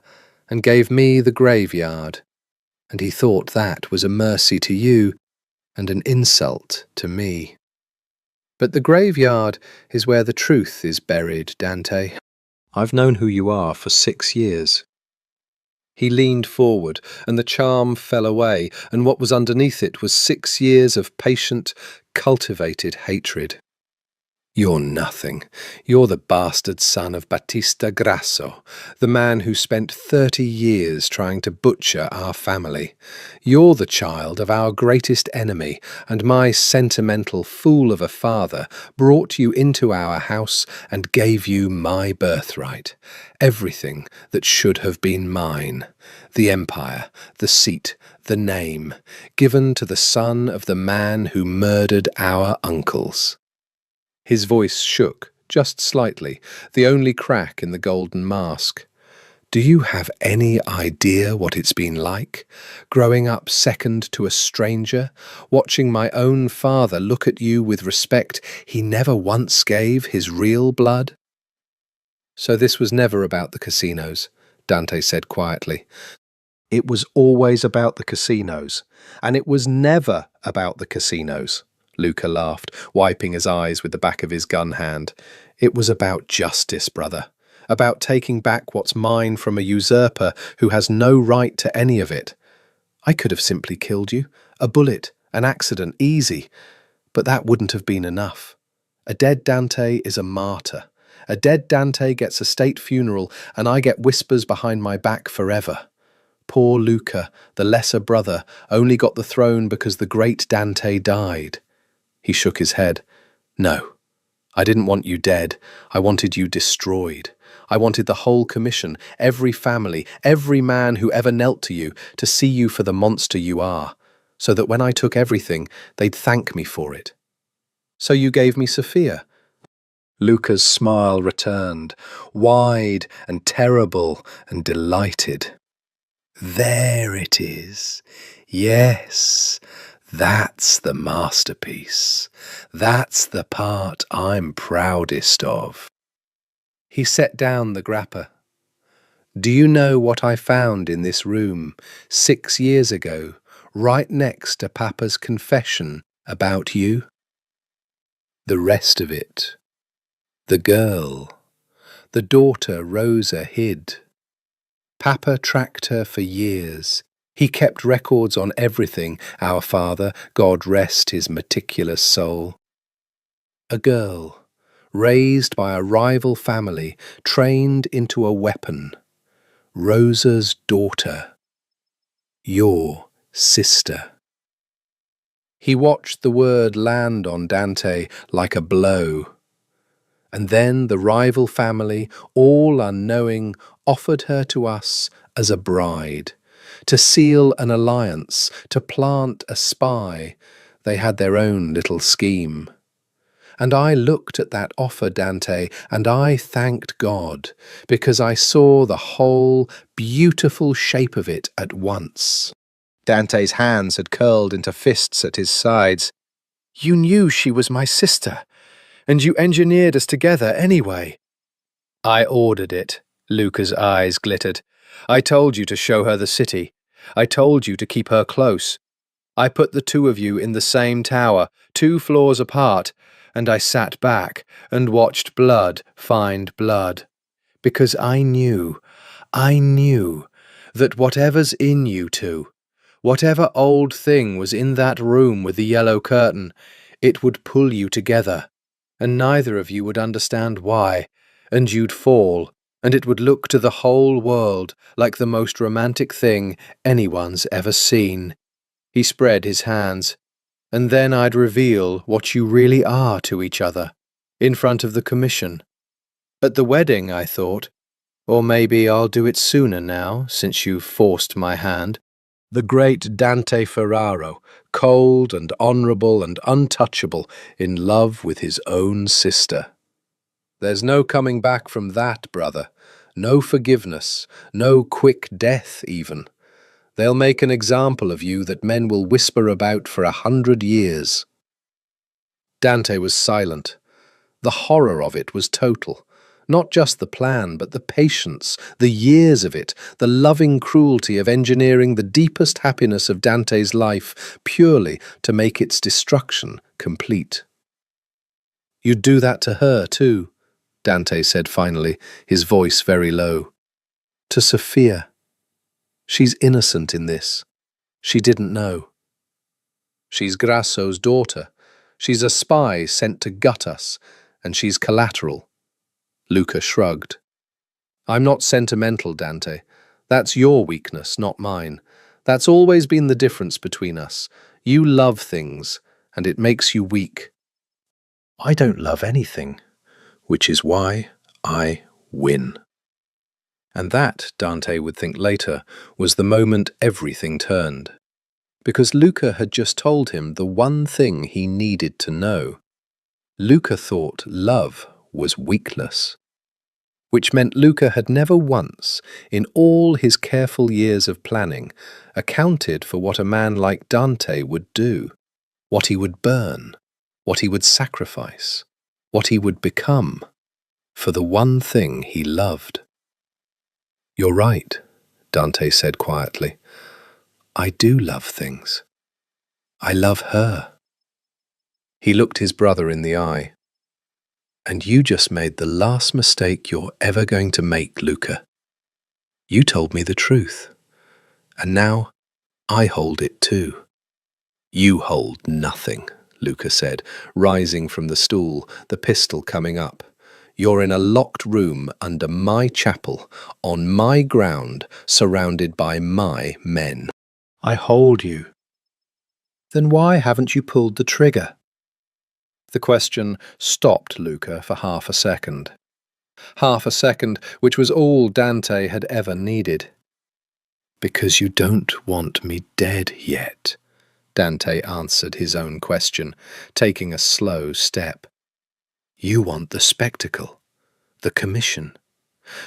and gave me the graveyard, and he thought that was a mercy to you and an insult to me. But the graveyard is where the truth is buried, Dante. I've known who you are for 6 years. He leaned forward, and the charm fell away, and what was underneath it was 6 years of patient, cultivated hatred. "You're nothing. You're the bastard son of Battista Grasso, the man who spent 30 years trying to butcher our family. You're the child of our greatest enemy, and my sentimental fool of a father brought you into our house and gave you my birthright, everything that should have been mine, the empire, the seat, the name, given to the son of the man who murdered our uncles." His voice shook, just slightly, the only crack in the golden mask. "Do you have any idea what it's been like, growing up second to a stranger, watching my own father look at you with respect he never once gave his real blood?" "So this was never about the casinos," Dante said quietly. "It was always about the casinos, and it was never about the casinos." Luca laughed, wiping his eyes with the back of his gun hand. "It was about justice, brother. About taking back what's mine from a usurper who has no right to any of it. I could have simply killed you. A bullet, an accident, easy. But that wouldn't have been enough. A dead Dante is a martyr. A dead Dante gets a state funeral, and I get whispers behind my back forever. Poor Luca, the lesser brother, only got the throne because the great Dante died." He shook his head. "No, I didn't want you dead. I wanted you destroyed. I wanted the whole commission, every family, every man who ever knelt to you, to see you for the monster you are, so that when I took everything, they'd thank me for it. So you gave me Sophia." Luca's smile returned, wide and terrible and delighted. "There it is. Yes. That's the masterpiece. That's the part I'm proudest of." He set down the grappa. "Do you know what I found in this room 6 years ago, right next to Papa's confession about you? The rest of it. The girl. The daughter Rosa hid. Papa tracked her for years. He kept records on everything, our father, God rest his meticulous soul. A girl, raised by a rival family, trained into a weapon. Rosa's daughter. Your sister." He watched the word land on Dante like a blow. And then the rival family, all unknowing, offered her to us as a bride. To seal an alliance, to plant a spy. They had their own little scheme. And I looked at that offer, Dante, and I thanked God, because I saw the whole beautiful shape of it at once." Dante's hands had curled into fists at his sides. "You knew she was my sister, and you engineered us together anyway." "I ordered it." Luca's eyes glittered. "I told you to show her the city. I told you to keep her close. I put the two of you in the same tower, 2 floors apart, and I sat back and watched blood find blood. Because I knew that whatever's in you two, whatever old thing was in that room with the yellow curtain, it would pull you together, and neither of you would understand why, and you'd fall, and it would look to the whole world like the most romantic thing anyone's ever seen." He spread his hands. "And then I'd reveal what you really are to each other, in front of the commission. At the wedding, I thought. Or maybe I'll do it sooner now, since you've forced my hand." The great Dante Ferraro, cold and honourable and untouchable, in love with his own sister. There's no coming back from that, brother. No forgiveness, no quick death even. They'll make an example of you that men will whisper about for 100 years. Dante was silent. The horror of it was total. Not just the plan, but the patience, the years of it, the loving cruelty of engineering the deepest happiness of Dante's life purely to make its destruction complete. "You'd do that to her too," Dante said finally, his voice very low. "To Sophia. She's innocent in this. She didn't know. She's Grasso's daughter. She's a spy sent to gut us, and she's collateral." Luca shrugged. "I'm not sentimental, Dante. That's your weakness, not mine. That's always been the difference between us. You love things, and it makes you weak. I don't love anything, which is why I win." And that, Dante would think later, was the moment everything turned. Because Luca had just told him the one thing he needed to know. Luca thought love was weakness. Which meant Luca had never once, in all his careful years of planning, accounted for what a man like Dante would do, what he would burn, what he would sacrifice, what he would become, for the one thing he loved. "You're right," Dante said quietly. "I do love things. I love her." He looked his brother in the eye. "And you just made the last mistake you're ever going to make, Luca. You told me the truth, and now I hold it too." "You hold nothing," Luca said, rising from the stool, the pistol coming up. "You're in a locked room under my chapel, on my ground, surrounded by my men." "I hold you." "Then why haven't you pulled the trigger?" The question stopped Luca for half a second. Half a second, which was all Dante had ever needed. "Because you don't want me dead yet," Dante answered his own question, taking a slow step. "You want the spectacle, the commission.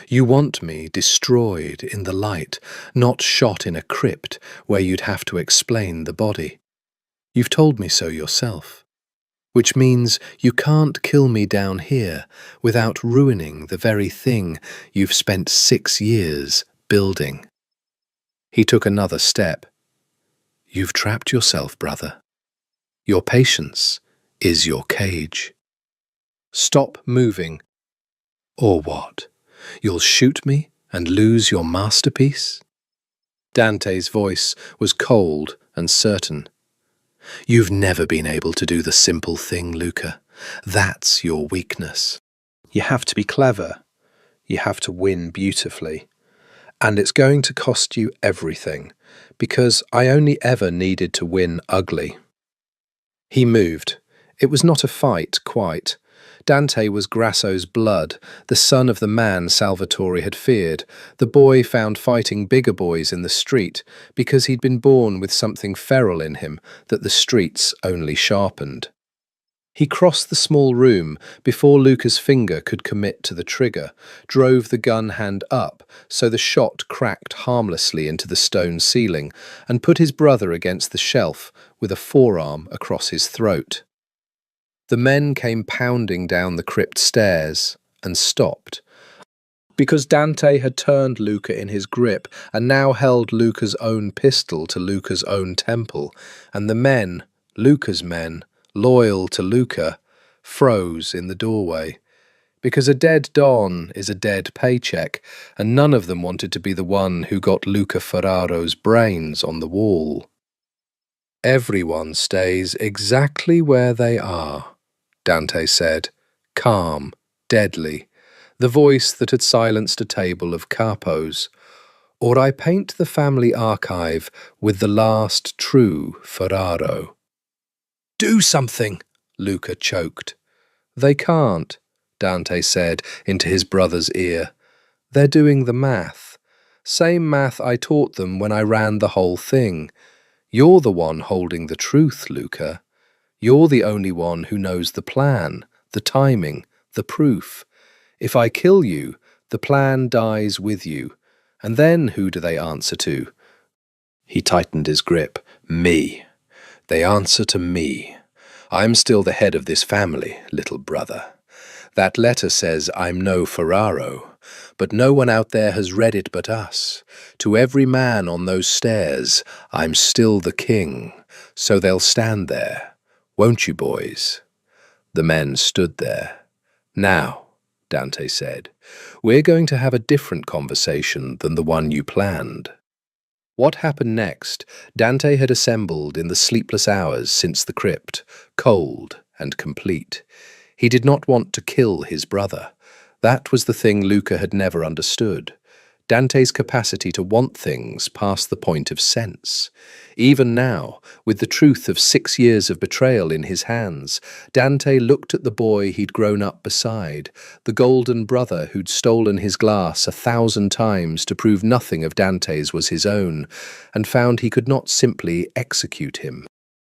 You want me destroyed in the light, not shot in a crypt where you'd have to explain the body. You've told me so yourself. Which means you can't kill me down here without ruining the very thing you've spent 6 years building." He took another step. "You've trapped yourself, brother. Your patience is your cage. Stop moving. Or what? You'll shoot me and lose your masterpiece?" Dante's voice was cold and certain. "You've never been able to do the simple thing, Luca. That's your weakness. You have to be clever. You have to win beautifully. And it's going to cost you everything, because I only ever needed to win ugly." He moved. It was not a fight, quite. Dante was Grasso's blood, the son of the man Salvatore had feared, the boy found fighting bigger boys in the street because he'd been born with something feral in him that the streets only sharpened. He crossed the small room before Luca's finger could commit to the trigger, drove the gun hand up so the shot cracked harmlessly into the stone ceiling, and put his brother against the shelf with a forearm across his throat. The men came pounding down the crypt stairs and stopped, because Dante had turned Luca in his grip and now held Luca's own pistol to Luca's own temple, and the men, Luca's men, loyal to Luca, froze in the doorway. Because a dead Don is a dead paycheck, and none of them wanted to be the one who got Luca Ferraro's brains on the wall. "Everyone stays exactly where they are," Dante said, calm, deadly, the voice that had silenced a table of capos. "Or I paint the family archive with the last true Ferraro." "Do something," Luca choked. "They can't," Dante said into his brother's ear. "They're doing the math. Same math I taught them when I ran the whole thing. You're the one holding the truth, Luca. You're the only one who knows the plan, the timing, the proof. If I kill you, the plan dies with you. And then who do they answer to?" He tightened his grip. "Me. They answer to me. I'm still the head of this family, little brother. That letter says I'm no Ferraro, but no one out there has read it but us. To every man on those stairs, I'm still the king, so they'll stand there. Won't you, boys?" The men stood there. "Now," Dante said, "we're going to have a different conversation than the one you planned." What happened next, Dante had assembled in the sleepless hours since the crypt, cold and complete. He did not want to kill his brother. That was the thing Luca had never understood. Dante's capacity to want things past the point of sense. Even now, with the truth of 6 years of betrayal in his hands, Dante looked at the boy he'd grown up beside, the golden brother who'd stolen his glass 1,000 times to prove nothing of Dante's was his own, and found he could not simply execute him.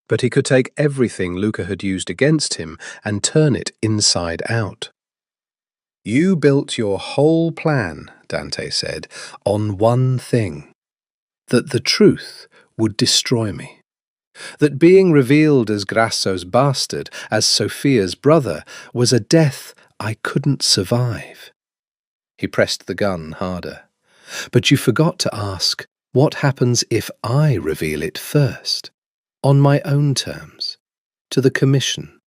But he could take everything Luca had used against him and turn it inside out. "You built your whole plan," Dante said, "on one thing. That the truth would destroy me. That being revealed as Grasso's bastard, as Sophia's brother, was a death I couldn't survive." He pressed the gun harder. "But you forgot to ask, what happens if I reveal it first? On my own terms, to the Commission,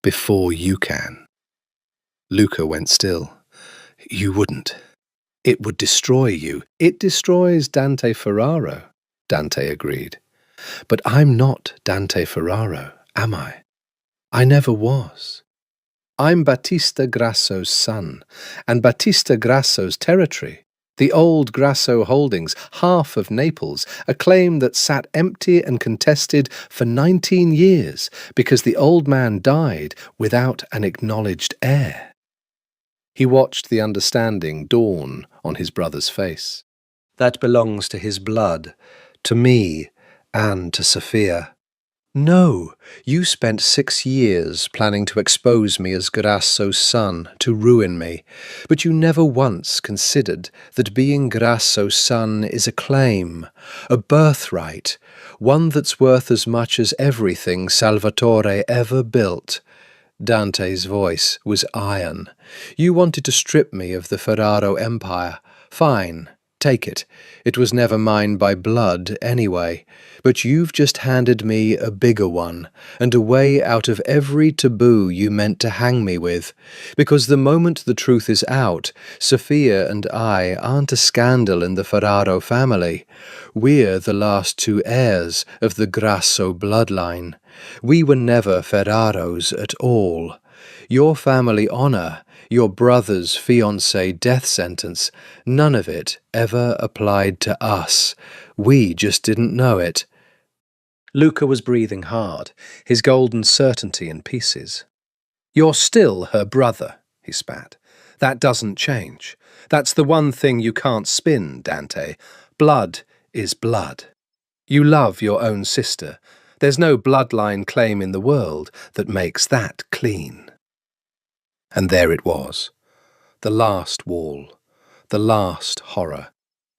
before you can." Luca went still. "You wouldn't. It would destroy you." "It destroys Dante Ferraro," Dante agreed. "But I'm not Dante Ferraro, am I? I never was. I'm Battista Grasso's son, and Battista Grasso's territory. The old Grasso holdings, half of Naples, a claim that sat empty and contested for 19 years because the old man died without an acknowledged heir." He watched the understanding dawn on his brother's face. "That belongs to his blood, to me, and to Sophia." "No, you spent 6 years planning to expose me as Grasso's son, to ruin me, but you never once considered that being Grasso's son is a claim, a birthright, one that's worth as much as everything Salvatore ever built." Dante's voice was iron. "You wanted to strip me of the Ferraro Empire. Fine, take it. It was never mine by blood, anyway. But you've just handed me a bigger one, and a way out of every taboo you meant to hang me with. Because the moment the truth is out, Sophia and I aren't a scandal in the Ferraro family. We're the last 2 heirs of the Grasso bloodline. We were never Ferraros at all. Your family honor, your brother's fiancé death sentence, none of it ever applied to us. We just didn't know it." Luca was breathing hard, his golden certainty in pieces. "You're still her brother," he spat. "That doesn't change. That's the one thing you can't spin, Dante. Blood is blood. You love your own sister. There's no bloodline claim in the world that makes that clean. And there it was, the last wall, the last horror,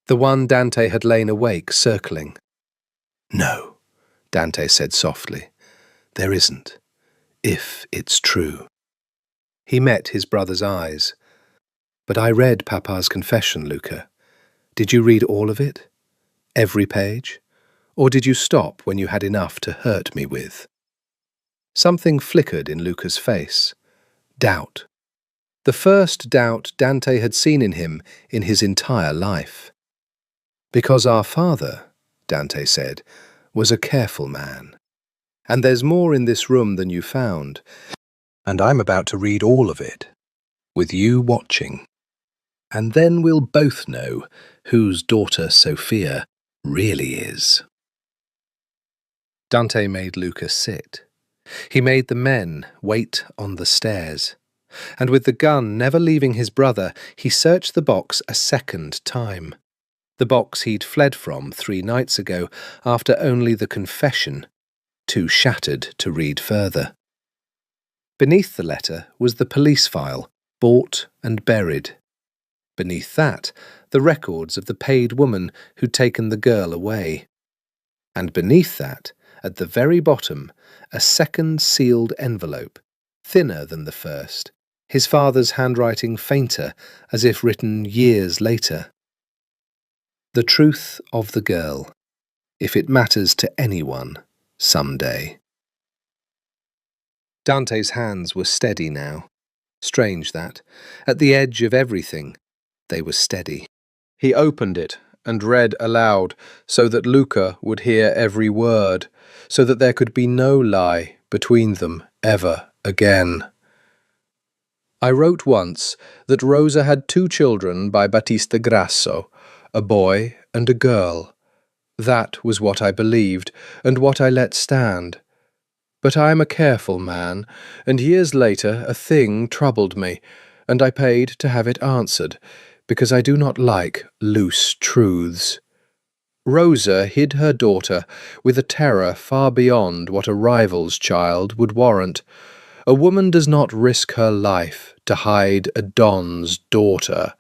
the one Dante had lain awake circling. "No," Dante said softly, "there isn't, if it's true." He met his brother's eyes. "But I read Papa's confession, Luca. Did you read all of it? Every page? Or did you stop when you had enough to hurt me with?" Something flickered in Luca's face. Doubt. The first doubt Dante had seen in him in his entire life. "Because our father," Dante said, "was a careful man. And there's more in this room than you found. And I'm about to read all of it, with you watching. And then we'll both know whose daughter Sophia really is." Dante made Luca sit. He made the men wait on the stairs. And with the gun never leaving his brother, he searched the box a second time. The box he'd fled from 3 nights ago after only the confession, too shattered to read further. Beneath the letter was the police file, bought and buried. Beneath that, the records of the paid woman who'd taken the girl away. And beneath that, at the very bottom, a second sealed envelope, thinner than the first, his father's handwriting fainter, as if written years later. The truth of the girl, if it matters to anyone someday. Dante's hands were steady now. Strange that, at the edge of everything, they were steady. He opened it and read aloud so that Luca would hear every word, so that there could be no lie between them ever again. "I wrote once that Rosa had 2 children by Battista Grasso, a boy and a girl. That was what I believed, and what I let stand. But I am a careful man, and years later a thing troubled me, and I paid to have it answered, because I do not like loose truths. Rosa hid her daughter with a terror far beyond what a rival's child would warrant. A woman does not risk her life to hide a don's daughter.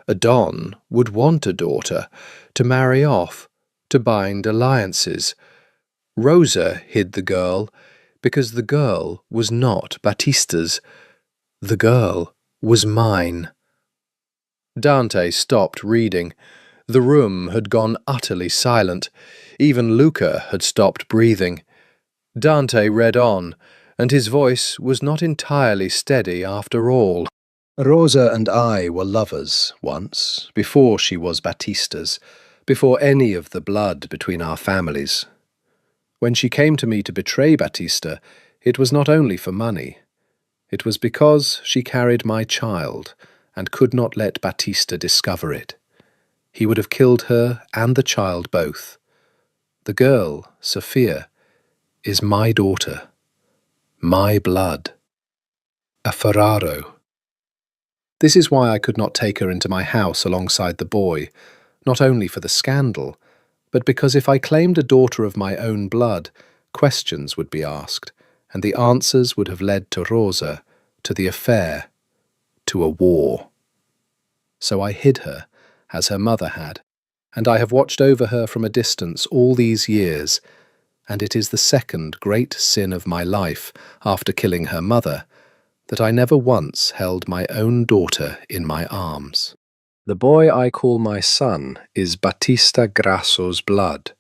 A don would want a daughter, to marry off, to bind alliances. Rosa hid the girl because the girl was not Battista's. The girl was mine." Dante stopped reading. The room had gone utterly silent. Even Luca had stopped breathing. Dante read on, and his voice was not entirely steady after all. "Rosa and I were lovers once, before she was Battista's, before any of the blood between our families. When she came to me to betray Battista, it was not only for money. It was because she carried my child and could not let Battista discover it. He would have killed her and the child both. The girl, Sophia, is my daughter, my blood. A Ferraro. This is why I could not take her into my house alongside the boy, not only for the scandal, but because if I claimed a daughter of my own blood, questions would be asked, and the answers would have led to Rosa, to the affair, to a war. So I hid her, as her mother had, and I have watched over her from a distance all these years, and it is the second great sin of my life, after killing her mother, that I never once held my own daughter in my arms. The boy I call my son is Battista Grasso's blood.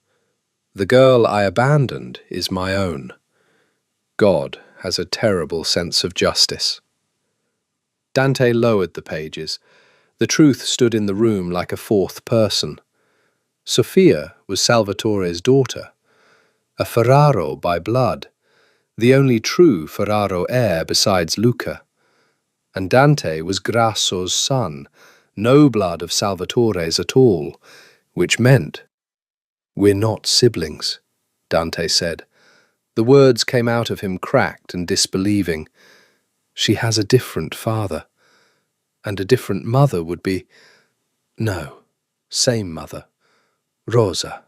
The girl I abandoned is my own. God has a terrible sense of justice." Dante lowered the pages. The truth stood in the room like a fourth person. Sophia was Salvatore's daughter, a Ferraro by blood, the only true Ferraro heir besides Luca. And Dante was Grasso's son, no blood of Salvatore's at all, which meant, "We're not siblings," Dante said. The words came out of him cracked and disbelieving. "She has a different father, and a different mother would be... No, same mother, Rosa."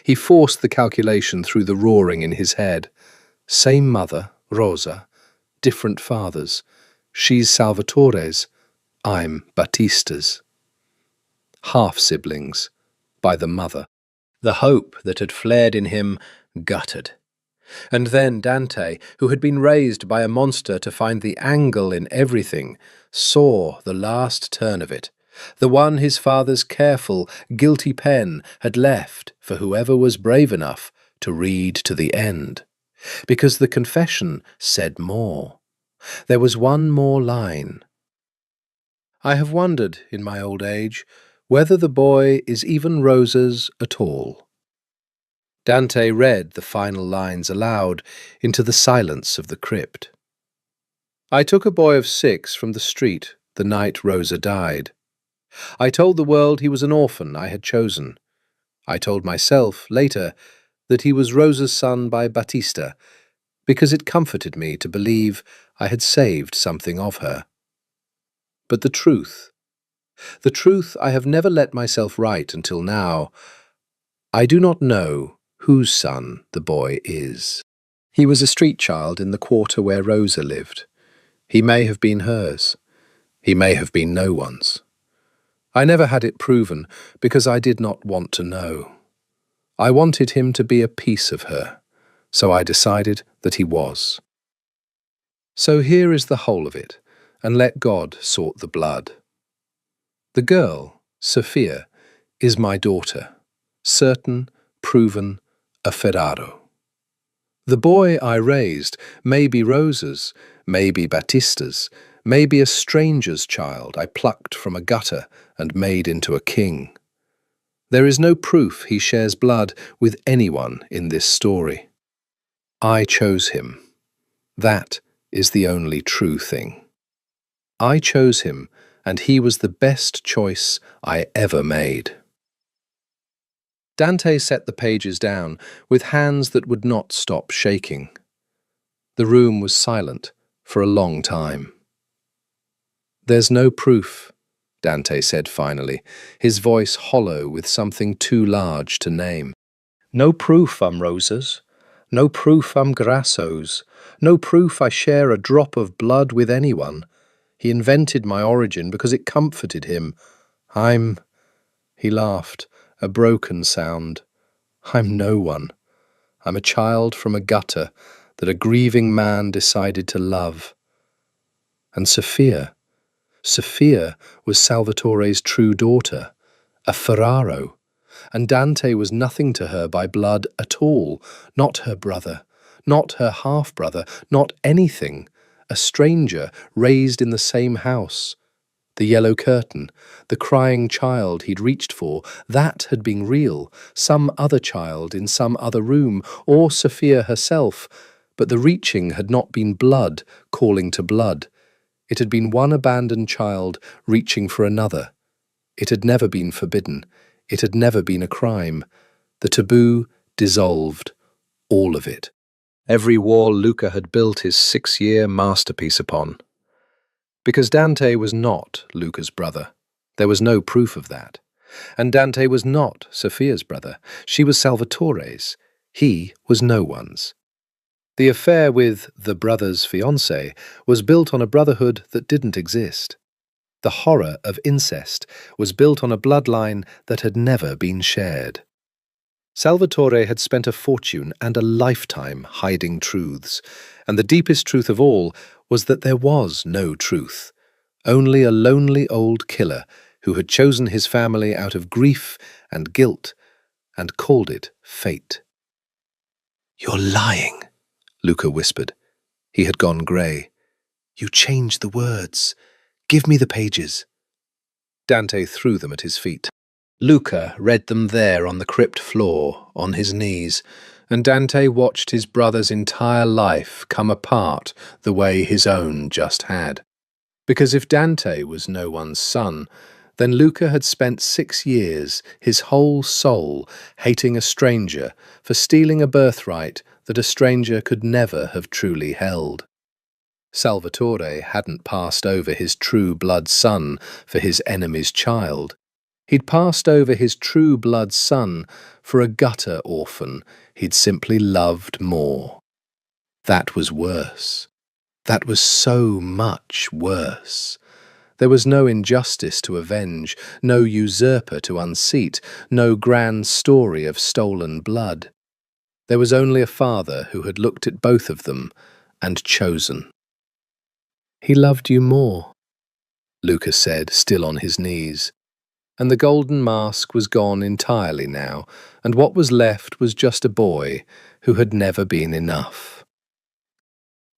He forced the calculation through the roaring in his head. Same mother, Rosa, different fathers. She's Salvatore's, I'm Battista's. Half-siblings, by the mother. The hope that had flared in him guttered. And then Dante, who had been raised by a monster to find the angle in everything, saw the last turn of it, the one his father's careful, guilty pen had left for whoever was brave enough to read to the end. Because the confession said more. There was one more line. I have wondered, in my old age, whether the boy is even Rosa's at all. Dante read the final lines aloud into the silence of the crypt. I took a boy of 6 from the street the night Rosa died. I told the world he was an orphan I had chosen. I told myself, later, that he was Rosa's son by Battista, because it comforted me to believe I had saved something of her. But the truth I have never let myself write until now, I do not know whose son the boy is. He was a street child in the quarter where Rosa lived. He may have been hers. He may have been no one's. I never had it proven because I did not want to know. I wanted him to be a piece of her, so I decided that he was. So here is the whole of it, and let God sort the blood. The girl, Sophia, is my daughter, certain, proven, a Ferraro. The boy I raised may be Rosa's, may be Battista's, may be a stranger's child I plucked from a gutter and made into a king. There is no proof he shares blood with anyone in this story. I chose him. That is the only true thing. I chose him, and he was the best choice I ever made. Dante set the pages down with hands that would not stop shaking. The room was silent for a long time. There's no proof, Dante said finally, his voice hollow with something too large to name. No proof I'm Rosa's. No proof I'm Grasso's. No proof I share a drop of blood with anyone. He invented my origin because it comforted him. He laughed, a broken sound. I'm no one. I'm a child from a gutter that a grieving man decided to love. And Sophia was Salvatore's true daughter, a Ferraro, and Dante was nothing to her by blood at all, not her brother, not her half-brother, not anything, a stranger raised in the same house. The yellow curtain, the crying child he'd reached for, that had been real, some other child in some other room, or Sophia herself, but the reaching had not been blood calling to blood. It had been one abandoned child reaching for another. It had never been forbidden. It had never been a crime. The taboo dissolved, all of it. Every wall Luca had built his 6-year masterpiece upon. Because Dante was not Luca's brother. There was no proof of that. And Dante was not Sophia's brother. She was Salvatore's. He was no one's. The affair with the brother's fiancée was built on a brotherhood that didn't exist. The horror of incest was built on a bloodline that had never been shared. Salvatore had spent a fortune and a lifetime hiding truths, and the deepest truth of all was that there was no truth, only a lonely old killer who had chosen his family out of grief and guilt and called it fate. "You're lying," Luca whispered. He had gone grey. "You changed the words. Give me the pages." Dante threw them at his feet. Luca read them there on the crypt floor, on his knees, and Dante watched his brother's entire life come apart the way his own just had. Because if Dante was no one's son, then Luca had spent 6 years, his whole soul, hating a stranger for stealing a birthright that a stranger could never have truly held. Salvatore hadn't passed over his true blood son for his enemy's child. He'd passed over his true blood son for a gutter orphan he'd simply loved more. That was worse. That was so much worse. There was no injustice to avenge, no usurper to unseat, no grand story of stolen blood. There was only a father who had looked at both of them and chosen. "He loved you more," Lucas said, still on his knees. And the golden mask was gone entirely now, and what was left was just a boy who had never been enough.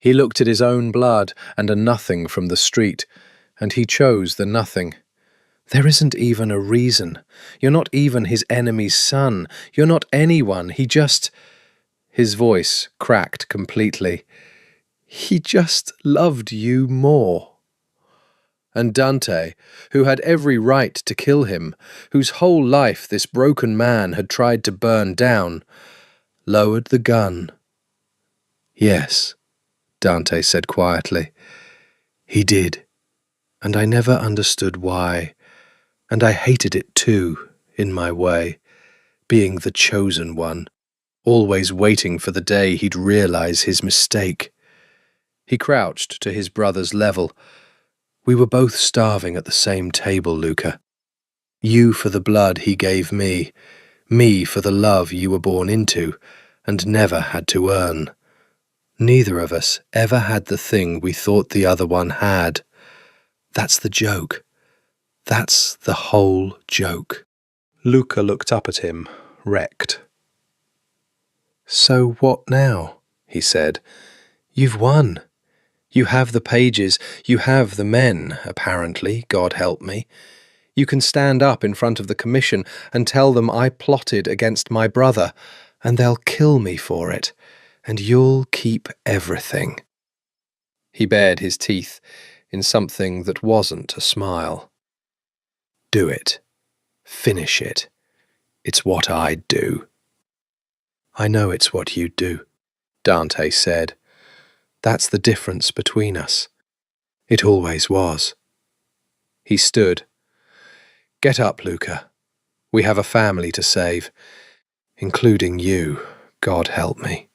He looked at his own blood and a nothing from the street, and he chose the nothing. There isn't even a reason. You're not even his enemy's son. You're not anyone. He just... His voice cracked completely. He just loved you more. And Dante, who had every right to kill him, whose whole life this broken man had tried to burn down, lowered the gun. "Yes," Dante said quietly. "He did, and I never understood why, and I hated it too, in my way, being the chosen one, always waiting for the day he'd realize his mistake." He crouched to his brother's level. "We were both starving at the same table, Luca. You for the blood he gave me for the love you were born into and never had to earn. Neither of us ever had the thing we thought the other one had. That's the joke. That's the whole joke." Luca looked up at him, wrecked. "So what now?" he said. "You've won. You have the pages, you have the men, apparently, God help me. You can stand up in front of the commission and tell them I plotted against my brother, and they'll kill me for it, and you'll keep everything." He bared his teeth in something that wasn't a smile. "Do it. Finish it. It's what I'd do." "I know it's what you'd do," Dante said. "That's the difference between us. It always was." He stood. "Get up, Luca. We have a family to save, including you, God help me."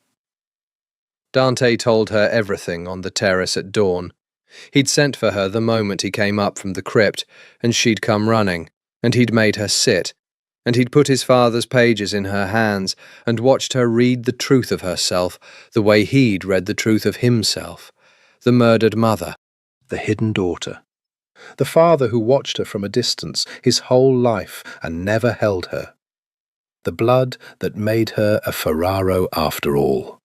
Dante told her everything on the terrace at dawn. He'd sent for her the moment he came up from the crypt, and she'd come running, and he'd made her sit, and he'd put his father's pages in her hands and watched her read the truth of herself the way he'd read the truth of himself, the murdered mother, the hidden daughter, the father who watched her from a distance his whole life and never held her, the blood that made her a Ferraro after all.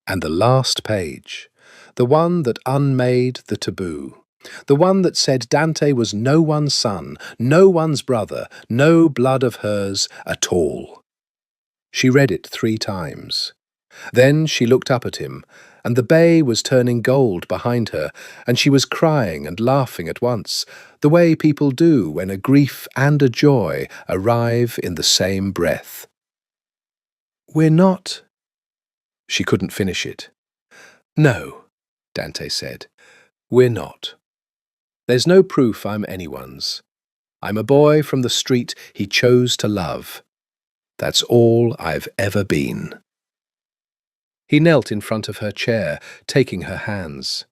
And the last page, the one that unmade the taboo, the one that said Dante was no one's son, no one's brother, no blood of hers at all. She read it 3 times. Then she looked up at him, and the bay was turning gold behind her, and she was crying and laughing at once, the way people do when a grief and a joy arrive in the same breath. "We're not—" She couldn't finish it. "No," Dante said, "we're not. There's no proof I'm anyone's. I'm a boy from the street he chose to love. That's all I've ever been." He knelt in front of her chair, taking her hands.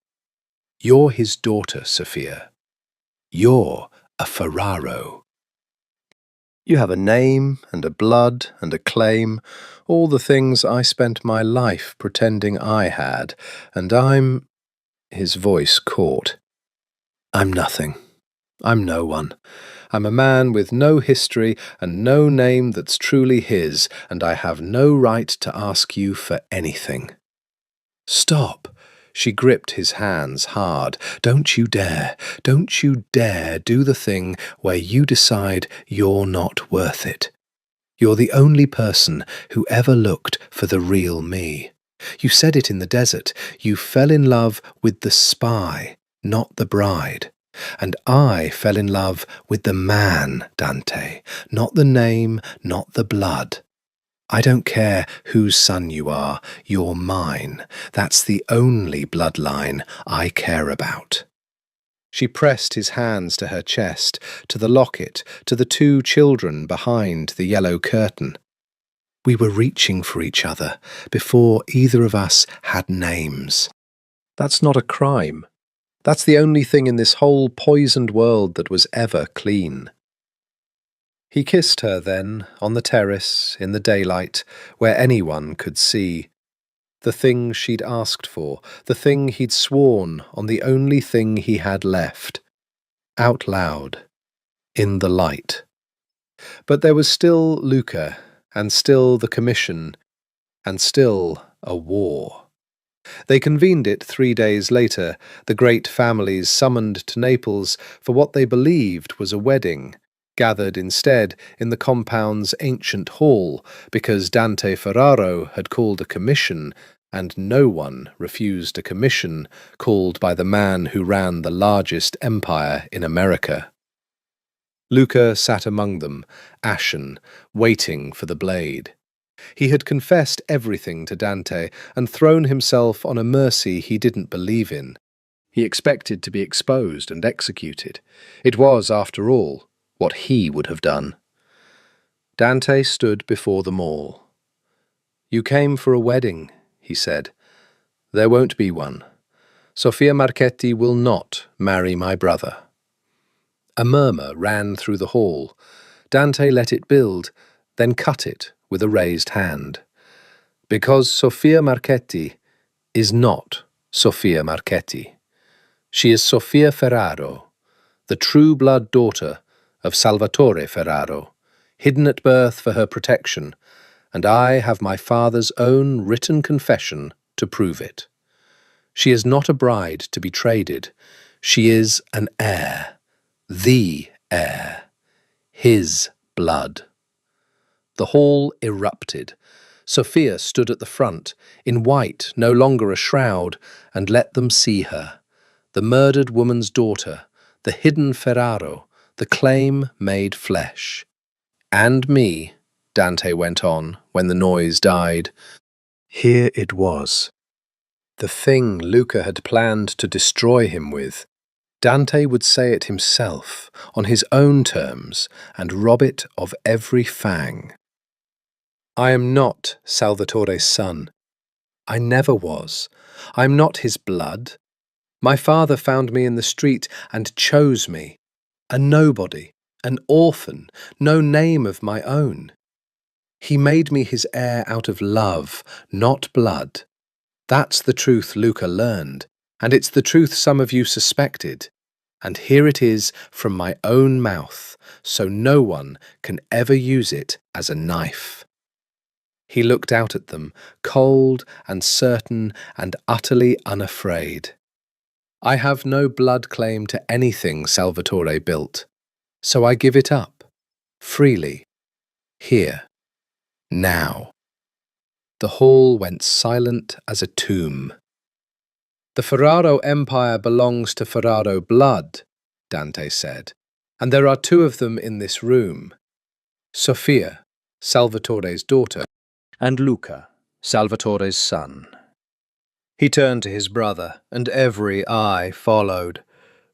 "You're his daughter, Sophia. You're a Ferraro. You have a name and a blood and a claim, all the things I spent my life pretending I had, and I'm—" His voice caught. "I'm nothing. I'm no one. I'm a man with no history and no name that's truly his, and I have no right to ask you for anything." "Stop!" She gripped his hands hard. Don't you dare do the thing where you decide you're not worth it. You're the only person who ever looked for the real me. You said it in the desert. You fell in love with the spy, not the bride. And I fell in love with the man, Dante, not the name, not the blood. I don't care whose son you are, you're mine. That's the only bloodline I care about." She pressed his hands to her chest, to the locket, to the two children behind the yellow curtain. We were reaching for each other before either of us had names. That's not a crime. That's the only thing in this whole poisoned world that was ever clean. He kissed her then, on the terrace, in the daylight, where anyone could see. The thing she'd asked for, the thing he'd sworn on the only thing he had left. Out loud, in the light. But there was still Luca, and still the commission, and still a war. They convened it 3 days later, the great families summoned to Naples for what they believed was a wedding, gathered instead in the compound's ancient hall because Dante Ferraro had called a commission, and no one refused a commission called by the man who ran the largest empire in America. Luca sat among them, ashen, waiting for the blade. He had confessed everything to Dante and thrown himself on a mercy he didn't believe in. He expected to be exposed and executed. It was, after all, what he would have done. Dante stood before them all. "You came for a wedding," he said. "There won't be one. Sofia Marchetti will not marry my brother." A murmur ran through the hall. Dante let it build, then cut it with a raised hand. Because Sofia Marchetti is not Sofia Marchetti. She is Sofia Ferraro, the true-blood daughter of Salvatore Ferraro, hidden at birth for her protection, and I have my father's own written confession to prove it. She is not a bride to be traded. She is an heir, the heir, his blood. The hall erupted. Sofia stood at the front, in white, no longer a shroud, and let them see her, the murdered woman's daughter, the hidden Ferraro, the claim made flesh. "And me," Dante went on when the noise died. Here it was. The thing Luca had planned to destroy him with. Dante would say it himself, on his own terms, and rob it of every fang. "I am not Salvatore's son. I never was. I'm not his blood. My father found me in the street and chose me. A nobody, an orphan, no name of my own. He made me his heir out of love, not blood. That's the truth Luca learned, and it's the truth some of you suspected. And here it is from my own mouth, so no one can ever use it as a knife." He looked out at them, cold and certain and utterly unafraid. "I have no blood claim to anything Salvatore built, so I give it up, freely, here, now." The hall went silent as a tomb. "The Ferraro Empire belongs to Ferraro blood," Dante said, "and there are two of them in this room. Sofia, Salvatore's daughter, and Luca, Salvatore's son." He turned to his brother, and every eye followed.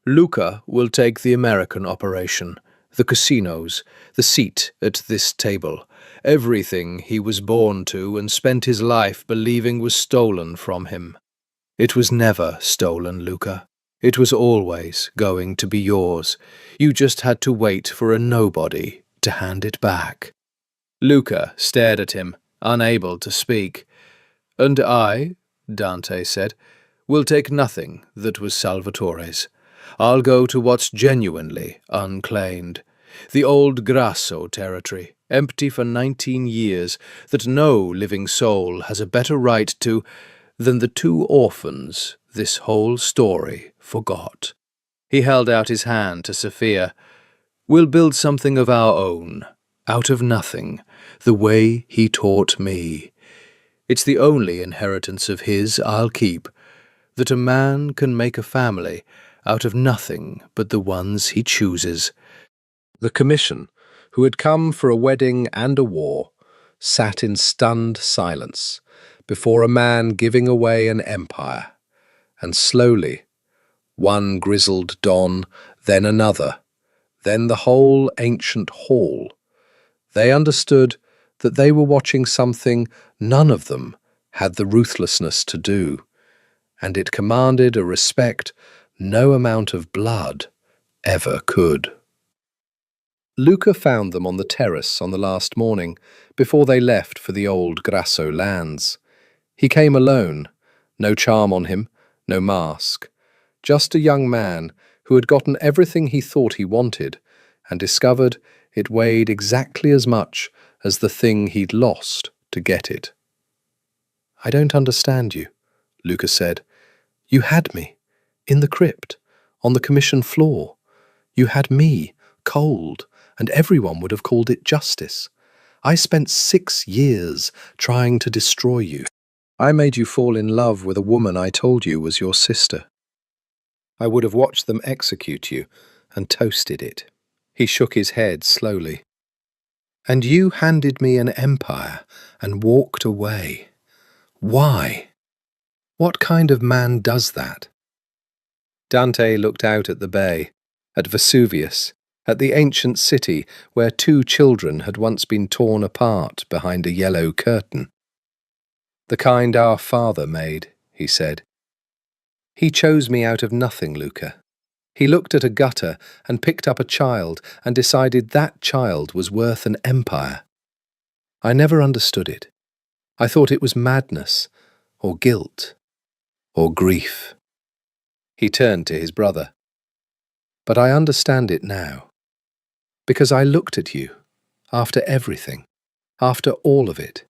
"Luca will take the American operation, the casinos, the seat at this table, everything he was born to and spent his life believing was stolen from him. It was never stolen, Luca. It was always going to be yours. You just had to wait for a nobody to hand it back." Luca stared at him, unable to speak. "And I," Dante said, "will take nothing that was Salvatore's. I'll go to what's genuinely unclaimed. The old Grasso territory, empty for 19 years, that no living soul has a better right to than the two orphans this whole story forgot." He held out his hand to Sofia. "We'll build something of our own, out of nothing, the way he taught me. It's the only inheritance of his I'll keep, that a man can make a family out of nothing but the ones he chooses." The commission, who had come for a wedding and a war, sat in stunned silence before a man giving away an empire, and slowly, One grizzled don, then another, then the whole ancient hall. They understood that they were watching something none of them had the ruthlessness to do, and it commanded a respect no amount of blood ever could. Luca found them on the terrace on the last morning, before they left for the old Grasso lands. He came alone, no charm on him, no mask, just a young man who had gotten everything he thought he wanted, and discovered it weighed exactly as much as the thing he'd lost to get it. "I don't understand you," Luca said. "You had me, in the crypt, on the commission floor. You had me, cold, and everyone would have called it justice. I spent 6 years trying to destroy you. I made you fall in love with a woman I told you was your sister. I would have watched them execute you and toasted it." He shook his head slowly. "And you handed me an empire and walked away. Why? What kind of man does that?" Dante looked out at the bay, at Vesuvius, at the ancient city where 2 children had once been torn apart behind a yellow curtain. "The kind our father made," he said. "He chose me out of nothing, Luca. He looked at a gutter and picked up a child and decided that child was worth an empire. I never understood it. I thought it was madness, or guilt, or grief." He turned to his brother. "But I understand it now. Because I looked at you, after everything, after all of it,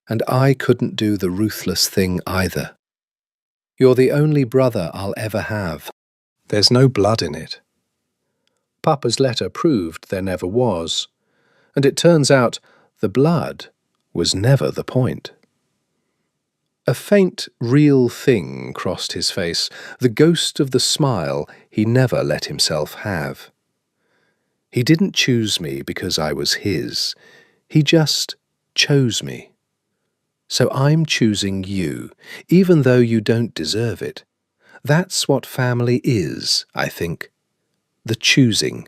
and I couldn't do the ruthless thing either. You're the only brother I'll ever have. There's no blood in it. Papa's letter proved there never was, and it turns out the blood was never the point." A faint, real thing crossed his face, the ghost of the smile he never let himself have. "He didn't choose me because I was his. He just chose me. So I'm choosing you, even though you don't deserve it. That's what family is, I think. The choosing,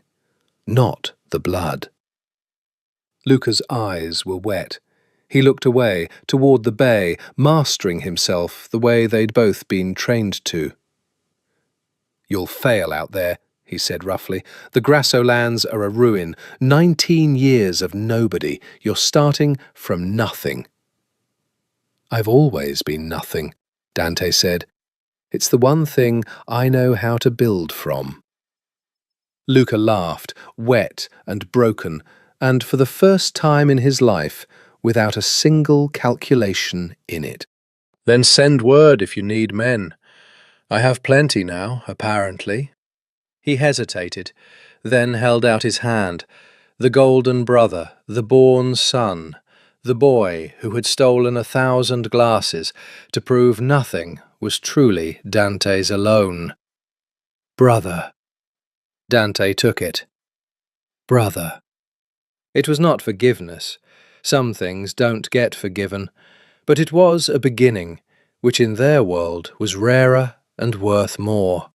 not the blood." Luca's eyes were wet. He looked away, toward the bay, mastering himself the way they'd both been trained to. "You'll fail out there," he said roughly. "The Grasso lands are a ruin. 19 years of nobody. You're starting from nothing." "I've always been nothing," Dante said. "It's the one thing I know how to build from." Luca laughed, wet and broken, and for the first time in his life, without a single calculation in it. "Then send word if you need men. I have plenty now, apparently." He hesitated, then held out his hand, the golden brother, the born son, the boy who had stolen 1,000 glasses to prove nothing was truly Dante's alone. "Brother." Dante took it. "Brother." It was not forgiveness. Some things don't get forgiven, but it was a beginning, which in their world was rarer and worth more.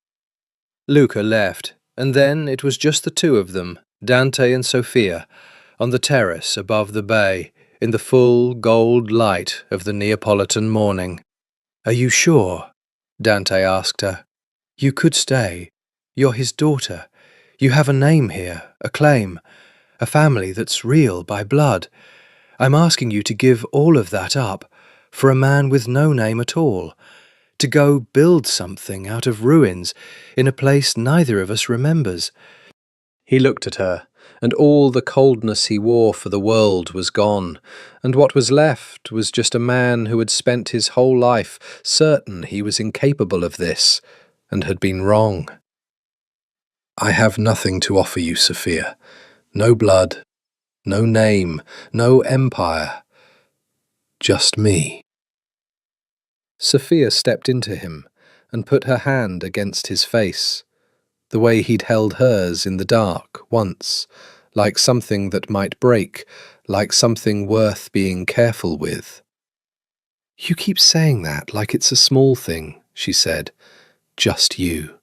Luca left, and then it was just the 2 of them, Dante and Sophia, on the terrace above the bay, in the full gold light of the Neapolitan morning. "Are you sure?" Dante asked her. "You could stay. You're his daughter. You have a name here, a claim, a family that's real by blood. I'm asking you to give all of that up for a man with no name at all, to go build something out of ruins in a place neither of us remembers." He looked at her, and all the coldness he wore for the world was gone, and what was left was just a man who had spent his whole life certain he was incapable of this, and had been wrong. "I have nothing to offer you, Sophia. No blood, no name, no empire. Just me." Sophia stepped into him and put her hand against his face, the way he'd held hers in the dark once, like something that might break, like something worth being careful with. "You keep saying that like it's a small thing," she said. "Just you."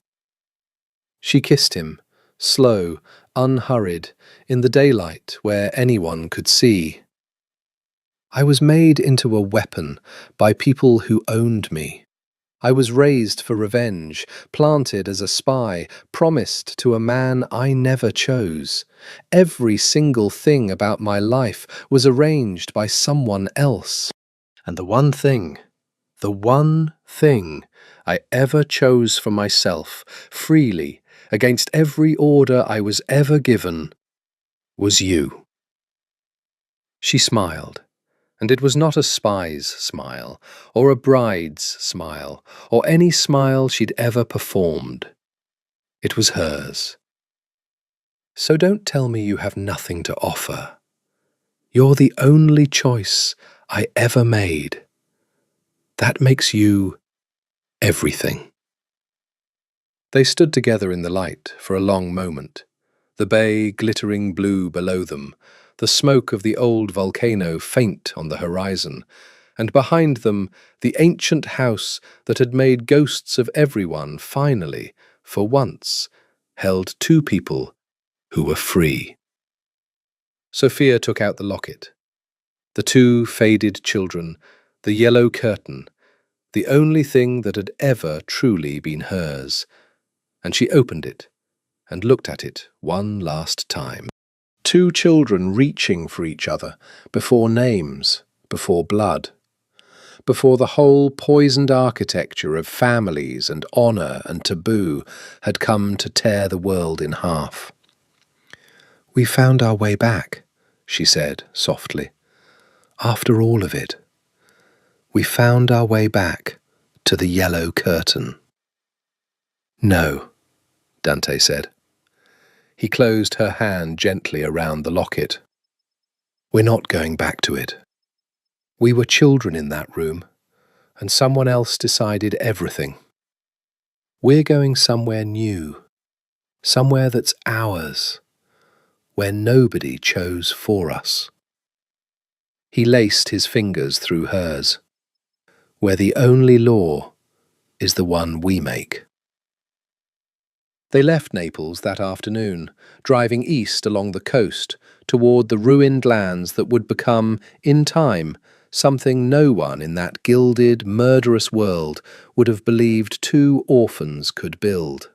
She kissed him, slow, unhurried, in the daylight where anyone could see. I was made into a weapon by people who owned me. I was raised for revenge, planted as a spy, promised to a man I never chose. Every single thing about my life was arranged by someone else. And the one thing I ever chose for myself, freely, against every order I was ever given, was you. She smiled. And it was not a spy's smile, or a bride's smile, or any smile she'd ever performed. It was hers. So don't tell me you have nothing to offer. You're the only choice I ever made. That makes you everything. They stood together in the light for a long moment, the bay glittering blue below them, the smoke of the old volcano faint on the horizon, and behind them the ancient house that had made ghosts of everyone finally, for once, held two people who were free. Sophia took out the locket. The two faded children, the yellow curtain, the only thing that had ever truly been hers, and she opened it and looked at it one last time. Two children reaching for each other, before names, before blood, before the whole poisoned architecture of families and honour and taboo had come to tear the world in half. "We found our way back," she said softly. "After all of it, we found our way back to the yellow curtain." "No," Dante said. He closed her hand gently around the locket. "We're not going back to it. We were children in that room, and someone else decided everything. We're going somewhere new, somewhere that's ours, where nobody chose for us." He laced his fingers through hers, "Where the only law is the one we make." They left Naples that afternoon, driving east along the coast toward the ruined lands that would become, in time, something no one in that gilded, murderous world would have believed two orphans could build.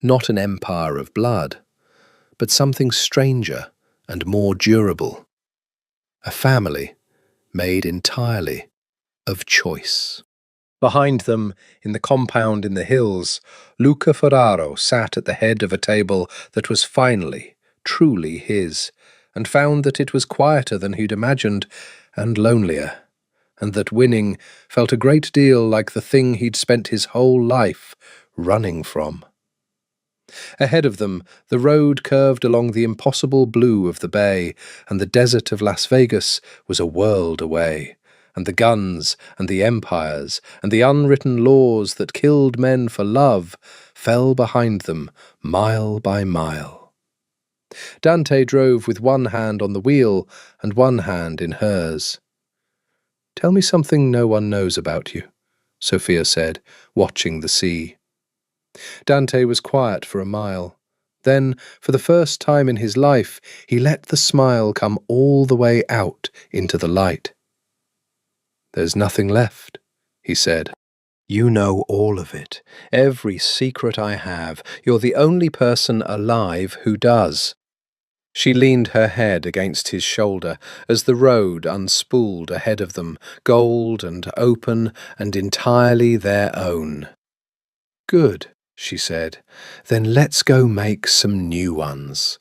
Not an empire of blood, but something stranger and more durable. A family made entirely of choice. Behind them, in the compound in the hills, Luca Ferraro sat at the head of a table that was finally, truly his, and found that it was quieter than he'd imagined, and lonelier, and that winning felt a great deal like the thing he'd spent his whole life running from. Ahead of them, the road curved along the impossible blue of the bay, and the desert of Las Vegas was a world away, and the guns and the empires and the unwritten laws that killed men for love fell behind them mile by mile. Dante drove with one hand on the wheel and one hand in hers. "Tell me something no one knows about you," Sophia said, watching the sea. Dante was quiet for a mile. Then, for the first time in his life, he let the smile come all the way out into the light. "There's nothing left," he said. "You know all of it, every secret I have. You're the only person alive who does." She leaned her head against his shoulder as the road unspooled ahead of them, gold and open and entirely their own. "Good," she said. "Then let's go make some new ones."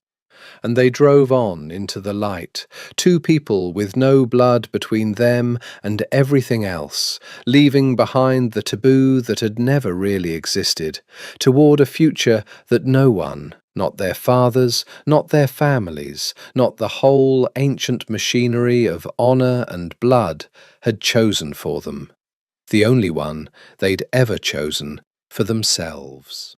And they drove on into the light, two people with no blood between them and everything else, leaving behind the taboo that had never really existed, toward a future that no one, not their fathers, not their families, not the whole ancient machinery of honour and blood, had chosen for them, the only one they'd ever chosen for themselves.